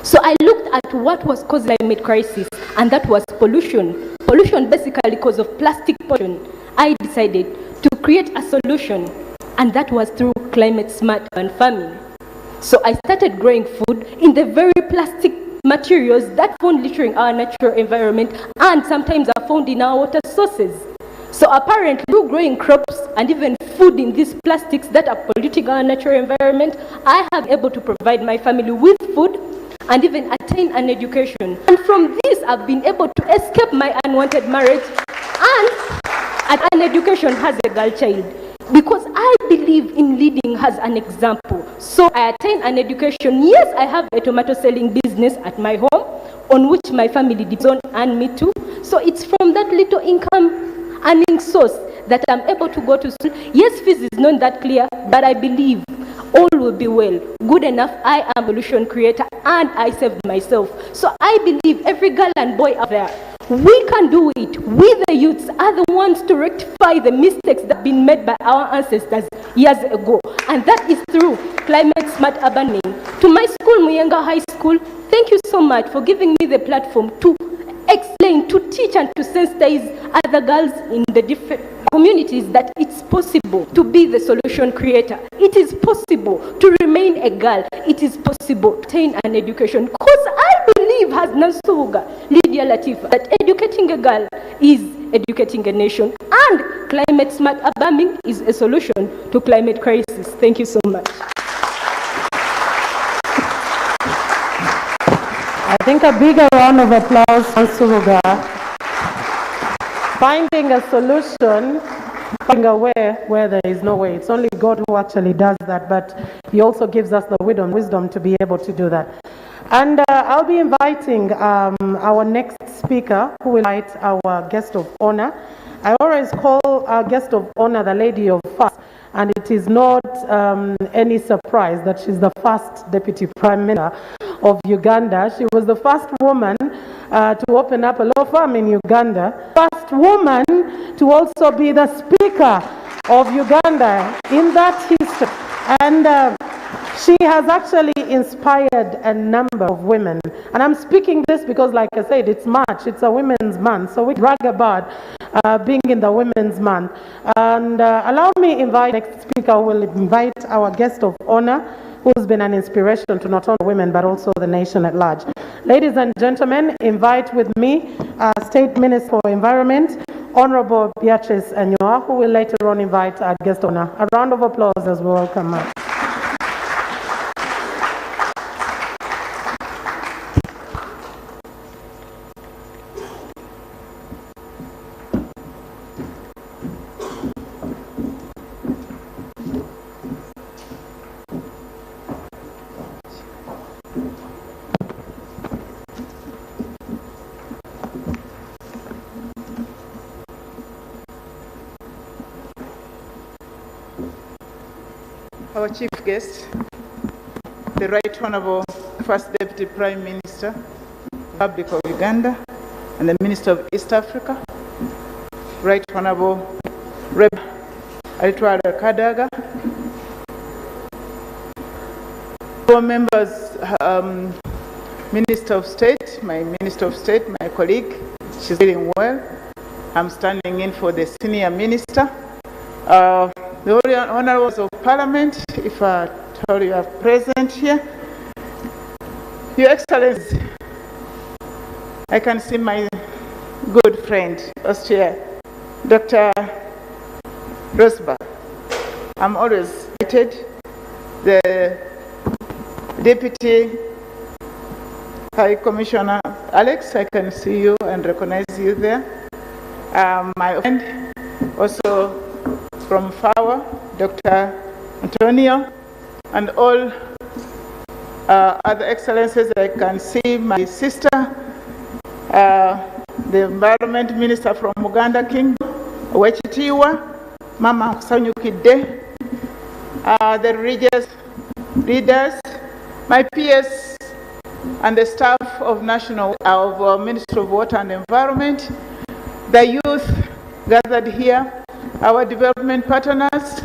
So I looked at what was causing climate crisis, and that was pollution. Pollution basically because of plastic pollution. I decided to create a solution, and that was through climate smart and farming. So I started growing food in the very plastic materials that found littering our natural environment and sometimes are found in our water sources. So apparently, through growing crops and even food in these plastics that are polluting our natural environment, I have been able to provide my family with food and even attain an education. And from this, I've been able to escape my unwanted marriage and an education as a girl child. Because I believe in leading as an example. So I attained an education. Yes, I have a tomato selling business at my home on which my family depends on and me too. So it's from that little income earning source that I'm able to go to school. Yes, fees is not that clear, but I believe all will be well. Good enough, I am a solution creator and I saved myself. So I believe every girl and boy out there, we can do it. We the youths are the ones to rectify the mistakes that have been made by our ancestors years ago. And that is through climate smart urban planning. To my school, Muyenga High School, thank you so much for giving me the platform to explain, to teach and to sensitize other girls in the different communities that it's possible to be the solution creator. It is possible to remain a girl. It is possible to obtain an education. Because I believe, as Nansuga, Lydia Latifah, that educating a girl is educating a nation. And climate smart urban is a solution to climate crisis. Thank you so much. I think a bigger round of applause for Suruga. Finding a solution, finding a way where there is no way. It's only God who actually does that, but He also gives us the wisdom to be able to do that. And I'll be inviting our next speaker, who will invite our guest of honor. I always call our guest of honor the Lady of First, and it is not any surprise that she's the first Deputy Prime Minister of Uganda. She was the first woman to open up a law firm in Uganda, first woman to also be the Speaker of Uganda in that history. And she has actually inspired a number of women. And I'm speaking this because, like I said, it's March, it's a Women's Month, so we brag about being in the Women's Month. And allow me to invite the next speaker, who will invite our guest of honor, who's been an inspiration to not only women but also the nation at large. Ladies and gentlemen, invite with me State Minister for Environment, Honorable Beatrice Anyoa, who will later on invite our guest of honor. A round of applause as we welcome her. Our chief guest, the Right Honourable First Deputy Prime Minister, Republic of Uganda, and the Minister of East Africa, Right Honourable Reb Alitwala Kadaga, our members, Minister of State, my colleague, she's doing well. I'm standing in for the Senior Minister. The Honourables of Parliament, if at all you are present here, Your Excellency, I can see my good friend, Austria, Dr. Rosberg. I'm always excited. The Deputy High Commissioner Alex, I can see you and recognize you there. My friend, also from FAWA, Dr. Antonio, and all other excellencies. I can see my sister, the Environment Minister from Uganda Kingdom, Wechitiwa, Mama Sanyukide, the religious leaders, my peers, and the staff of Ministry of Water and Environment, the youth gathered here, our development partners,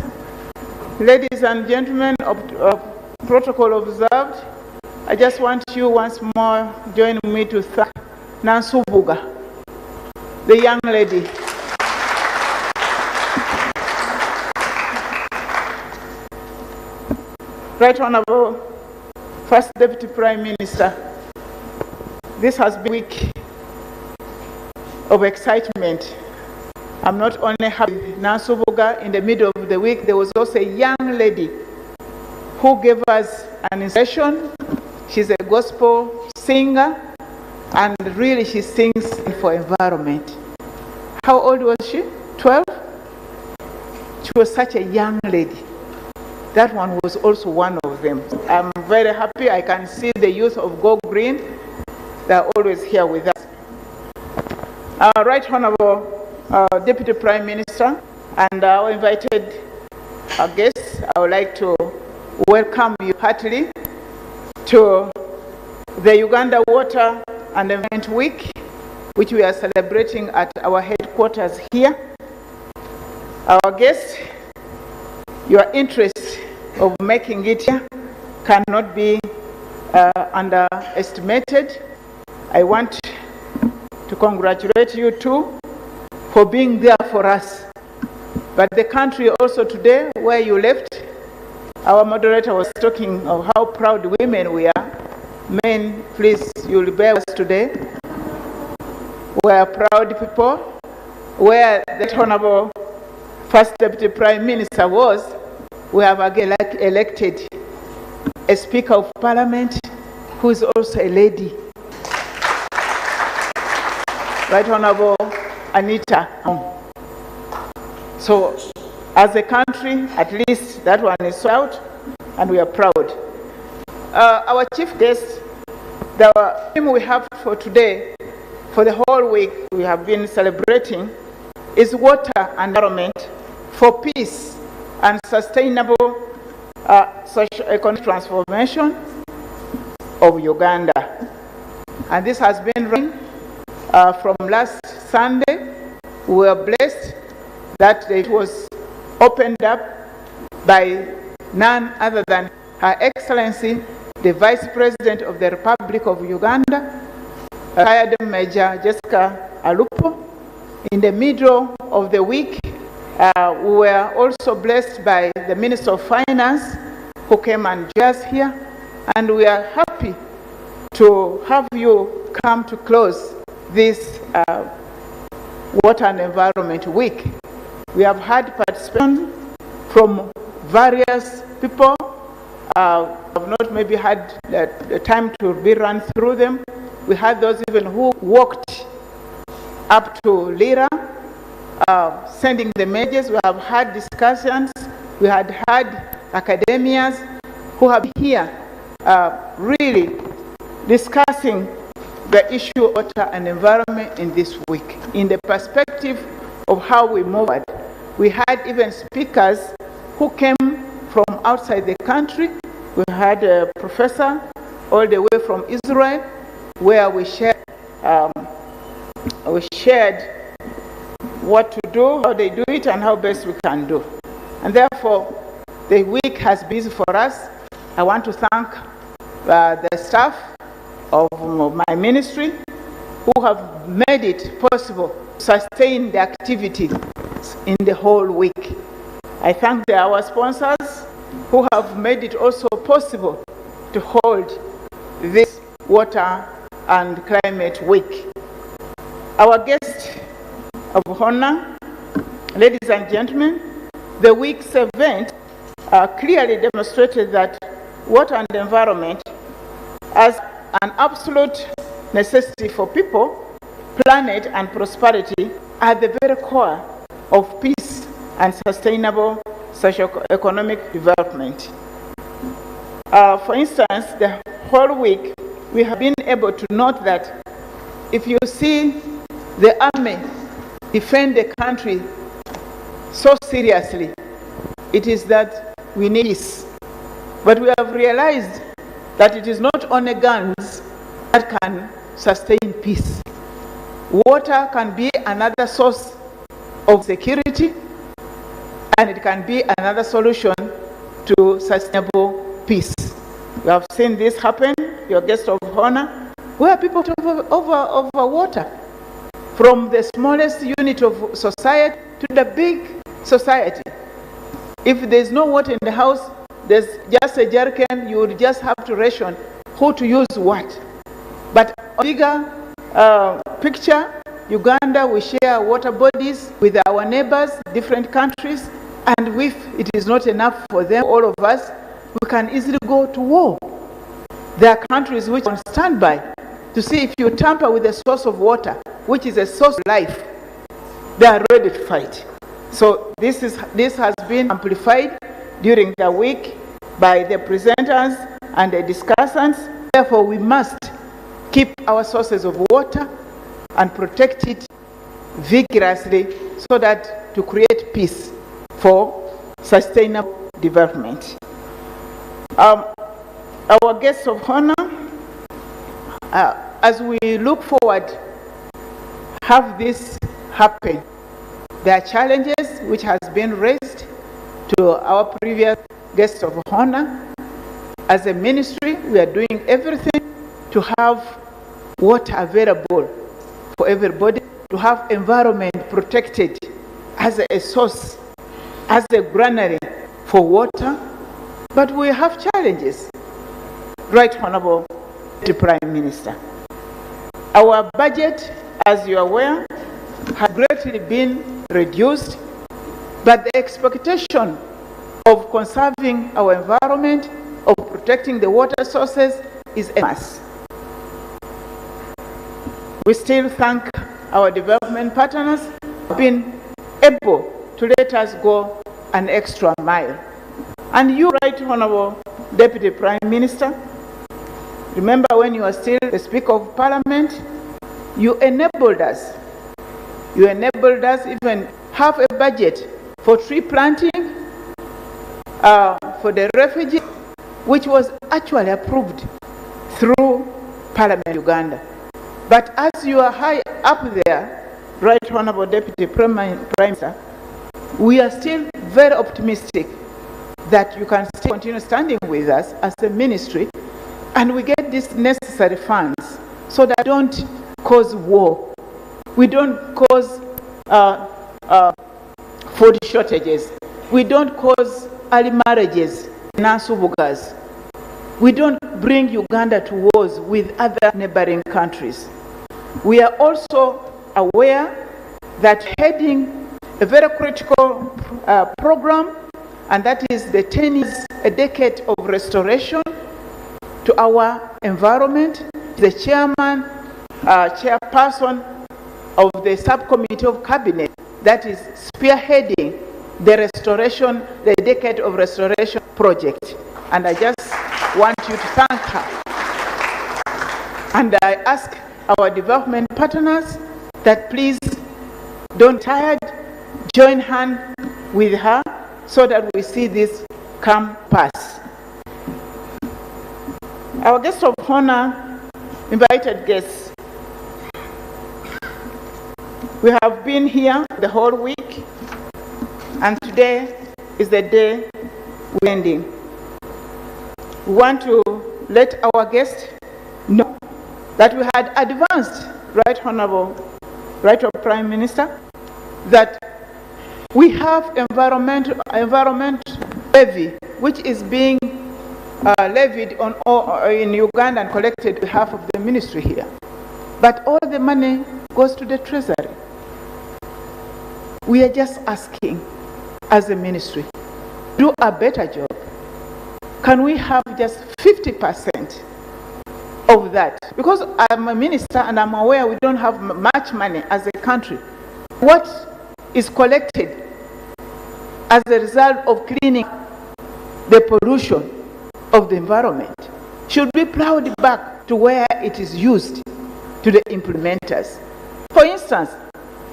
ladies and gentlemen of protocol observed. I just want you once more join me to thank Nansubuga, the young lady. Right Honourable First Deputy Prime Minister, this has been a week of excitement I'm not only happy with Nasubuga. In the middle of the week, there was also a young lady who gave us an inspiration. She's a gospel singer, and really she sings for environment. How old was she? 12? She was such a young lady. That one was also one of them. I'm very happy. I can see the youth of Go Green. They're always here with us. Right Honorable Deputy Prime Minister and our invited guests, I would like to welcome you heartily to the Uganda Water and Environment Week, which we are celebrating at our headquarters here. Our guests, your interest of making it here cannot be underestimated. I want to congratulate you too for being there for us. But the country also today, where you left, our moderator was talking of how proud women we are. Men, please, you'll bear with us today. We are proud people. Where the Honorable First Deputy Prime Minister was, we have again elected a Speaker of Parliament who is also a lady. Right Honorable Anita. So, as a country, at least that one is out, and we are proud. Our chief guest, the theme we have for today, for the whole week we have been celebrating, is water and environment for peace and sustainable socio-economic transformation of Uganda. And this has been running from last Sunday. We were blessed that it was opened up by none other than Her Excellency, the Vice President of the Republic of Uganda, retired Major Jessica Alupo. In the middle of the week, we were also blessed by the Minister of Finance, who came and joined us here, and we are happy to have you come to close this Water and Environment Week. We have had participation from various people. I've not maybe had the time to be run through them. We had those even who walked up to Lira, sending the messages. We have had discussions. We had academians who have been here really discussing the issue of water and environment in this week, in the perspective of how we move forward. We had even speakers who came from outside the country. We had a professor all the way from Israel, where we shared what to do, how they do it, and how best we can do. And therefore, the week has been busy for us. I want to thank the staff of my ministry who have made it possible to sustain the activity in the whole week. I thank our sponsors who have made it also possible to hold this Water and Climate Week. Our guest of honor, ladies and gentlemen, the week's event clearly demonstrated that water and environment as an absolute necessity for people, planet, and prosperity are the very core of peace and sustainable socio-economic development. For instance, the whole week we have been able to note that if you see the army defend the country so seriously, it is that we need peace. But we have realized that it is not only guns that can sustain peace. Water can be another source of security, and it can be another solution to sustainable peace. We have seen this happen, your guest of honor, where people over water, from the smallest unit of society to the big society. If there's no water in the house, there's just a jerrycan, you would just have to ration who to use what. But a bigger picture, Uganda, we share water bodies with our neighbors, different countries, and if it is not enough for them, all of us, we can easily go to war. There are countries which are on standby to see if you tamper with a source of water, which is a source of life, they are ready to fight. So this has been amplified during the week by the presenters and the discussants. Therefore, we must keep our sources of water and protect it vigorously so that to create peace for sustainable development. Our guests of honor, as we look forward, have this happen. There are challenges which has been raised to our previous guests of honor. As a ministry, we are doing everything to have water available for everybody, to have environment protected as a source, as a granary for water. But we have challenges. Right Honorable the Prime Minister. Our budget, as you are aware, has greatly been reduced, but the expectation of conserving our environment, of protecting the water sources is enormous. We still thank our development partners for being able to let us go an extra mile. And you, Right Honorable Deputy Prime Minister, remember when you were still the Speaker of Parliament, you enabled us. You enabled us even have a budget for tree planting for the refugees, which was actually approved through Parliament Uganda. But as you are high up there, Right Honorable Deputy Prime Minister, we are still very optimistic that you can still continue standing with us as a ministry and we get these necessary funds so that don't cause war. We don't cause food shortages. We don't cause early marriages, Nansubugas. We don't bring Uganda to wars with other neighboring countries. We are also aware that heading a very critical program, and that is the 10 years, a decade of restoration to our environment. The chairperson of the subcommittee of cabinet that is spearheading the restoration, the decade of restoration project. And I just want you to thank her. And I ask our development partners that please don't tired, join hand with her so that we see this come pass. Our guests of honor, invited guests, we have been here the whole week, and today is the day we're ending. We want to let our guests know that we had advanced, Right Honorable Prime Minister, that we have environment levy, which is being levied on in Uganda and collected on behalf of the ministry here. But all the money goes to the treasury. We are just asking, as a ministry, do a better job. Can we have just 50% of that? Because I'm a minister and I'm aware we don't have much money as a country. What is collected as a result of cleaning the pollution of the environment should be plowed back to where it is used, to the implementers. For instance,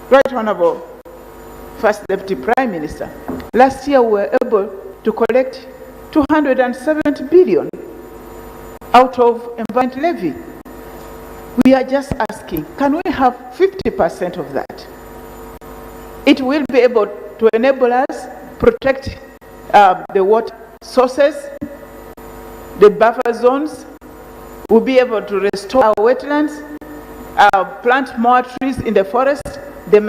Right Honorable First Deputy Prime Minister, last year we were able to collect 270 billion out of environment levy. We are just asking, can we have 50% of that? It will be able to enable us protect the water sources, the buffer zones. We'll be able to restore our wetlands, plant more trees in the forest, the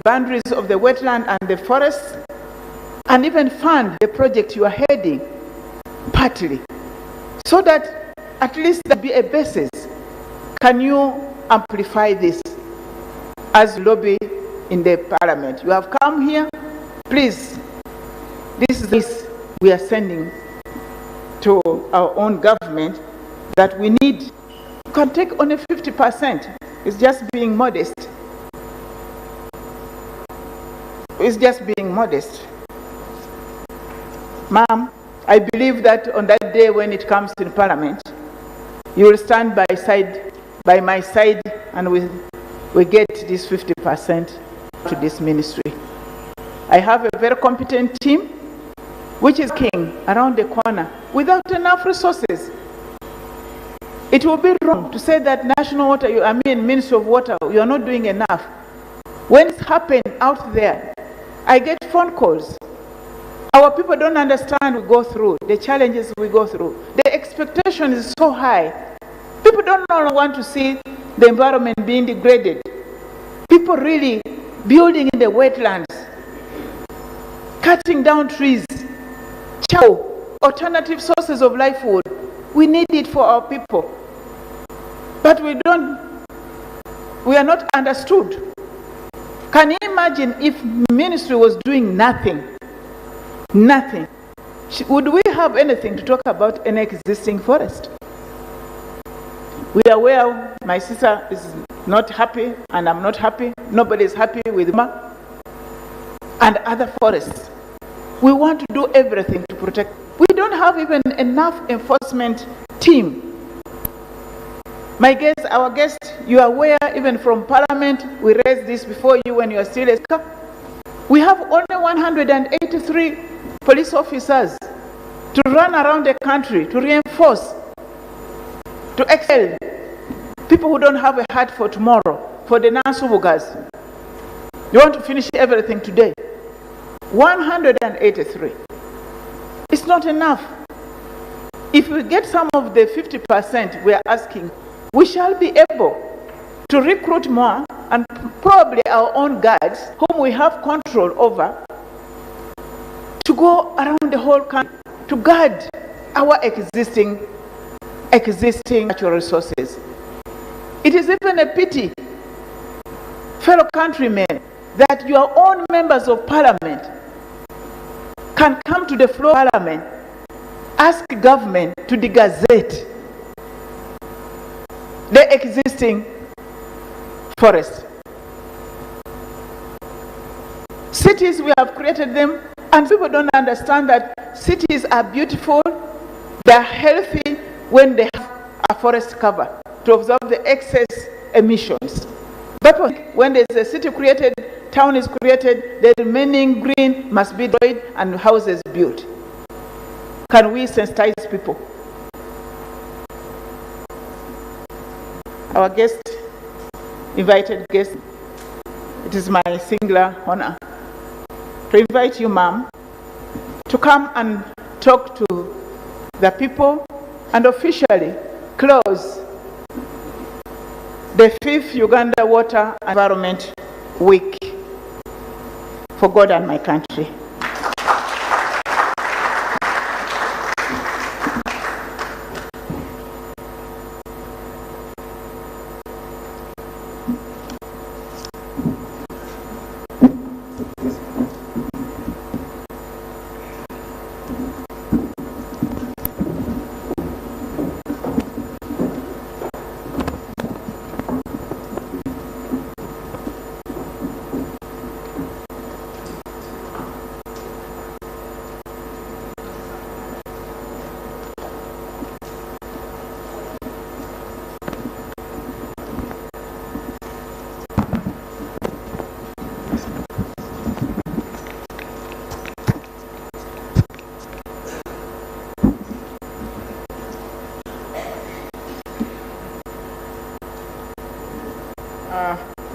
boundaries of the wetland and the forest, and even fund the project you are heading partly, so that at least there be a basis. Can you amplify this? as lobby in the parliament. You have come here, please, this is this we are sending to our own government that we need. You can take only 50%. It's just being modest. It's just being modest. Ma'am, I believe that on that day when it comes in parliament, you will stand by my side, and we get this 50% to this ministry. I have a very competent team, which is king around the corner, without enough resources. It will be wrong to say that National Water, Ministry of Water, you are not doing enough. When it's happened out there, I get phone calls. Our people don't understand we go through, the challenges we go through. The expectation is so high. People don't want to see the environment being degraded. People really building in the wetlands, cutting down trees, alternative sources of livelihood. We need it for our people. But we are not understood. Can you imagine if ministry was doing nothing? Nothing. Would we have anything to talk about an existing forest? We are aware my sister is not happy and I'm not happy. Nobody is happy with Ma and other forests. We want to do everything to protect. We don't have even enough enforcement team. Our guest, you are aware, even from Parliament, we raised this before you when you are still a speaker. We have only 183 police officers to run around the country, to reinforce, to excel. People who don't have a heart for tomorrow, for the Nansubugas. They want to finish everything today. 183. It's not enough. If we get some of the 50% we are asking, we shall be able to recruit more, and probably our own guards, whom we have control over, to go around the whole country to guard our existing natural resources. It is even a pity, fellow countrymen, that your own members of parliament can come to the floor of parliament, ask government to degazette the existing forest. Cities, we have created them, and people don't understand that cities are beautiful, they are healthy when they have a forest cover to absorb the excess emissions. But when there's a city created, town is created, the remaining green must be destroyed and houses built. Can we sensitize people? Our guest, invited guest, it is my singular honor to invite you, ma'am, to come and talk to the people and officially close the 5th Uganda Water and Environment Week for God and my country.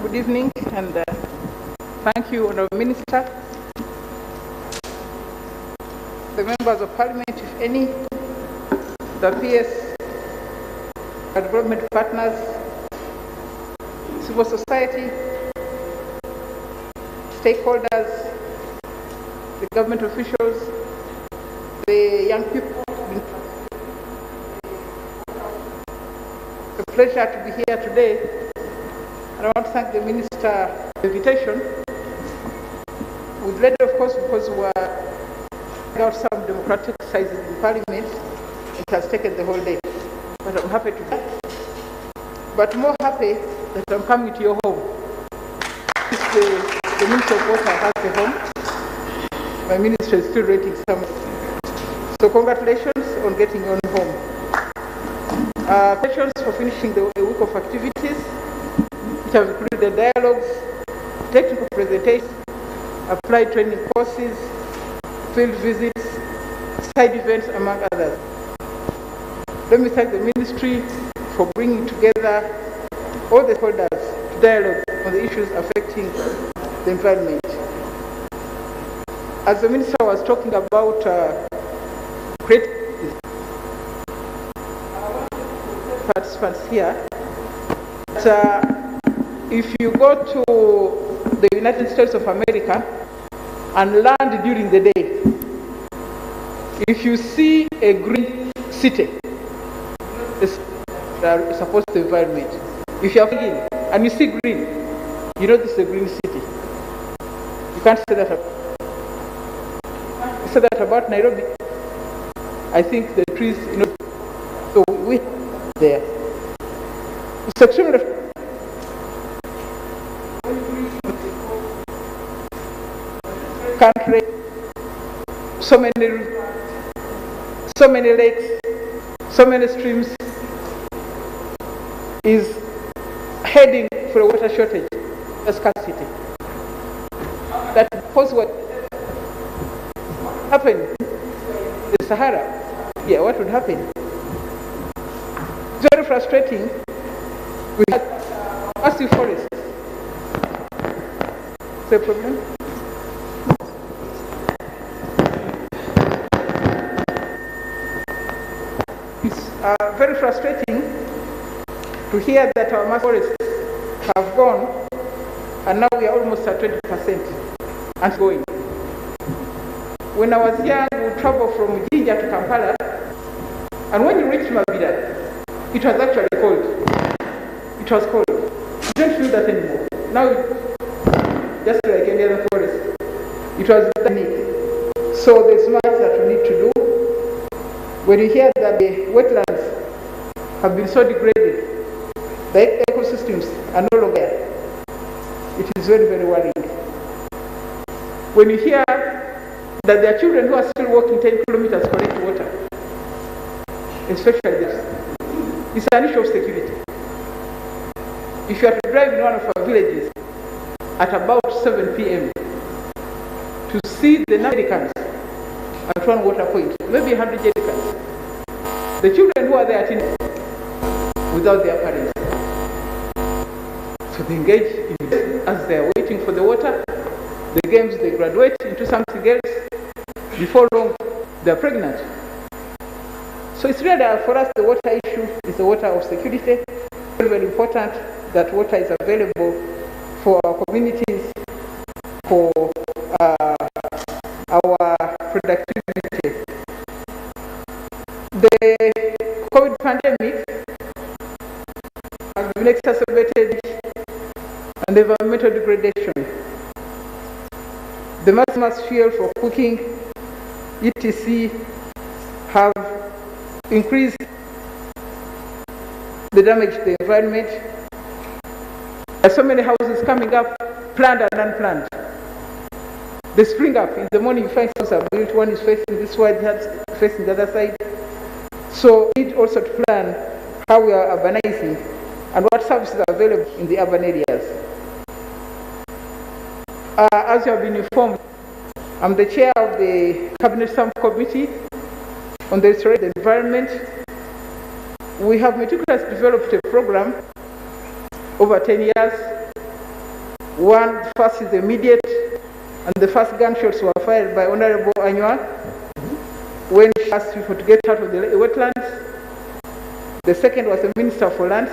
Good evening, and thank you, Honourable Minister, the members of Parliament, if any, the PS, our development partners, civil society, stakeholders, the government officials, the young people. It's a pleasure to be here today. I want to thank the Minister Mr. Invitation. We've led, of course, because we got some democratic exercises in Parliament. It has taken the whole day. But I'm happy to be here. But more happy that I'm coming to your home. The Minister of Water has a home. My minister is still rating some. So congratulations on getting your own home. Congratulations for finishing the week of activities, which have included dialogues, technical presentations, applied training courses, field visits, side events, among others. Let me thank the ministry for bringing together all the stakeholders to dialogue on the issues affecting the environment. As the minister was talking about creating participants here, if you go to the United States of America and land during the day, if you see a green city, it's supposed to environment. If you are in and you see green, you know this is a green city. You can't say that. Say that about Nairobi. I think the trees, so we there. It's extremely country, so many lakes, so many streams, is heading for a water shortage, a scarcity. That was what happened in the Sahara. Yeah, what would happen? Very frustrating. We had massive forests. Is there a problem? It's very frustrating to hear that our massive forests have gone, and now we are almost at 20% and going. When I was young, we would travel from Jinja to Kampala, and when you reach Mabira, it was actually cold. It was cold. You don't feel that anymore. Now, just like any other forest, it was unique. So there's much that we need to do. When you hear that the wetlands have been so degraded, the ecosystems are no longer there, it is very, very worrying. When you hear that there are children who are still walking 10 kilometers to collect water, especially this, it's an issue of security. If you are to drive in one of our villages at about 7 p.m. to see the Americans at one water point, maybe 100 jerrycans, the children who are there without their parents. So they engage in it as they are waiting for the water. The games, they graduate into something else. Before long, they are pregnant. So it's really, for us, the water issue is the water of security. Very, very important that water is available for our communities, for our productivity. The COVID pandemic has been exacerbated and environmental degradation. The mass fuel for cooking, etc., have increased the damage to the environment. There are so many houses coming up, planned and unplanned. They spring up. In the morning, you find houses are built. One is facing this way, the other facing the other side. So we need also to plan how we are urbanizing and what services are available in the urban areas. As you have been informed, I'm the chair of the Cabinet Subcommittee on the Restoration of the Environment. We have meticulously developed a program over 10 years. One, first is immediate, and the first gunshots were fired by Honorable Anywa when she asked people to get out of the wetlands. The second was the Minister for Lands.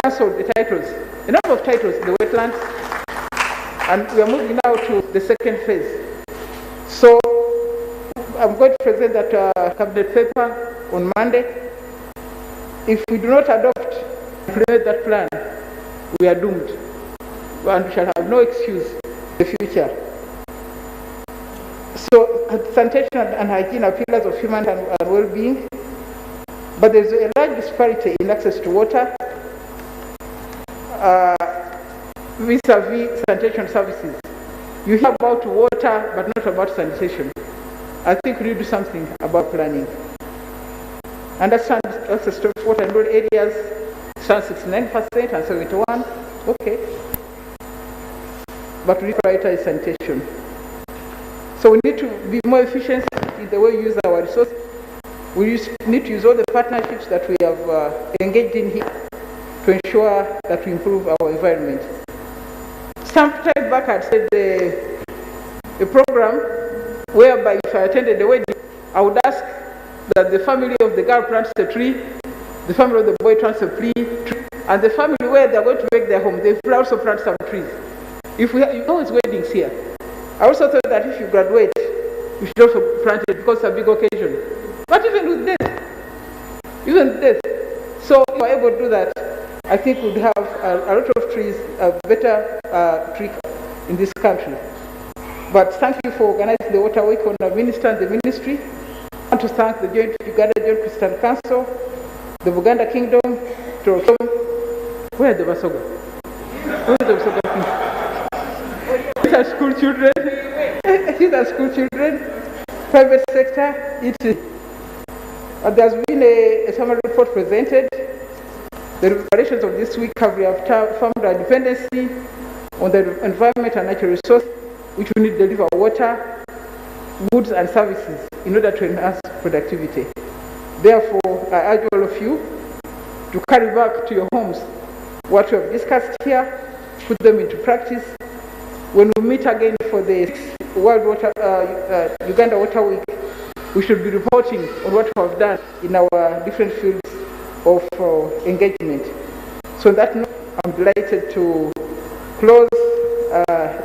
Cancelled the titles, a number of titles in the wetlands, and we are moving now to the second phase. So I'm going to present that cabinet paper on Monday. If we do not adopt and implement that plan, we are doomed. and we shall have no excuse in the future. So sanitation and hygiene are pillars of human and well-being, but there's a large disparity in access to water vis-a-vis sanitation services. You hear about water, but not about sanitation. I think we need to do something about planning. Understand access to water in rural areas stands 69% and 71%. Okay. But we prioritize sanitation. So we need to be more efficient in the way we use our resources. We need to use all the partnerships that we have engaged in here to ensure that we improve our environment. Some time back I said a program whereby if I attended the wedding, I would ask that the family of the girl plants a tree, the family of the boy plants a tree, and the family where they're going to make their home, they will also plant some trees. If we have, you know, it's weddings here. I also thought that if you graduate, you should also plant it because it's a big occasion. But even with this, so if we're able to do that, I think we'd have a lot of trees, a better tree in this country. But thank you for organizing the Water Week on the Minister and the Ministry. I want to thank the Uganda Joint Christian Council, the Uganda Kingdom, where are the Basoga? Where are the Basoga? These are school children. These are school children. Private sector. There's been a summary report presented. The preparations of this week have reaffirmed our dependency on the environment and natural resources, which we need to deliver water, goods and services in order to enhance productivity. Therefore, I urge all of you to carry back to your homes what we have discussed here, put them into practice. When we meet again for the Uganda Water Week, we should be reporting on what we have done in our different fields of engagement. So on that note, I'm delighted to close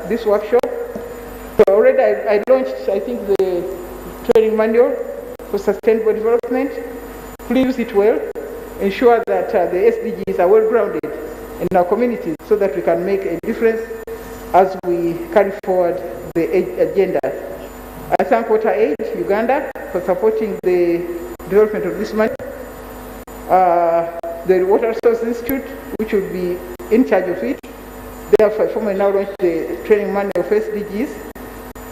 this workshop. So already I launched, I think, the training manual for sustainable development. Please use it well. Ensure that the SDGs are well grounded in our communities so that we can make a difference as we carry forward the agenda. I thank WaterAid Uganda for supporting the development of this manual. The Water Resource Institute, which will be in charge of it. Therefore, I formally now launch the training manual of SDGs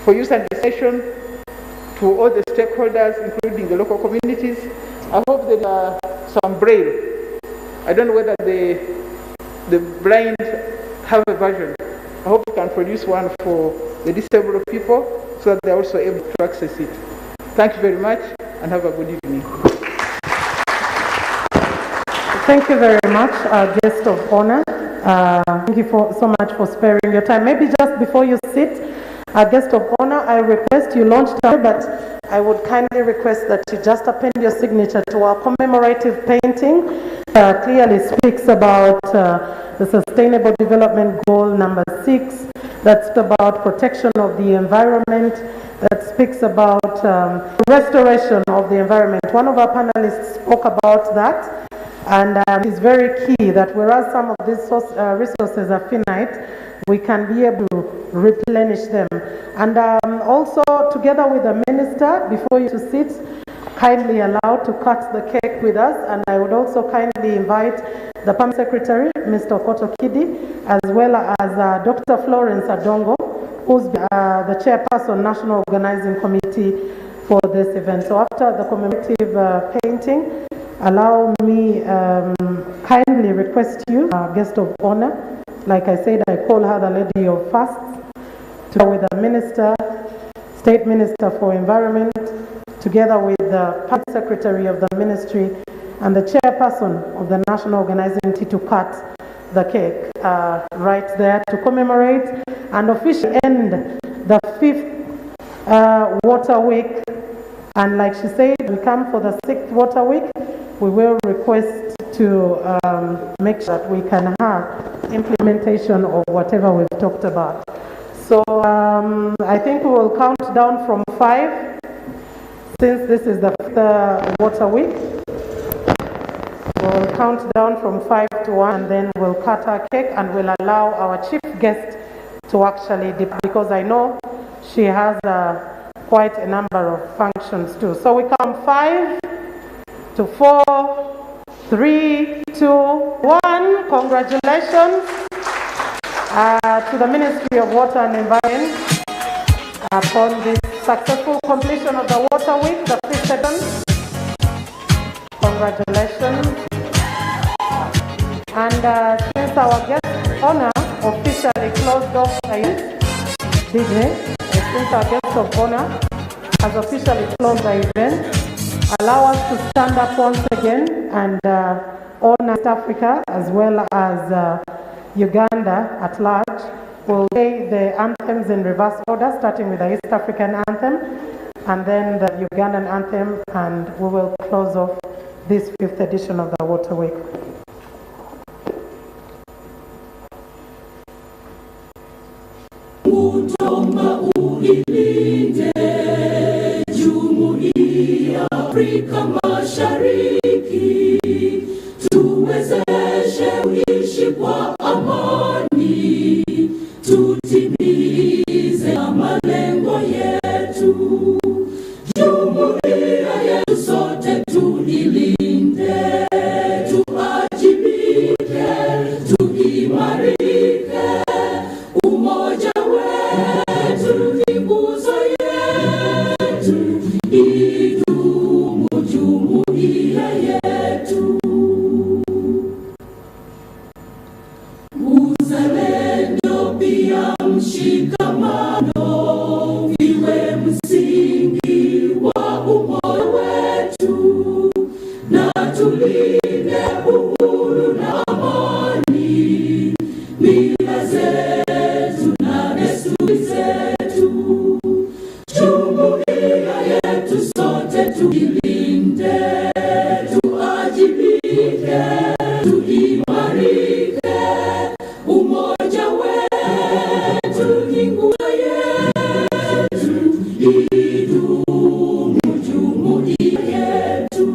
for use and dissemination to all the stakeholders, including the local communities. I hope there are some braille. I don't know whether the blind have a version. I hope we can produce one for the disabled people so that they're also able to access it. Thank you very much and have a good evening. Thank you very much, our guest of honor. Thank you so much for sparing your time. Maybe just before you sit, our guest of honor, I request you launched time, but I would kindly request that you just append your signature to our commemorative painting. Clearly speaks about the Sustainable Development Goal number 6. That's about protection of the environment. That speaks about restoration of the environment. One of our panelists spoke about that. And it's very key that whereas some of these resources are finite, we can be able to replenish them. And also, together with the minister, before you to sit, kindly allowed to cut the cake with us. And I would also kindly invite the Permanent Secretary, Mr. Okoto Kidi, as well as Dr. Florence Adongo, who's the chairperson, National Organizing Committee for this event. So after the commemorative painting, allow me kindly request you, our guest of honor. Like I said, I call her the Lady of Fasts, together with the Minister, State Minister for Environment, together with the Permanent Secretary of the Ministry and the Chairperson of the National Organizing Committee to cut the cake right there to commemorate and officially end the 5th Water Week. And like she said, we come for the 6th Water Week. We will request to make sure that we can have implementation of whatever we've talked about. So I think we will count down from 5, since this is the 5th Water Week. We'll count down from 5 to 1, and then we'll cut our cake, and we'll allow our chief guest to actually dip, because I know she has quite a number of functions too. So we count 5 to 4, 3, 2, 1. Congratulations to the Ministry of Water and Environment upon this successful completion of the Water Week, the 5th session. Congratulations. And since our guest honor officially closed off the event, DJ, since our guest of honor has officially closed the event, allow us to stand up once again and honor East Africa as well as Uganda at large. We'll play the anthems in reverse order, starting with the East African anthem and then the Ugandan anthem, and we will close off this 5th edition of the Water Week. Afrika Mashariki, tuwezeshe uishi kwa amani, tutimize malengo yetu. Jumuiya yetu sote tuilinde, tuajibike, tuimarike. Umoja wetu ni nguzo yetu, idumu jumuiya yetu. Uzalendo pia mshikamano viwe msingi wa umoja wetu, na tulinde uhuru na amani, mila zetu na desturi zetu. Jumuiya yetu sote tuilinde, tuajibike, tuimarike. Umoja wetu ni nguzo yetu, idumu jumuiya yetu.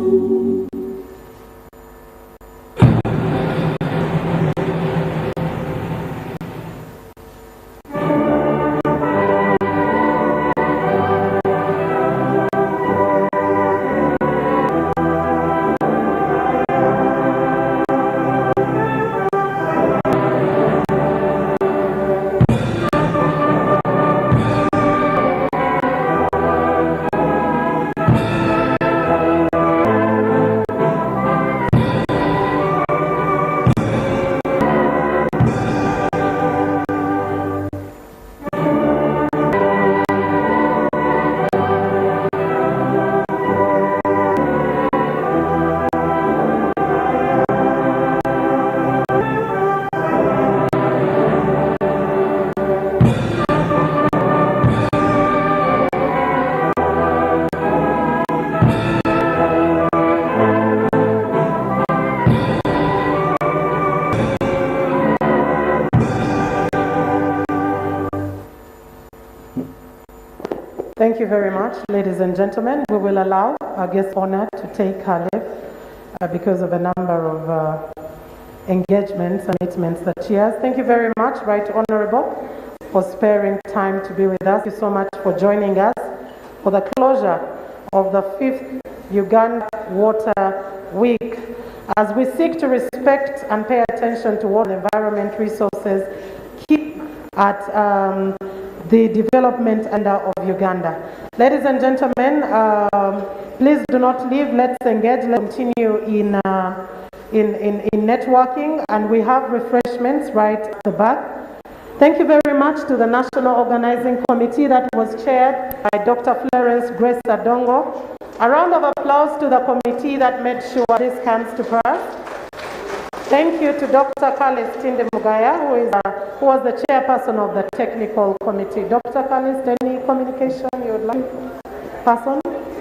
Thank you very much, ladies and gentlemen. We will allow our guest honor to take her leave because of a number of engagements and commitments that she has. Thank you very much, Right Honorable, for sparing time to be with us. Thank you so much for joining us for the closure of the 5th Uganda Water Week. As we seek to respect and pay attention to water and environment resources, keep at the development of Uganda. Ladies and gentlemen, please do not leave. Let's engage. Let's continue in networking, and we have refreshments right at the back. Thank you very much to the National Organizing Committee that was chaired by Dr. Florence Grace Adongo. A round of applause to the committee that made sure this comes to pass. Thank you to Dr. Calestine Mugaya, who was the chairperson of the technical committee. Dr. Calestine, any communication you would like to pass on?